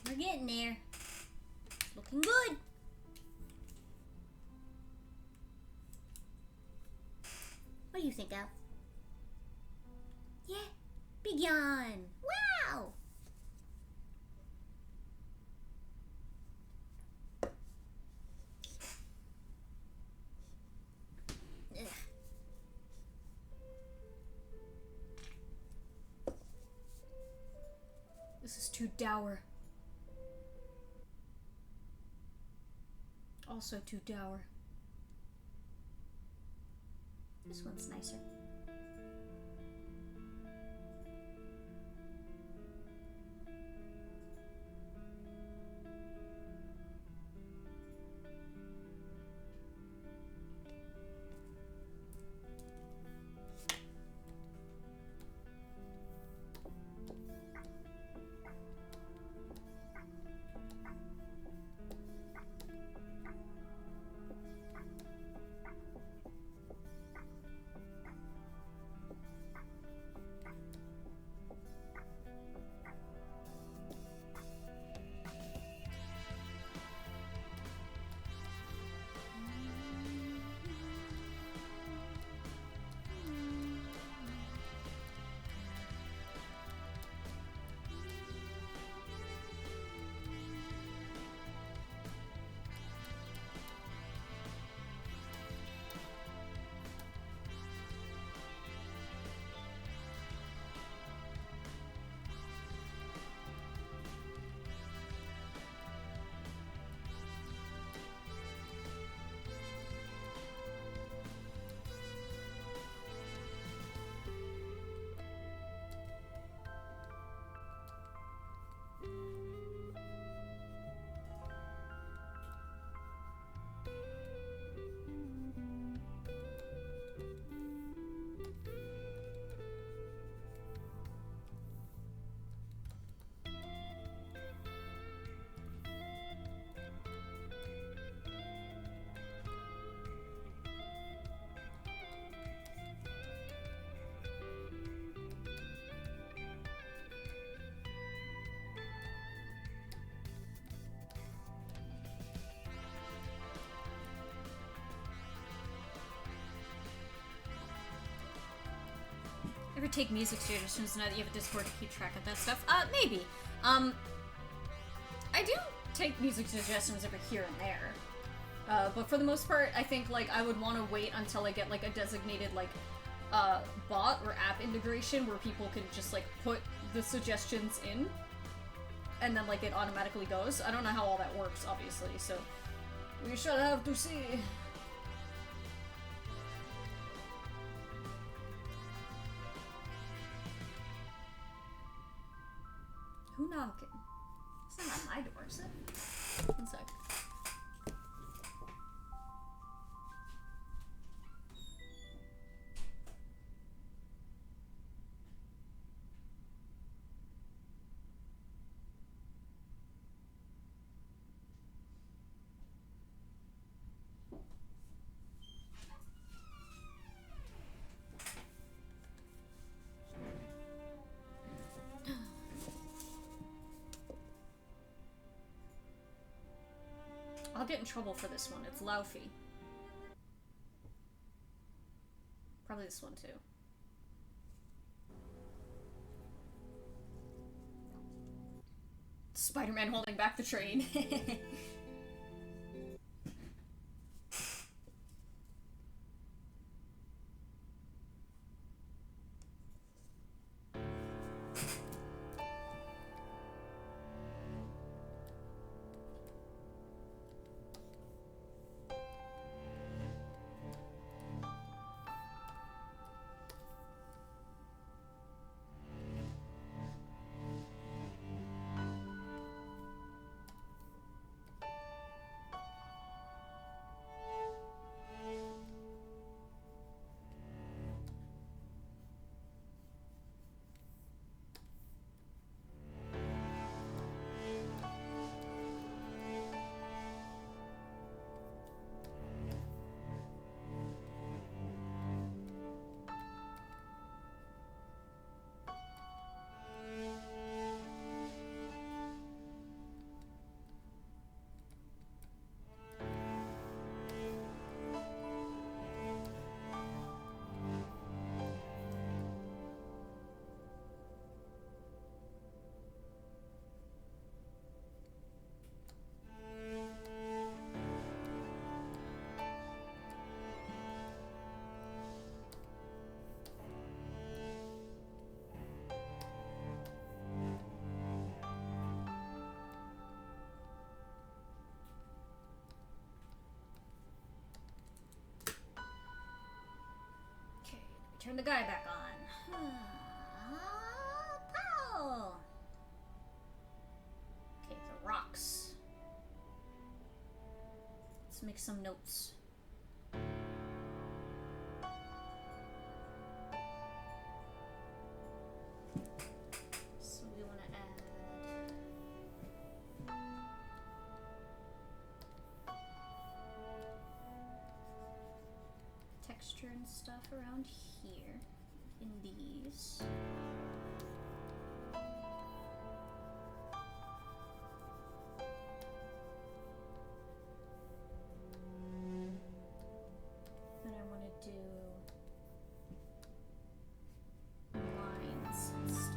We're getting there. Looking good. What do you think, Al? Yeah, big yawn. Wow. Ugh. This is too dour. Also too dour. This one's nicer. ever take music suggestions now that you have a Discord to keep track of that stuff? Maybe. I do take music suggestions over here and there. But for the most part, I think, like, I would want to wait until I get, like, a designated, like, bot or app integration where people can just, like, put the suggestions in, and then, like, it automatically goes. I don't know how all that works, obviously, so we shall have to see. Who knocking? It's not on my door, is it? One sec. I'll get in trouble for this one. It's Laufey. Probably this one too. Spider-Man holding back the train. Turn the guy back on. Pow! Okay, the rocks. Let's make some notes. So we want to add texture and stuff around here in these. Then I want to do lines and stuff.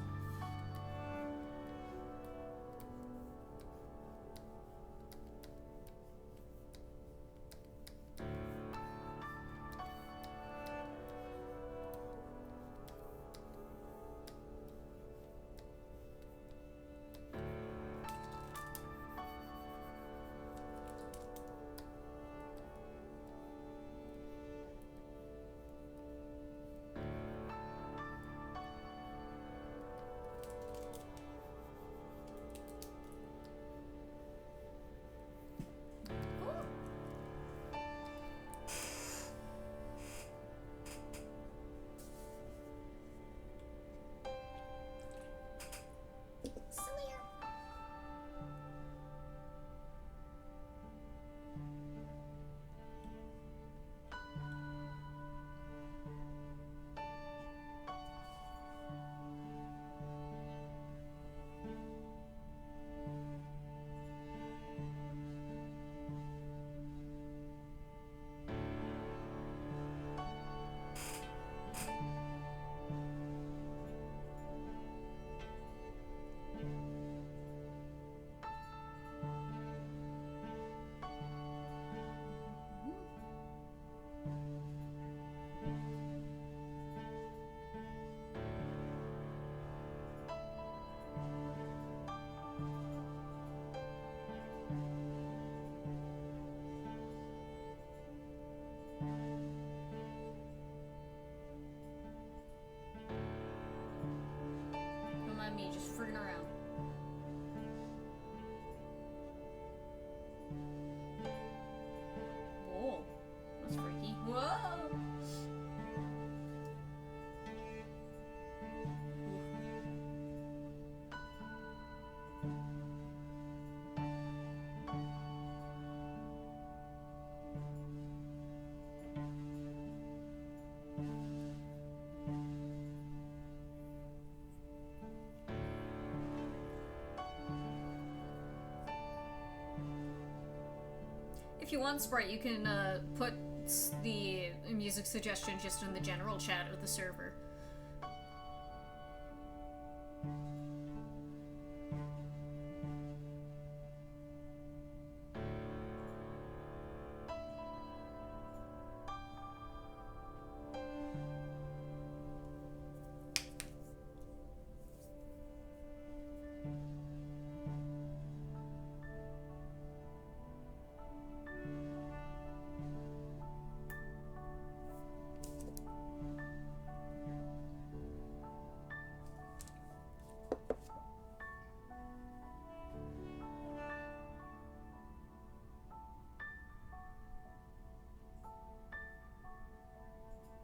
if you want, Sprite, you can put the music suggestion just in the general chat of the server.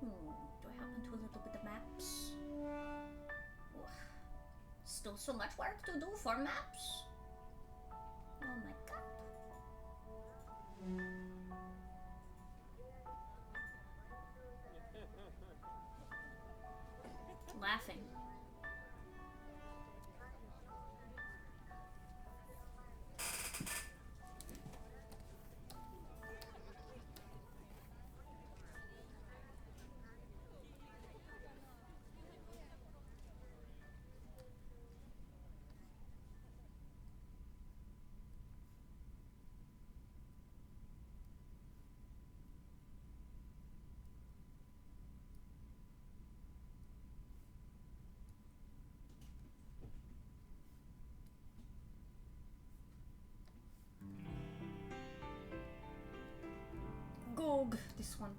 Do I happen to a little bit of maps? Ugh. Still so much work to do for maps. Oh my god. Laughing. Gog, this one.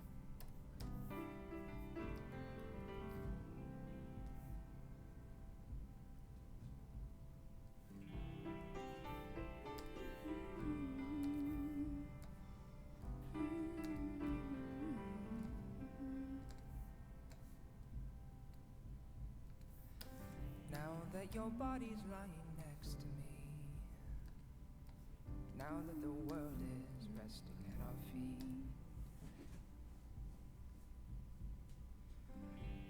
Now that your body's lying next to me, now that the world is resting at our feet,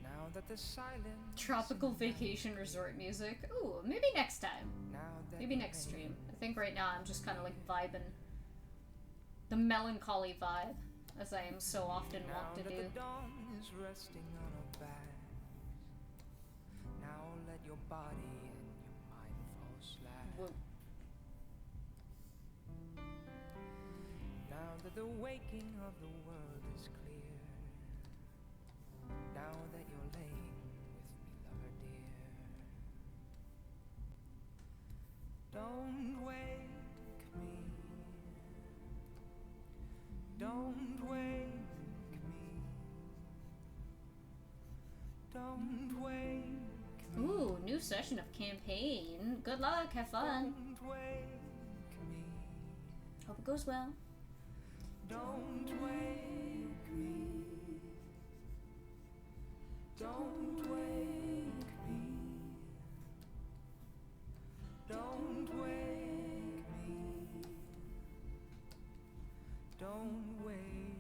now that the silence Tropical vacation resort music. Ooh, maybe next time. Maybe next stream. I think right now I'm just kind of like vibing. The melancholy vibe, as I am so often wont to do. The dawn is resting on our backs. Now let your body and your mind fall slack. Whoa. Now that the waking of the world is clear, now that you're laying with me, lover dear, don't wake me, don't wake me, don't wake me. Ooh, new session of campaign. Good luck, have fun. Don't wake me, Hope it goes well. don't wake me, don't wake me, don't wake me, don't wake me.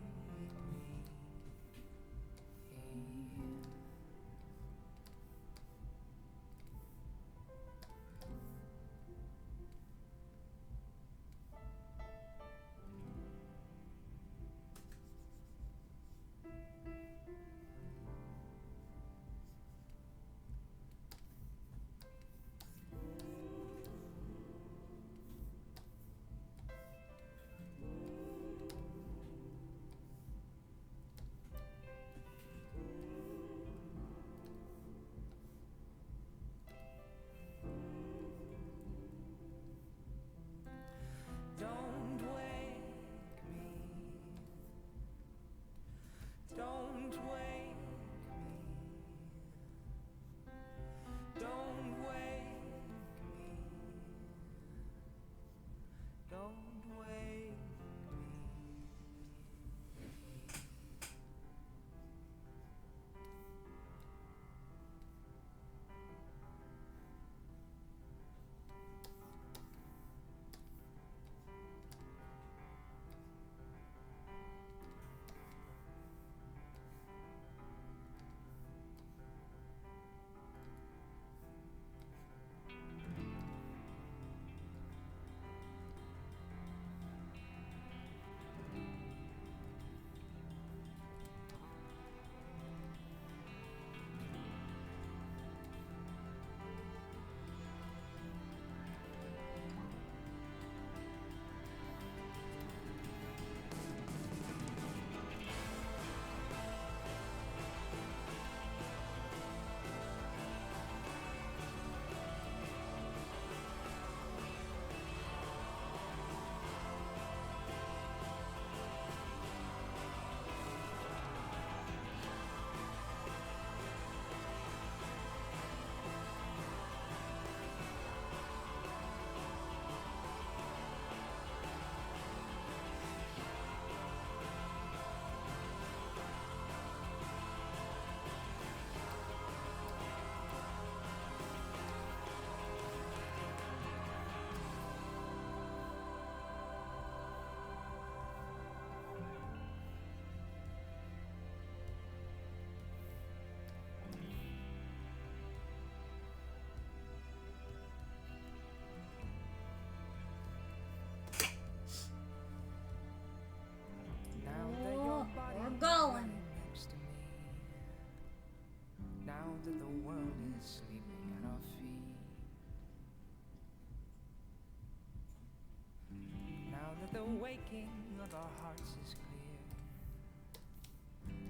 waking of our hearts is clear.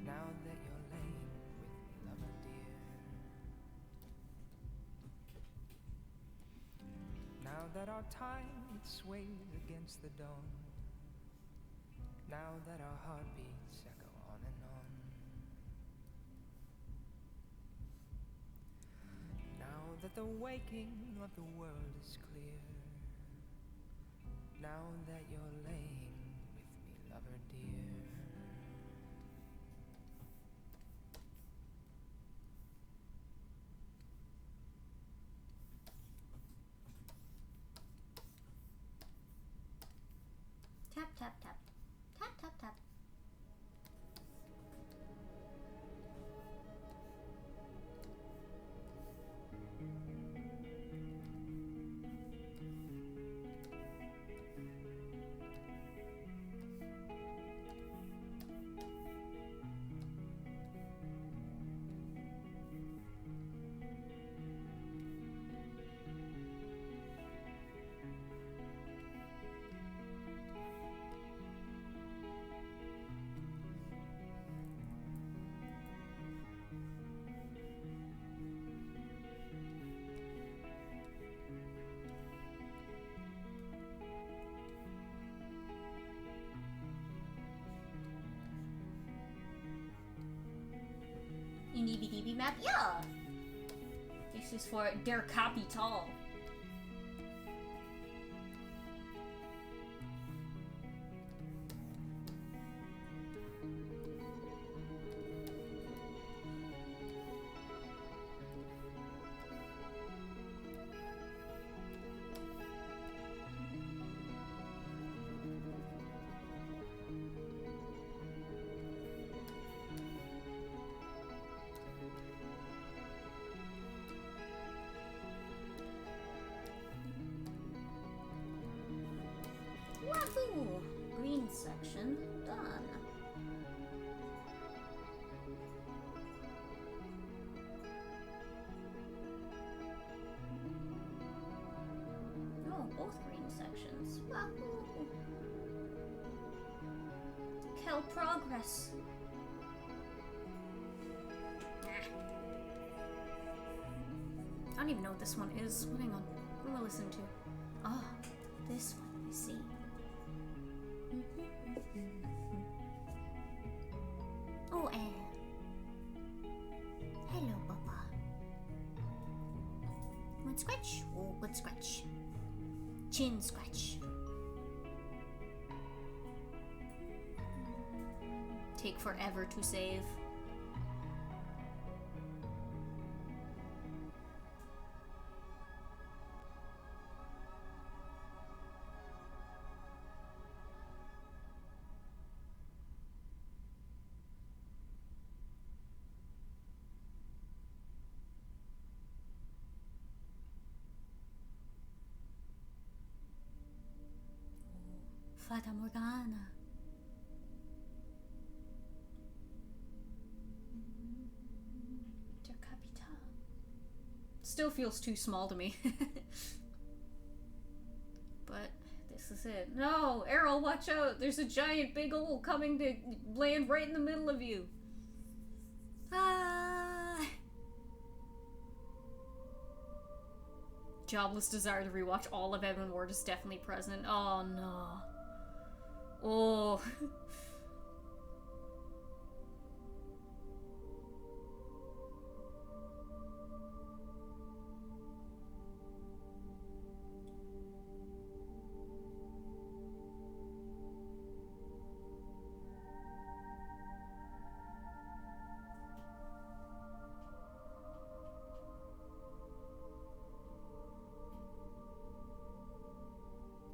Now that you're laying with me, lover dear. Now that our time sways against the dawn. Now that our heartbeats echo on and on. Now that the waking of the world is clear. Now that you're laying with me, lover dear. Tap, tap, tap. Tap, tap, tap. An EVDB map? Yeah! This is for Der Kapital. Wahoo! Green section done. Oh, both green sections. Wahoo! Kel progress. I don't even know what this one is. Hang on. What am I listening to? Ah, this one. I see. Oh, hello, Papa. Good scratch. Oh, good scratch. Chin scratch. Take forever to save. Fata Morgana. Der Kapital. Still feels too small to me. But this is it. No, Errol, watch out! There's a giant big hole coming to land right in the middle of you. Ah. Jobless desire to rewatch all of Edwin Ward is definitely present. Oh no. Oh.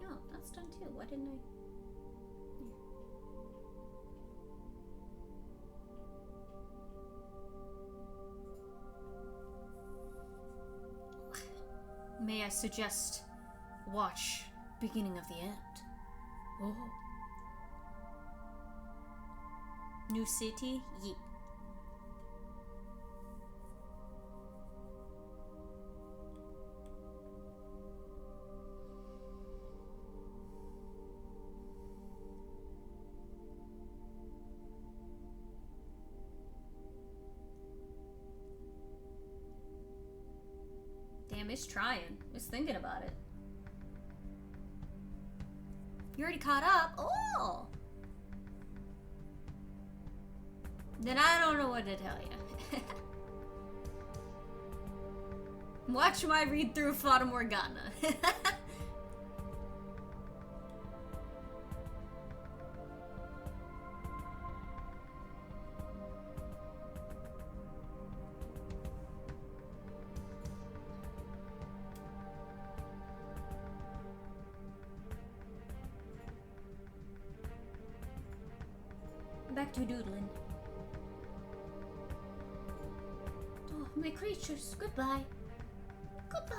Oh, that's done too. Why didn't I? May I suggest watch beginning of the end? Oh. New city? Yeet. miss trying. Miss thinking about it. You already caught up? Oh! Then I don't know what to tell you. Watch my read through Fata Morgana. Back to doodling. Oh, my creatures, goodbye. Goodbye.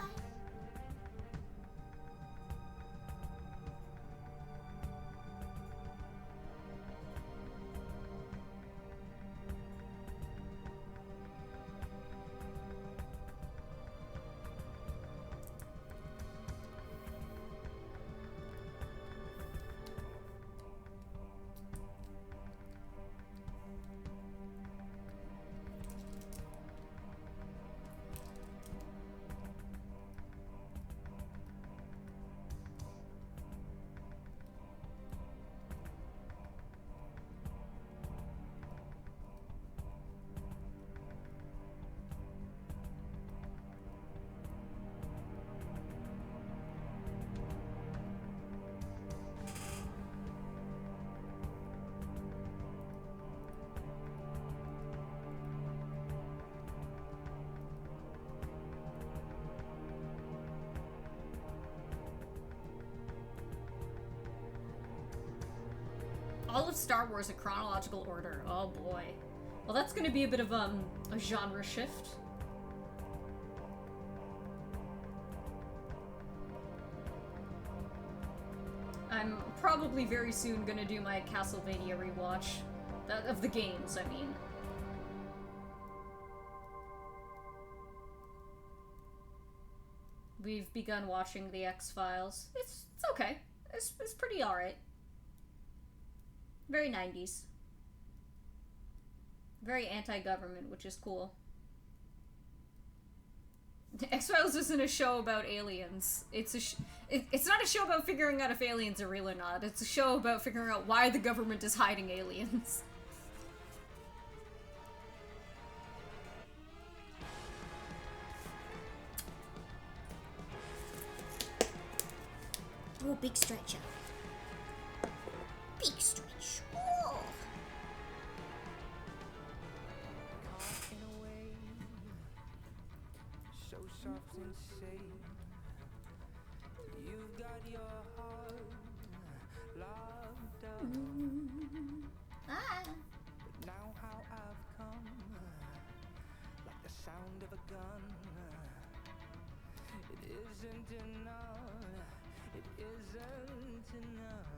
All of Star Wars in chronological order. Oh boy. Well, that's gonna be a bit of a genre shift. I'm probably very soon gonna do my Castlevania rewatch. Of the games, I mean. We've begun watching the X-Files. It's okay. It's pretty alright. Very 90s. Very anti-government, which is cool. X-Files isn't a show about aliens. It's not a show about figuring out if aliens are real or not. It's a show about figuring out why the government is hiding aliens. Oh, big stretcher. Big stretch. Oh. Caught in a way so soft and safe. You've got your heart locked up. Ah. But now how I've come, like the sound of a gun. It isn't enough. It isn't enough.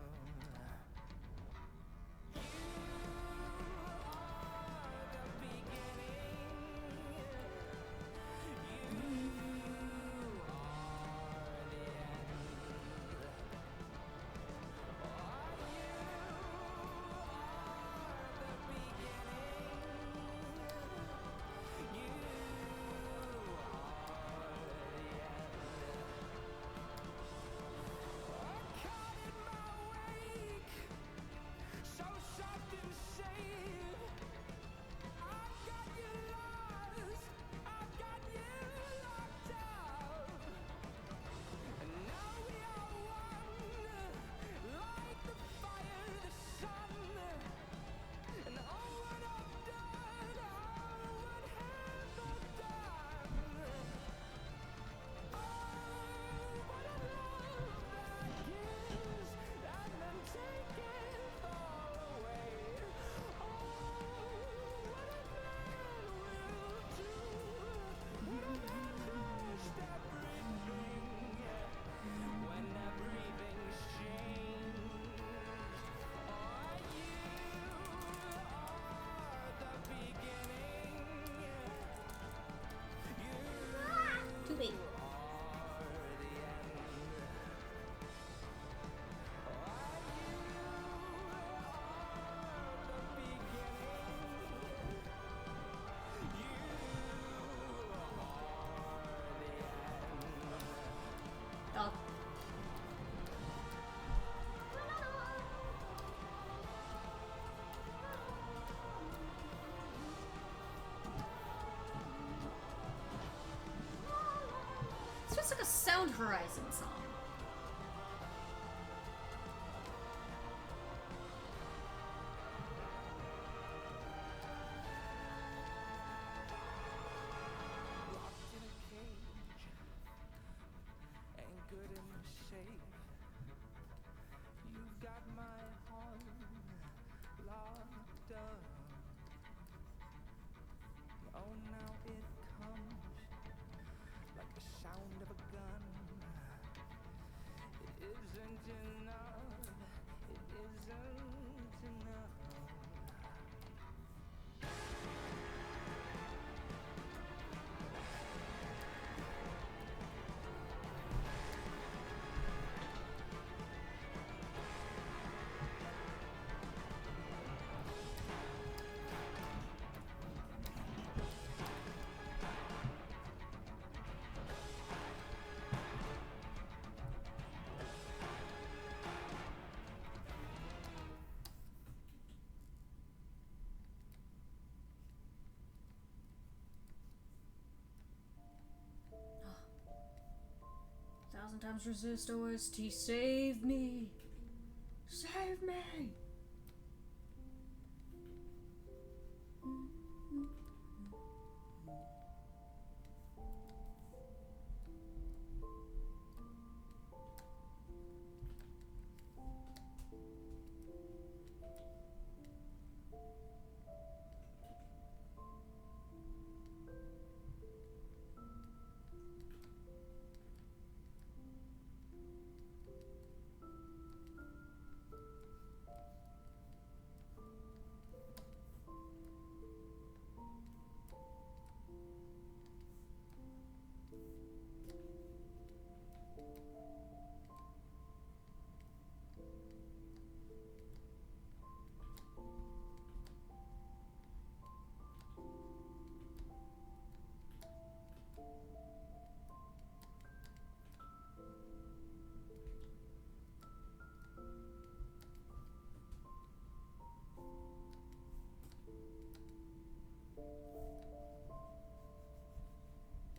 feels like a Sound Horizon song. Locked in a cage, ain't good and safe. You've got my heart locked up. Oh, now it comes like the sound of a gun. It isn't enough. It isn't enough. Thousand times resist OST, save me! Save me!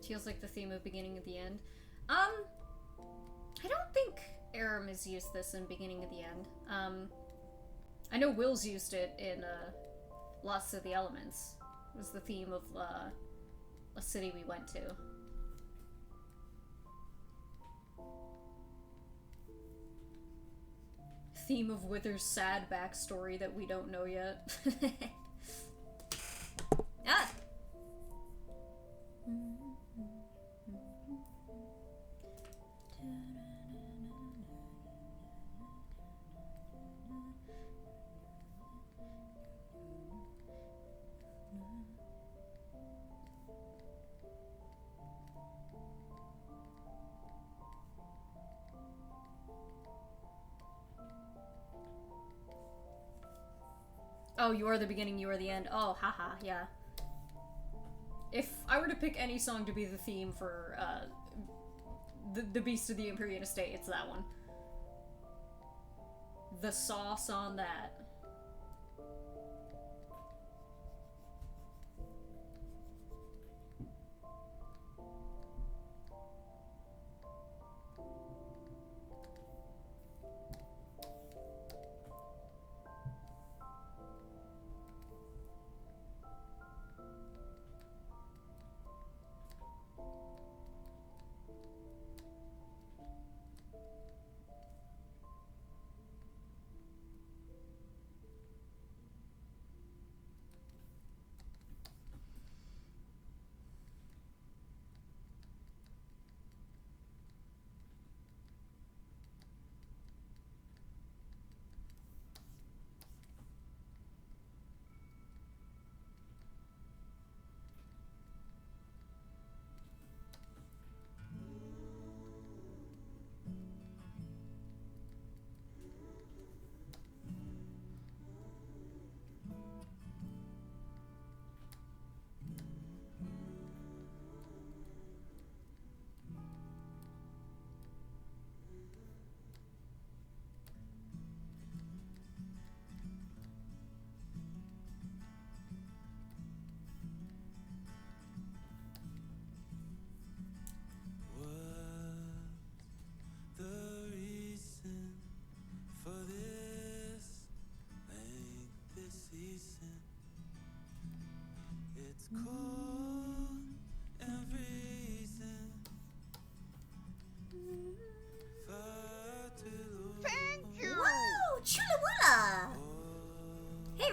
Feels like the theme of beginning at the end. I don't think Aram has used this in beginning at the end. I know Will's used it in Lost of the Elements. It was the theme of a city we went to. Theme of Wither's sad backstory that we don't know yet. Ah! Oh, you are the beginning, you are the end. Oh, haha, yeah. If I were to pick any song to be the theme for the Beast of the Empyrean Estate, it's that one. The sauce on that.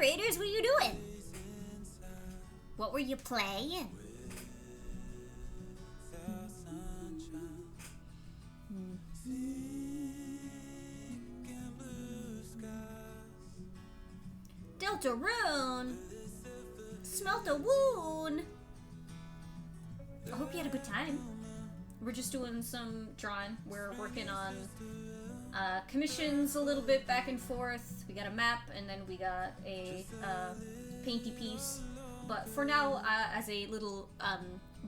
Raiders, what are you doing? What were you playing? Deltarune! Smelt a wound! I hope you had a good time. We're just doing some drawing. We're working on commissions a little bit back and forth. We got a map, and then we got a painty piece. But for now, as a little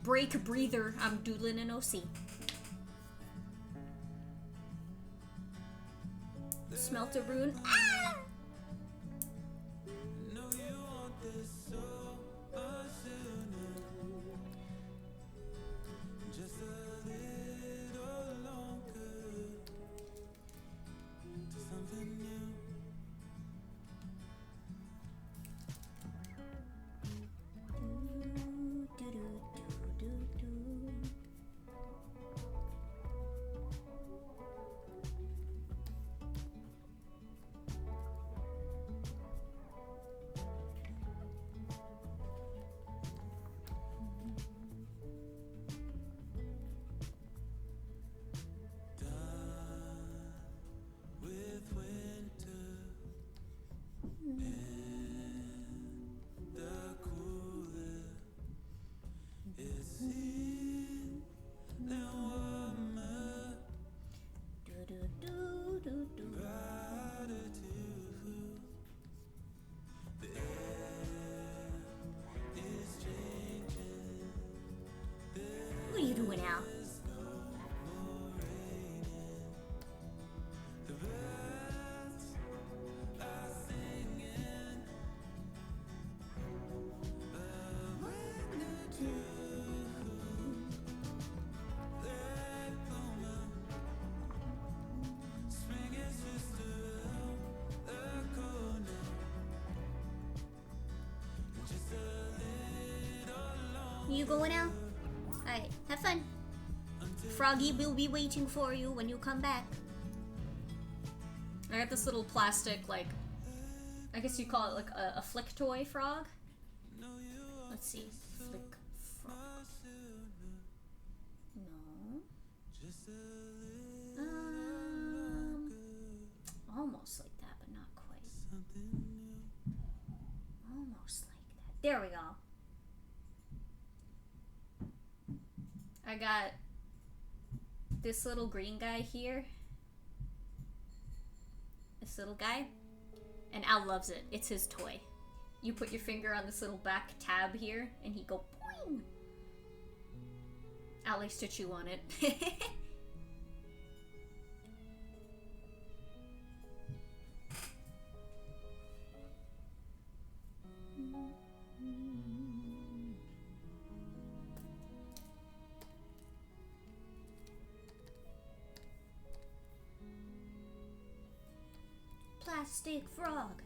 break breather, I'm doodling an OC. Smelt a rune. Ah! What are you doing now? You going out? Alright, have fun. Froggy will be waiting for you when you come back. I got this little plastic, like, I guess you call it like a flick toy frog. Let's see. Flick frog. No. Almost like that, but not quite. Almost like that. There we go. I got this little green guy here. This little guy. And Al loves it. It's his toy. You put your finger on this little back tab here, and he go boing. Al likes to chew on it. Plastic frog.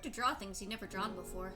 to draw things you've never drawn before.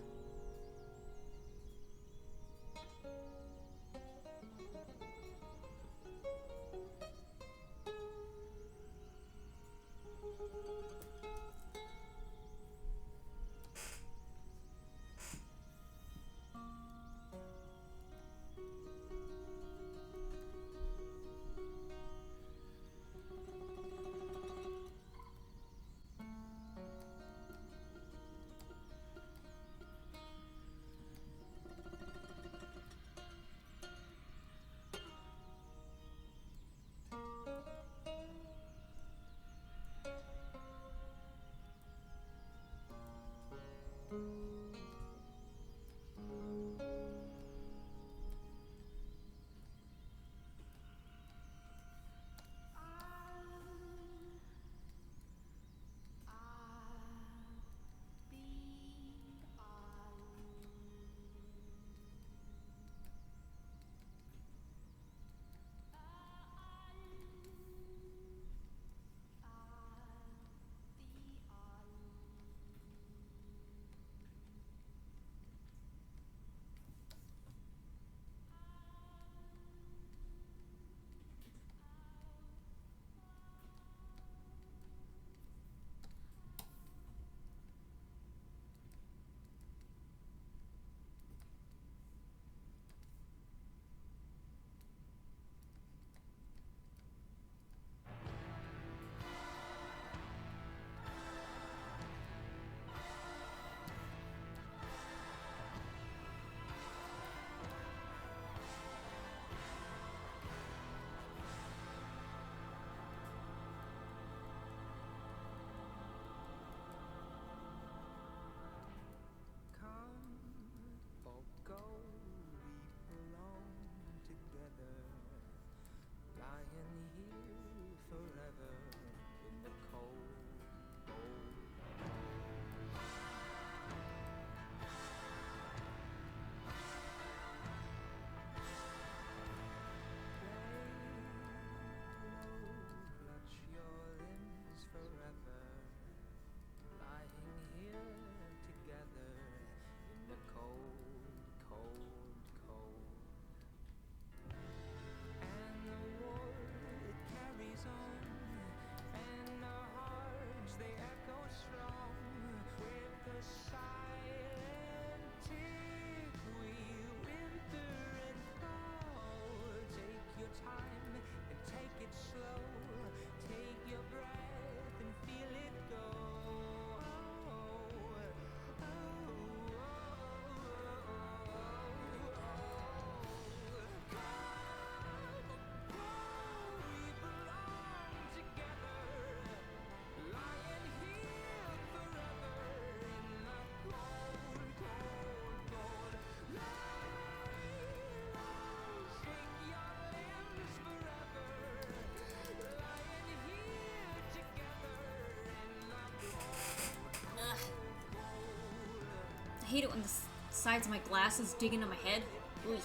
I hate it when the sides of my glasses dig into my head. Ugh.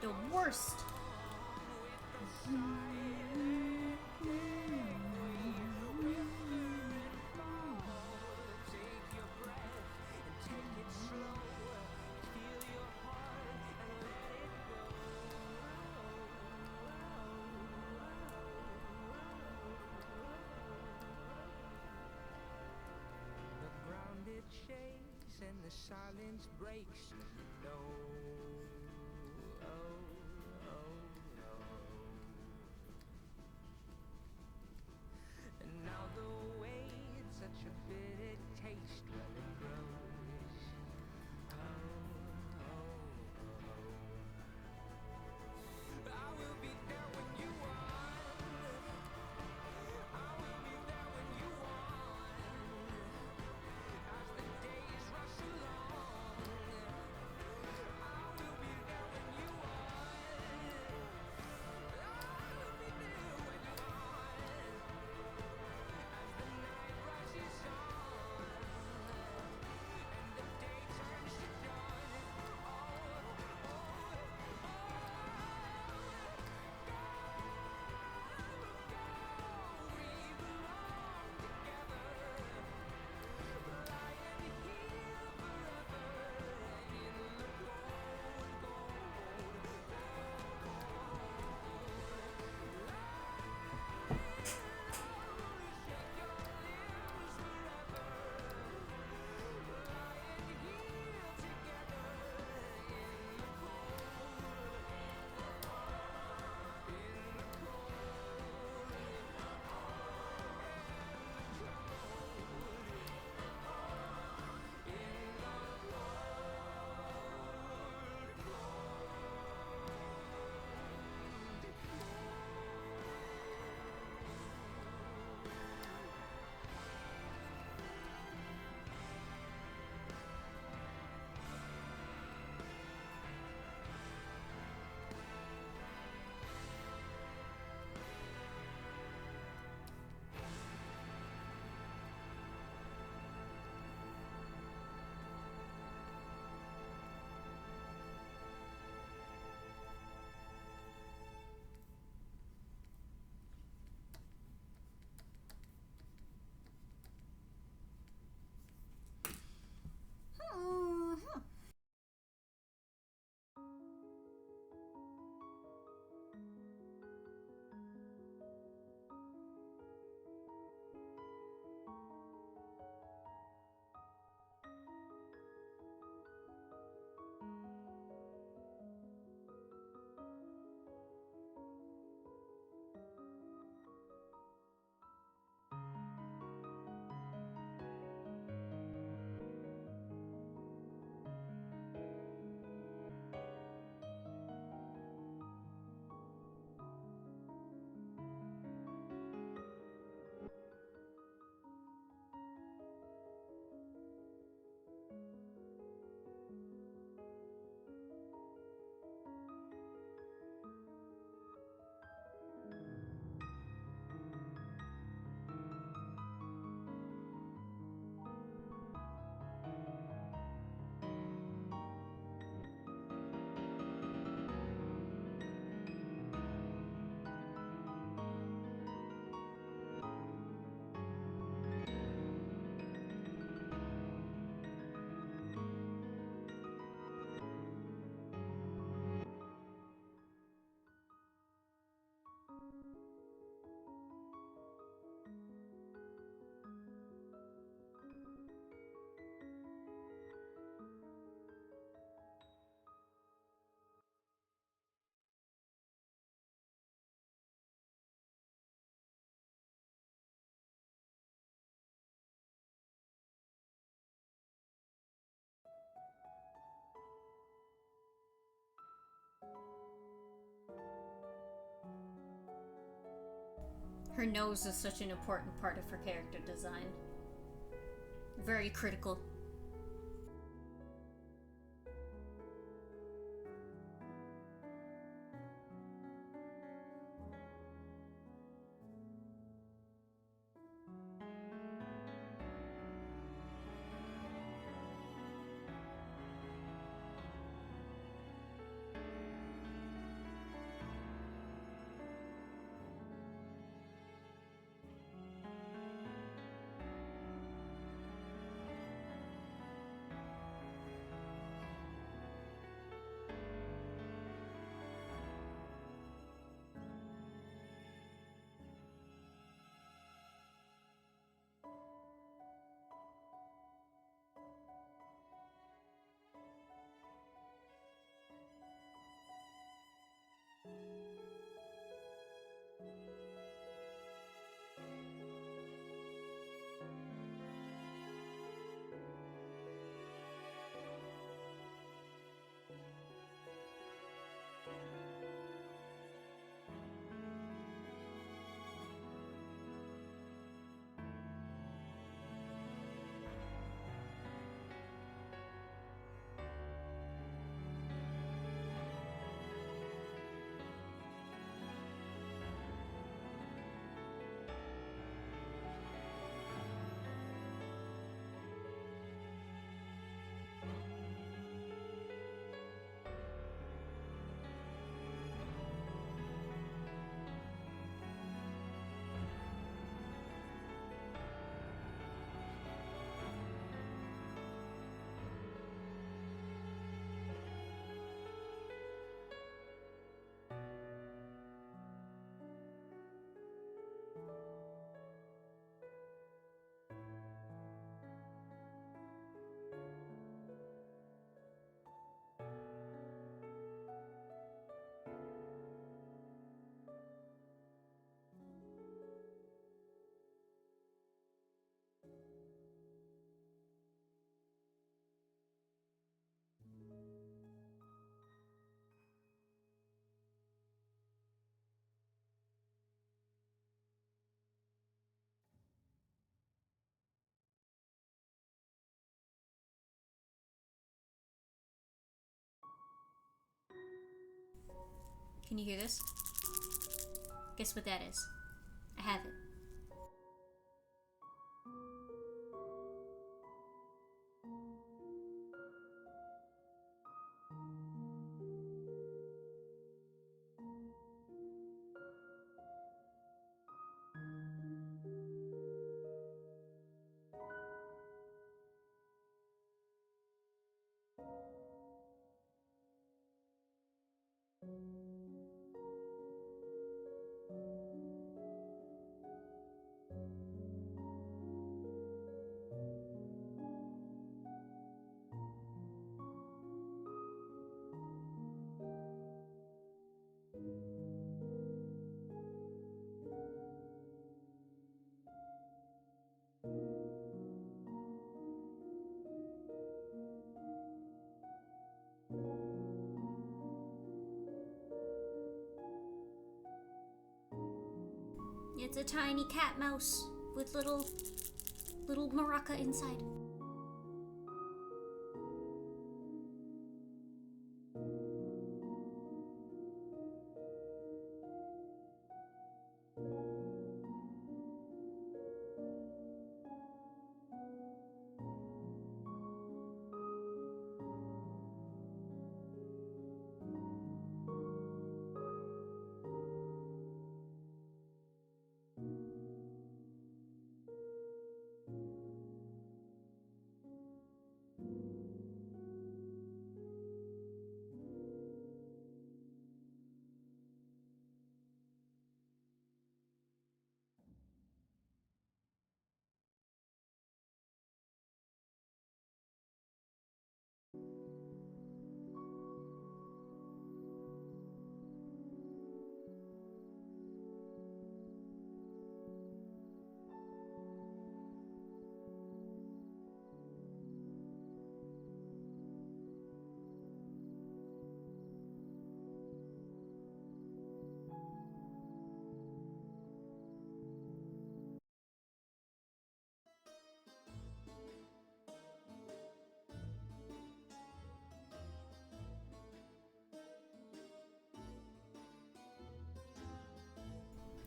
The worst. And the silence breaks. No. And now the wait's such a bitter taste when it grows. I will be there when you want. I will be there when you want. As the days rush along. Her nose is such an important part of her character design. Very critical. Can you hear this? Guess what that is? I have it. It's a tiny cat mouse with little maraca inside.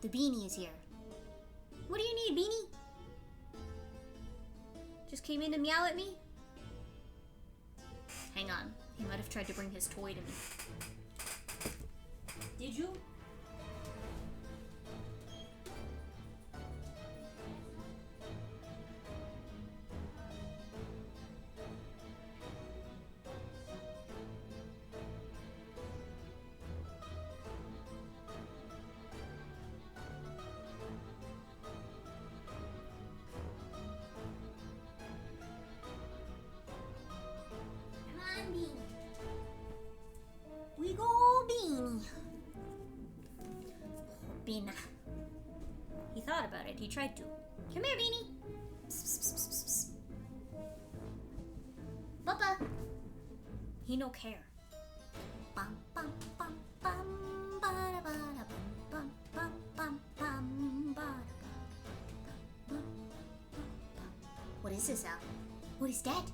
The beanie is here. What do you need, beanie? Just came in to meow at me? Hang on. He might have tried to bring his toy to me. Did you? We go, Beanie. Beanie. He thought about it. He tried to. Come here, Beanie. Papa. He no care. Bum, bum, bum, bum, bada, bada, bum, bum, bum, bum, bada, bum, bum, bum. What is this, Al? What is that?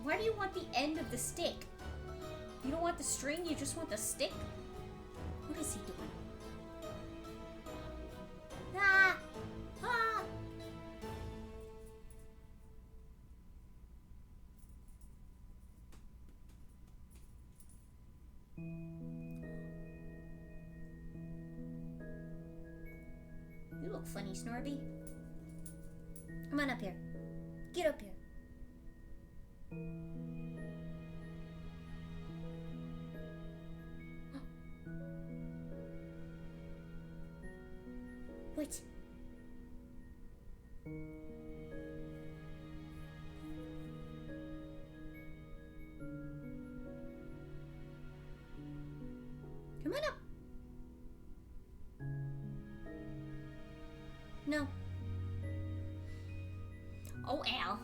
Why do you want the end of the stick? You don't want the string, you just want the stick? What is he doing? Ah! Ah! You look funny, Snorby. Come on up here. Get up here. What? Come on up. No. Oh, Al.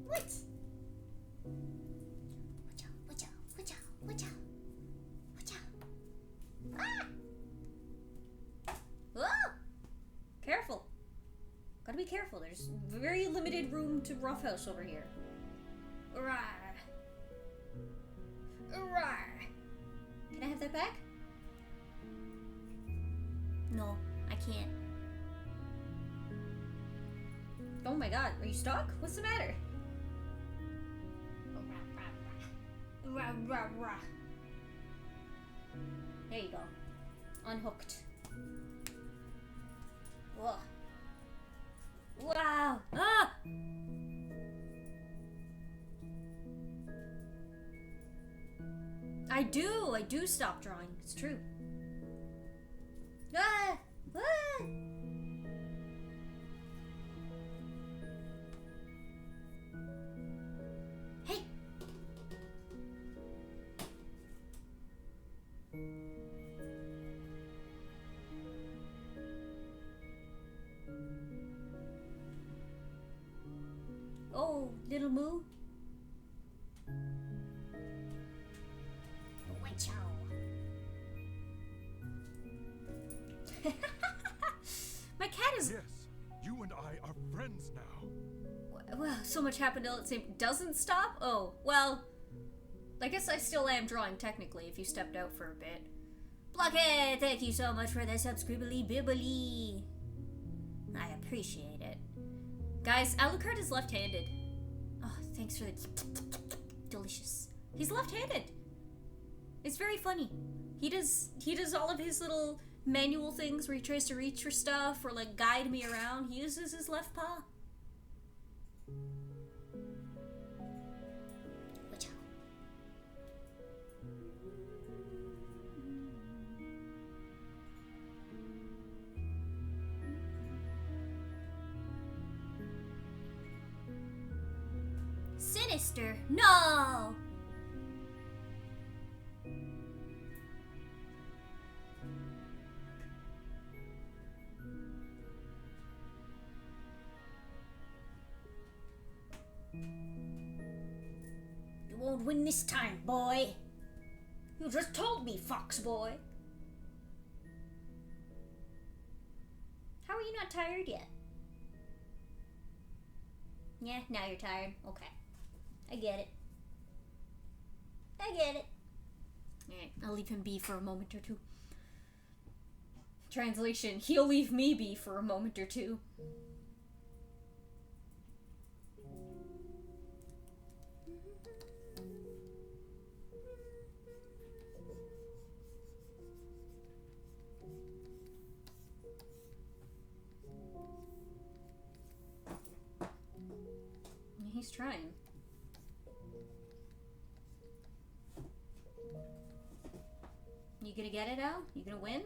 What? Watch out, watch out, watch out, watch out, watch out. Ah! Whoa! Careful. Gotta be careful. There's very limited room to roughhouse over here. Rawr. Rawr. Can I have that back? No, I can't. Oh my god, are you stuck? What's the matter? Rah, rah, rah. There you go. Unhooked. Whoa. Wow. Ah! I do stop drawing. It's true. Ah! Ah! Hey! Oh, little Moo. Watch out. My cat is... Yes, you and I are friends now. Well, so much happened till it seemed doesn't stop? Oh, well, I guess I still am drawing technically if you stepped out for a bit. Blockhead, thank you so much for the subscribbly bibbly. I appreciate it. Guys, Alucard is left-handed. Oh, thanks for the delicious. He's left-handed. It's very funny. He does all of his little manual things where he tries to reach for stuff or like guide me around. He uses his left paw. Watch out. Sinister. No! You won't win this time, boy. You just told me, Fox Boy. How are you not tired yet? Yeah, now you're tired. Okay. I get it. I get it. Alright, I'll leave him be for a moment or two. Translation, he'll leave me be for a moment or two. He's trying. You gonna get it, Al? You gonna win?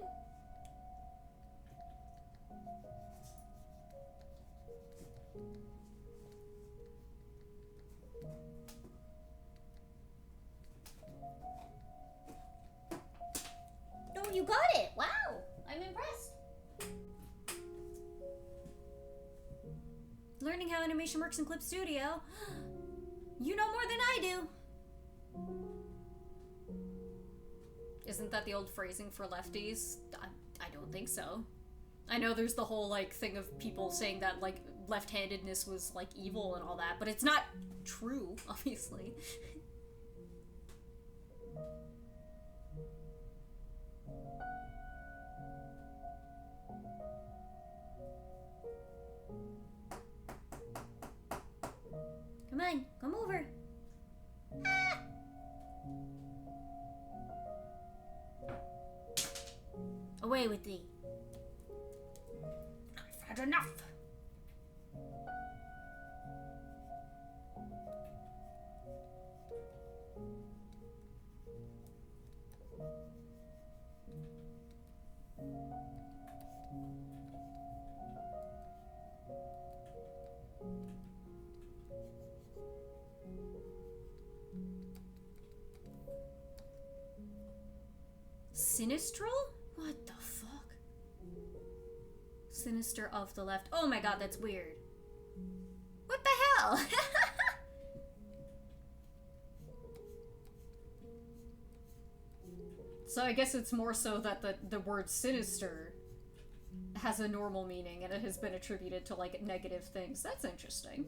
No, you got it! Wow! I'm impressed. Learning how animation works in Clip Studio. You know more than I do. Isn't that the old phrasing for lefties? I don't think so. I know there's the whole, like, thing of people saying that, like, left-handedness was, like, evil and all that, but it's not true, obviously. Come on, come over. Ah! Away with thee. I've had enough. Sinistral? What the fuck? Sinister of the left. Oh my god, that's weird. What the hell? So I guess it's more so that the word sinister has a normal meaning and it has been attributed to, like, negative things. That's interesting.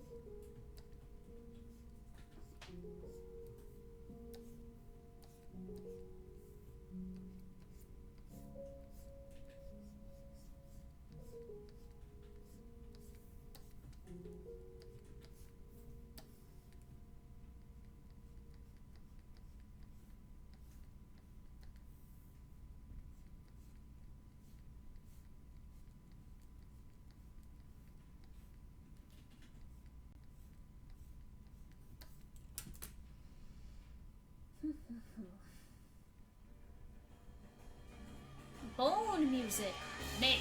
Bone music. Me.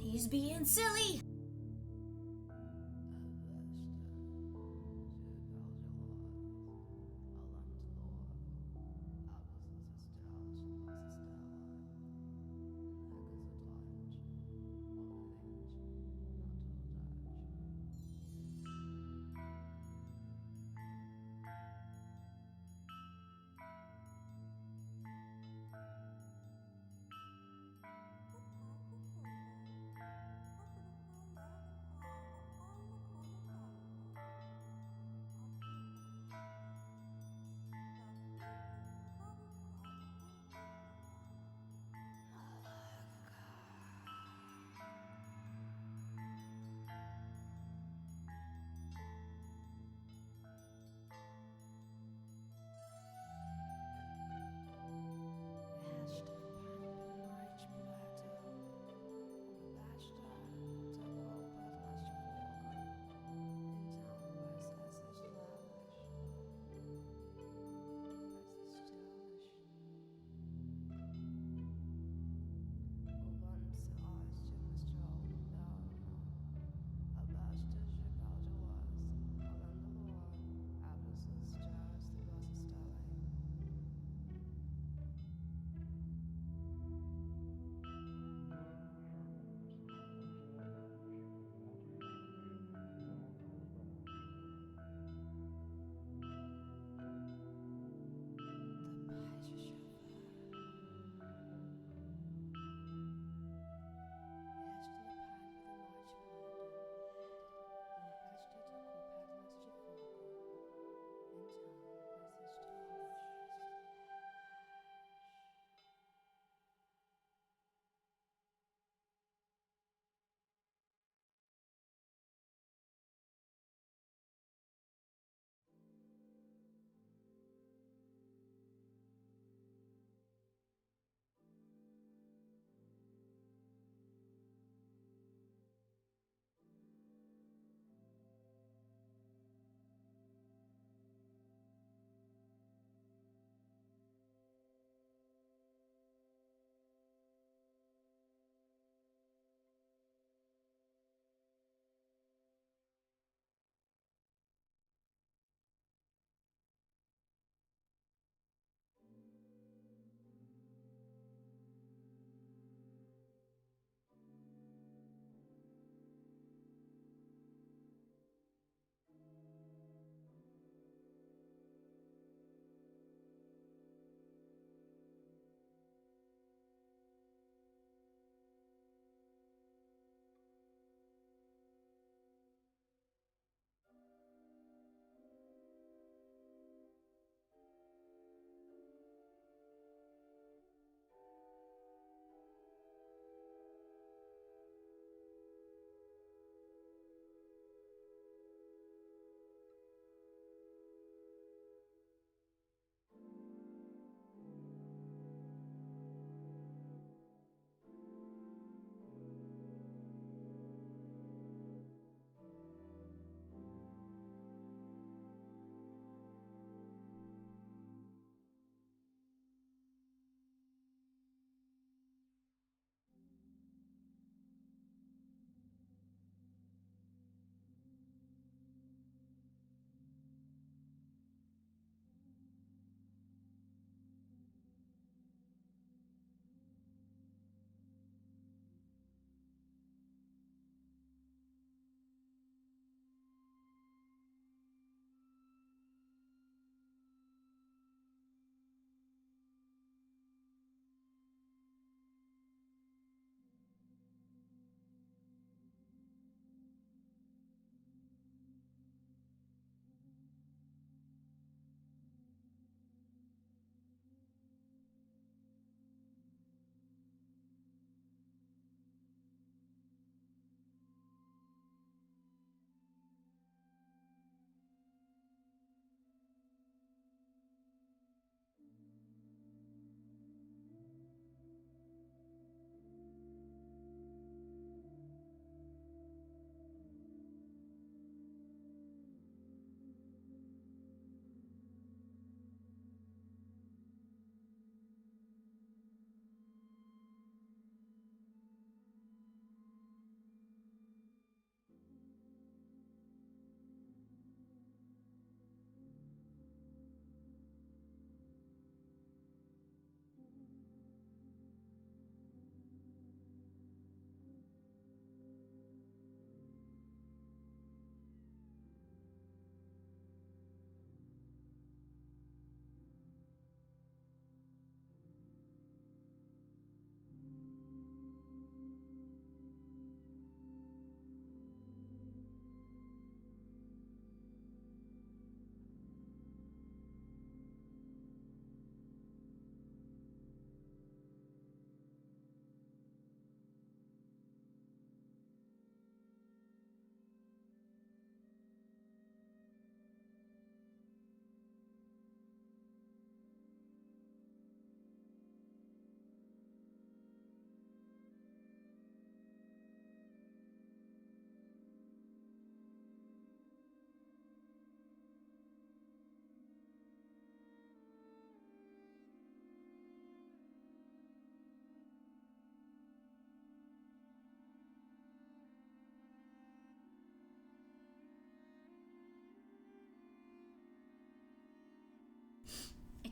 He's being silly.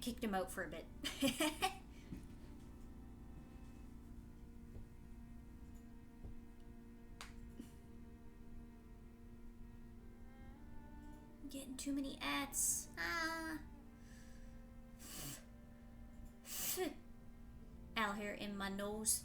kicked him out for a bit. Getting too many ats. Ah. Owl hair in my nose.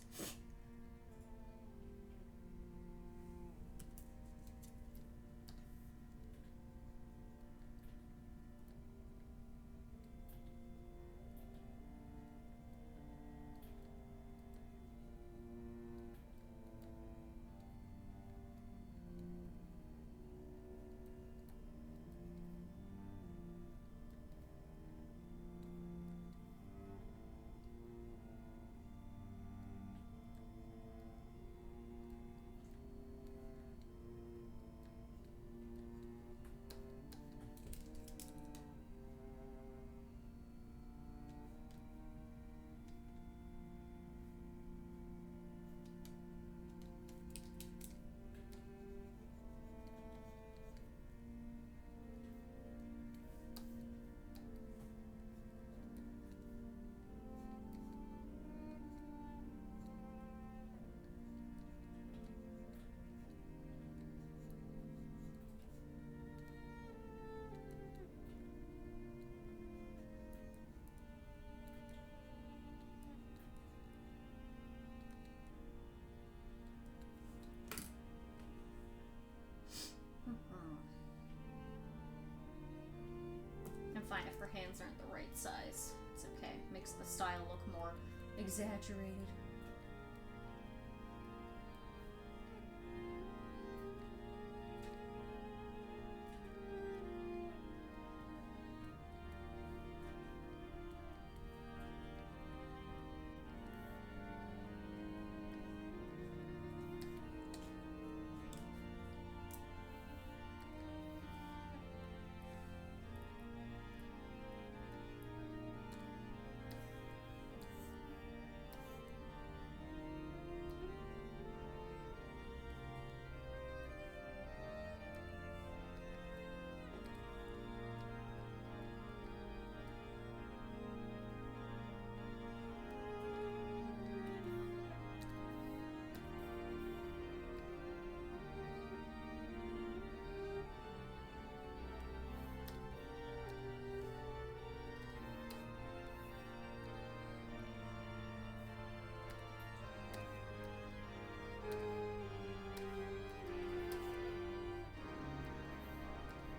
I'm fine if her hands aren't the right size. It's okay. Makes the style look more exaggerated.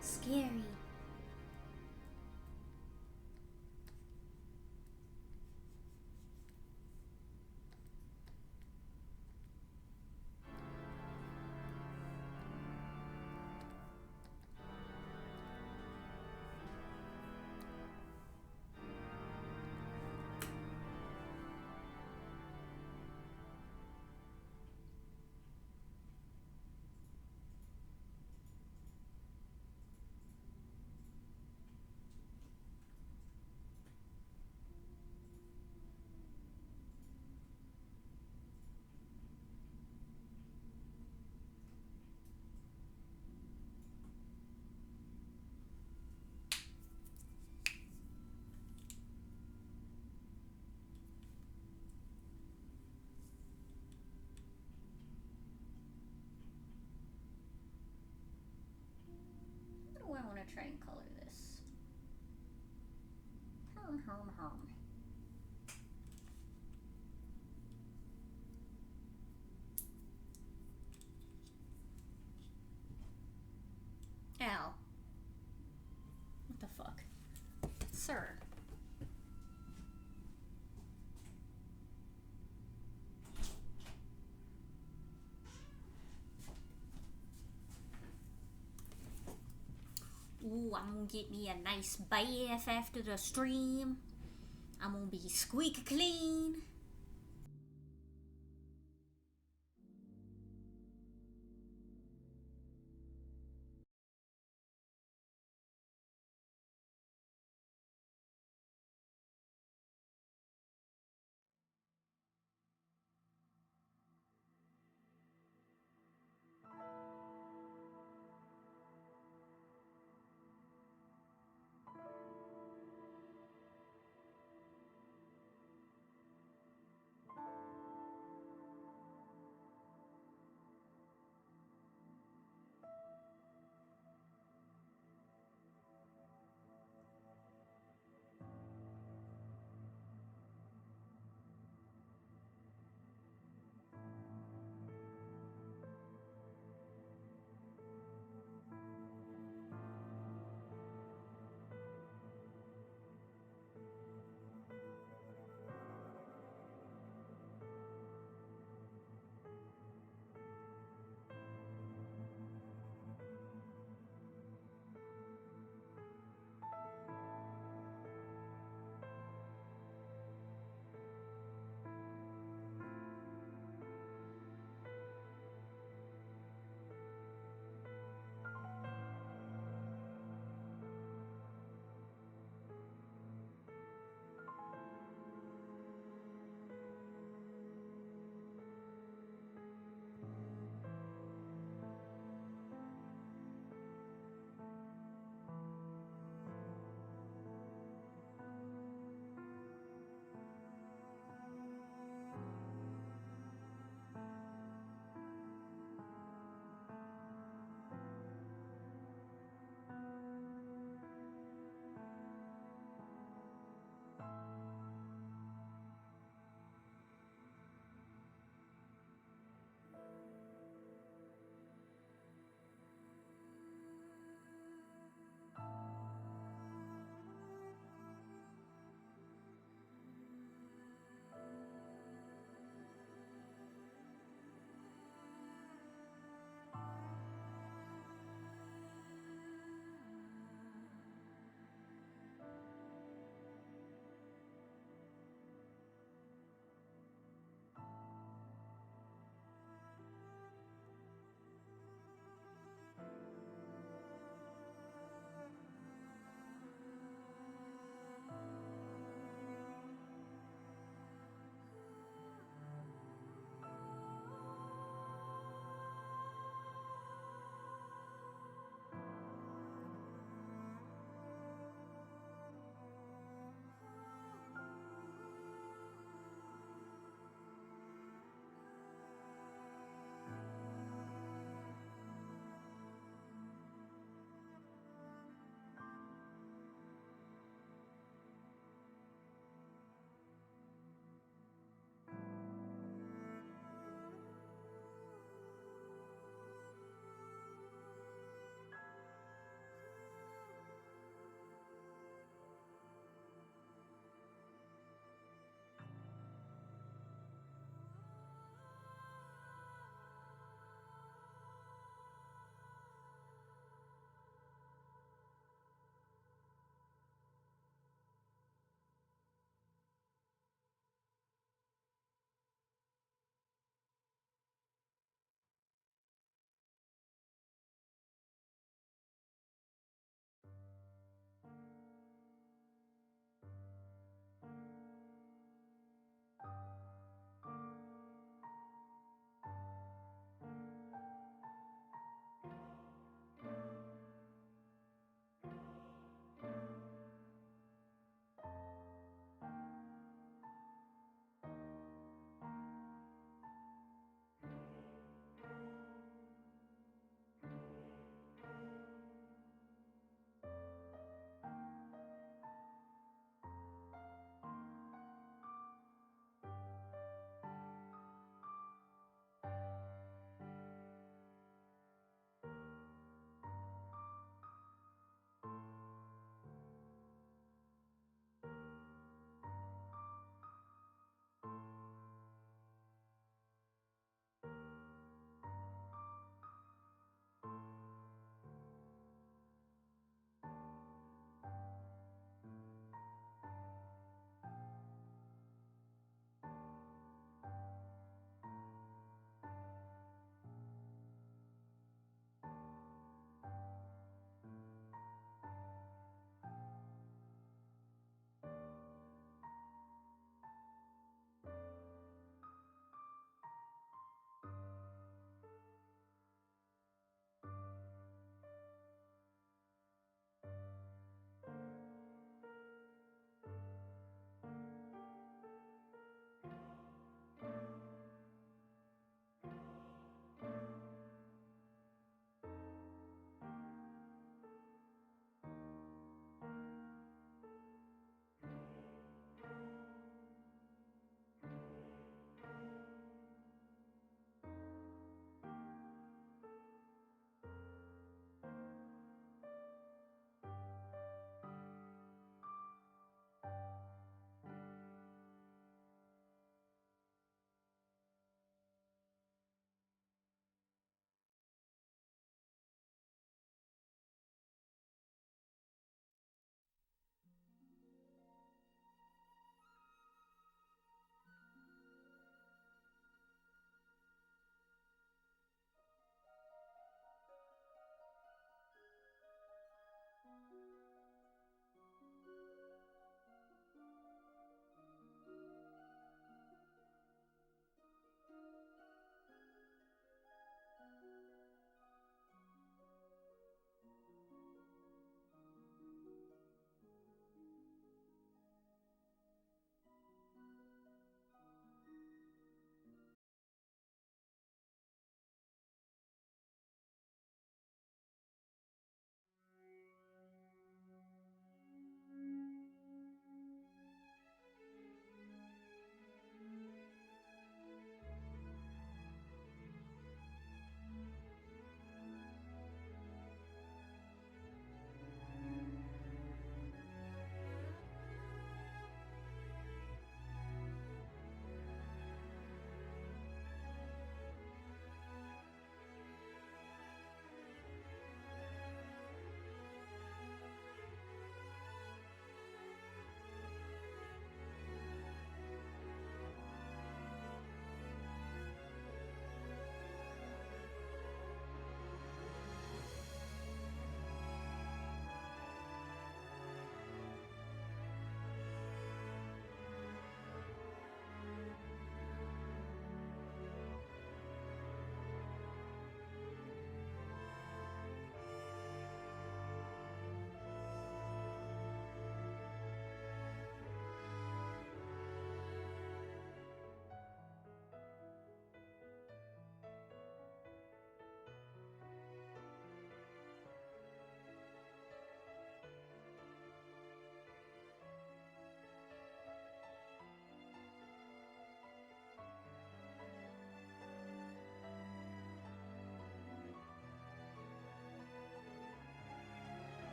Scary. How do I want to try and color this? Herm, herm, herm. Ow. What the fuck? Sir. Ooh, I'm gonna get me a nice bath after the stream. I'm gonna be squeaky clean.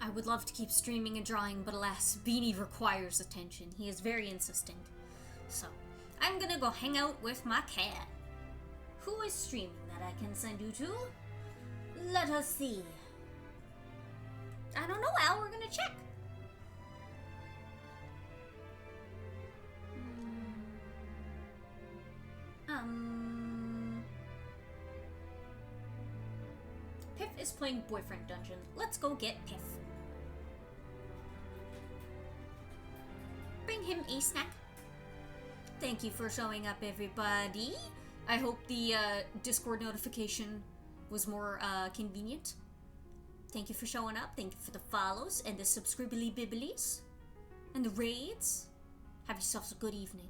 I would love to keep streaming and drawing, but alas, Beanie requires attention. He is very insistent. So, I'm gonna go hang out with my cat. Who is streaming that I can send you to? Let us see. I don't know, Al. We're gonna check. Piff is playing Boyfriend Dungeon. Let's go get Piff. Bring him a snack. Thank you for showing up, everybody. I hope the Discord notification was more convenient. Thank you for showing up. Thank you for the follows and the subscribly bibblies and the raids. Have yourselves a good evening.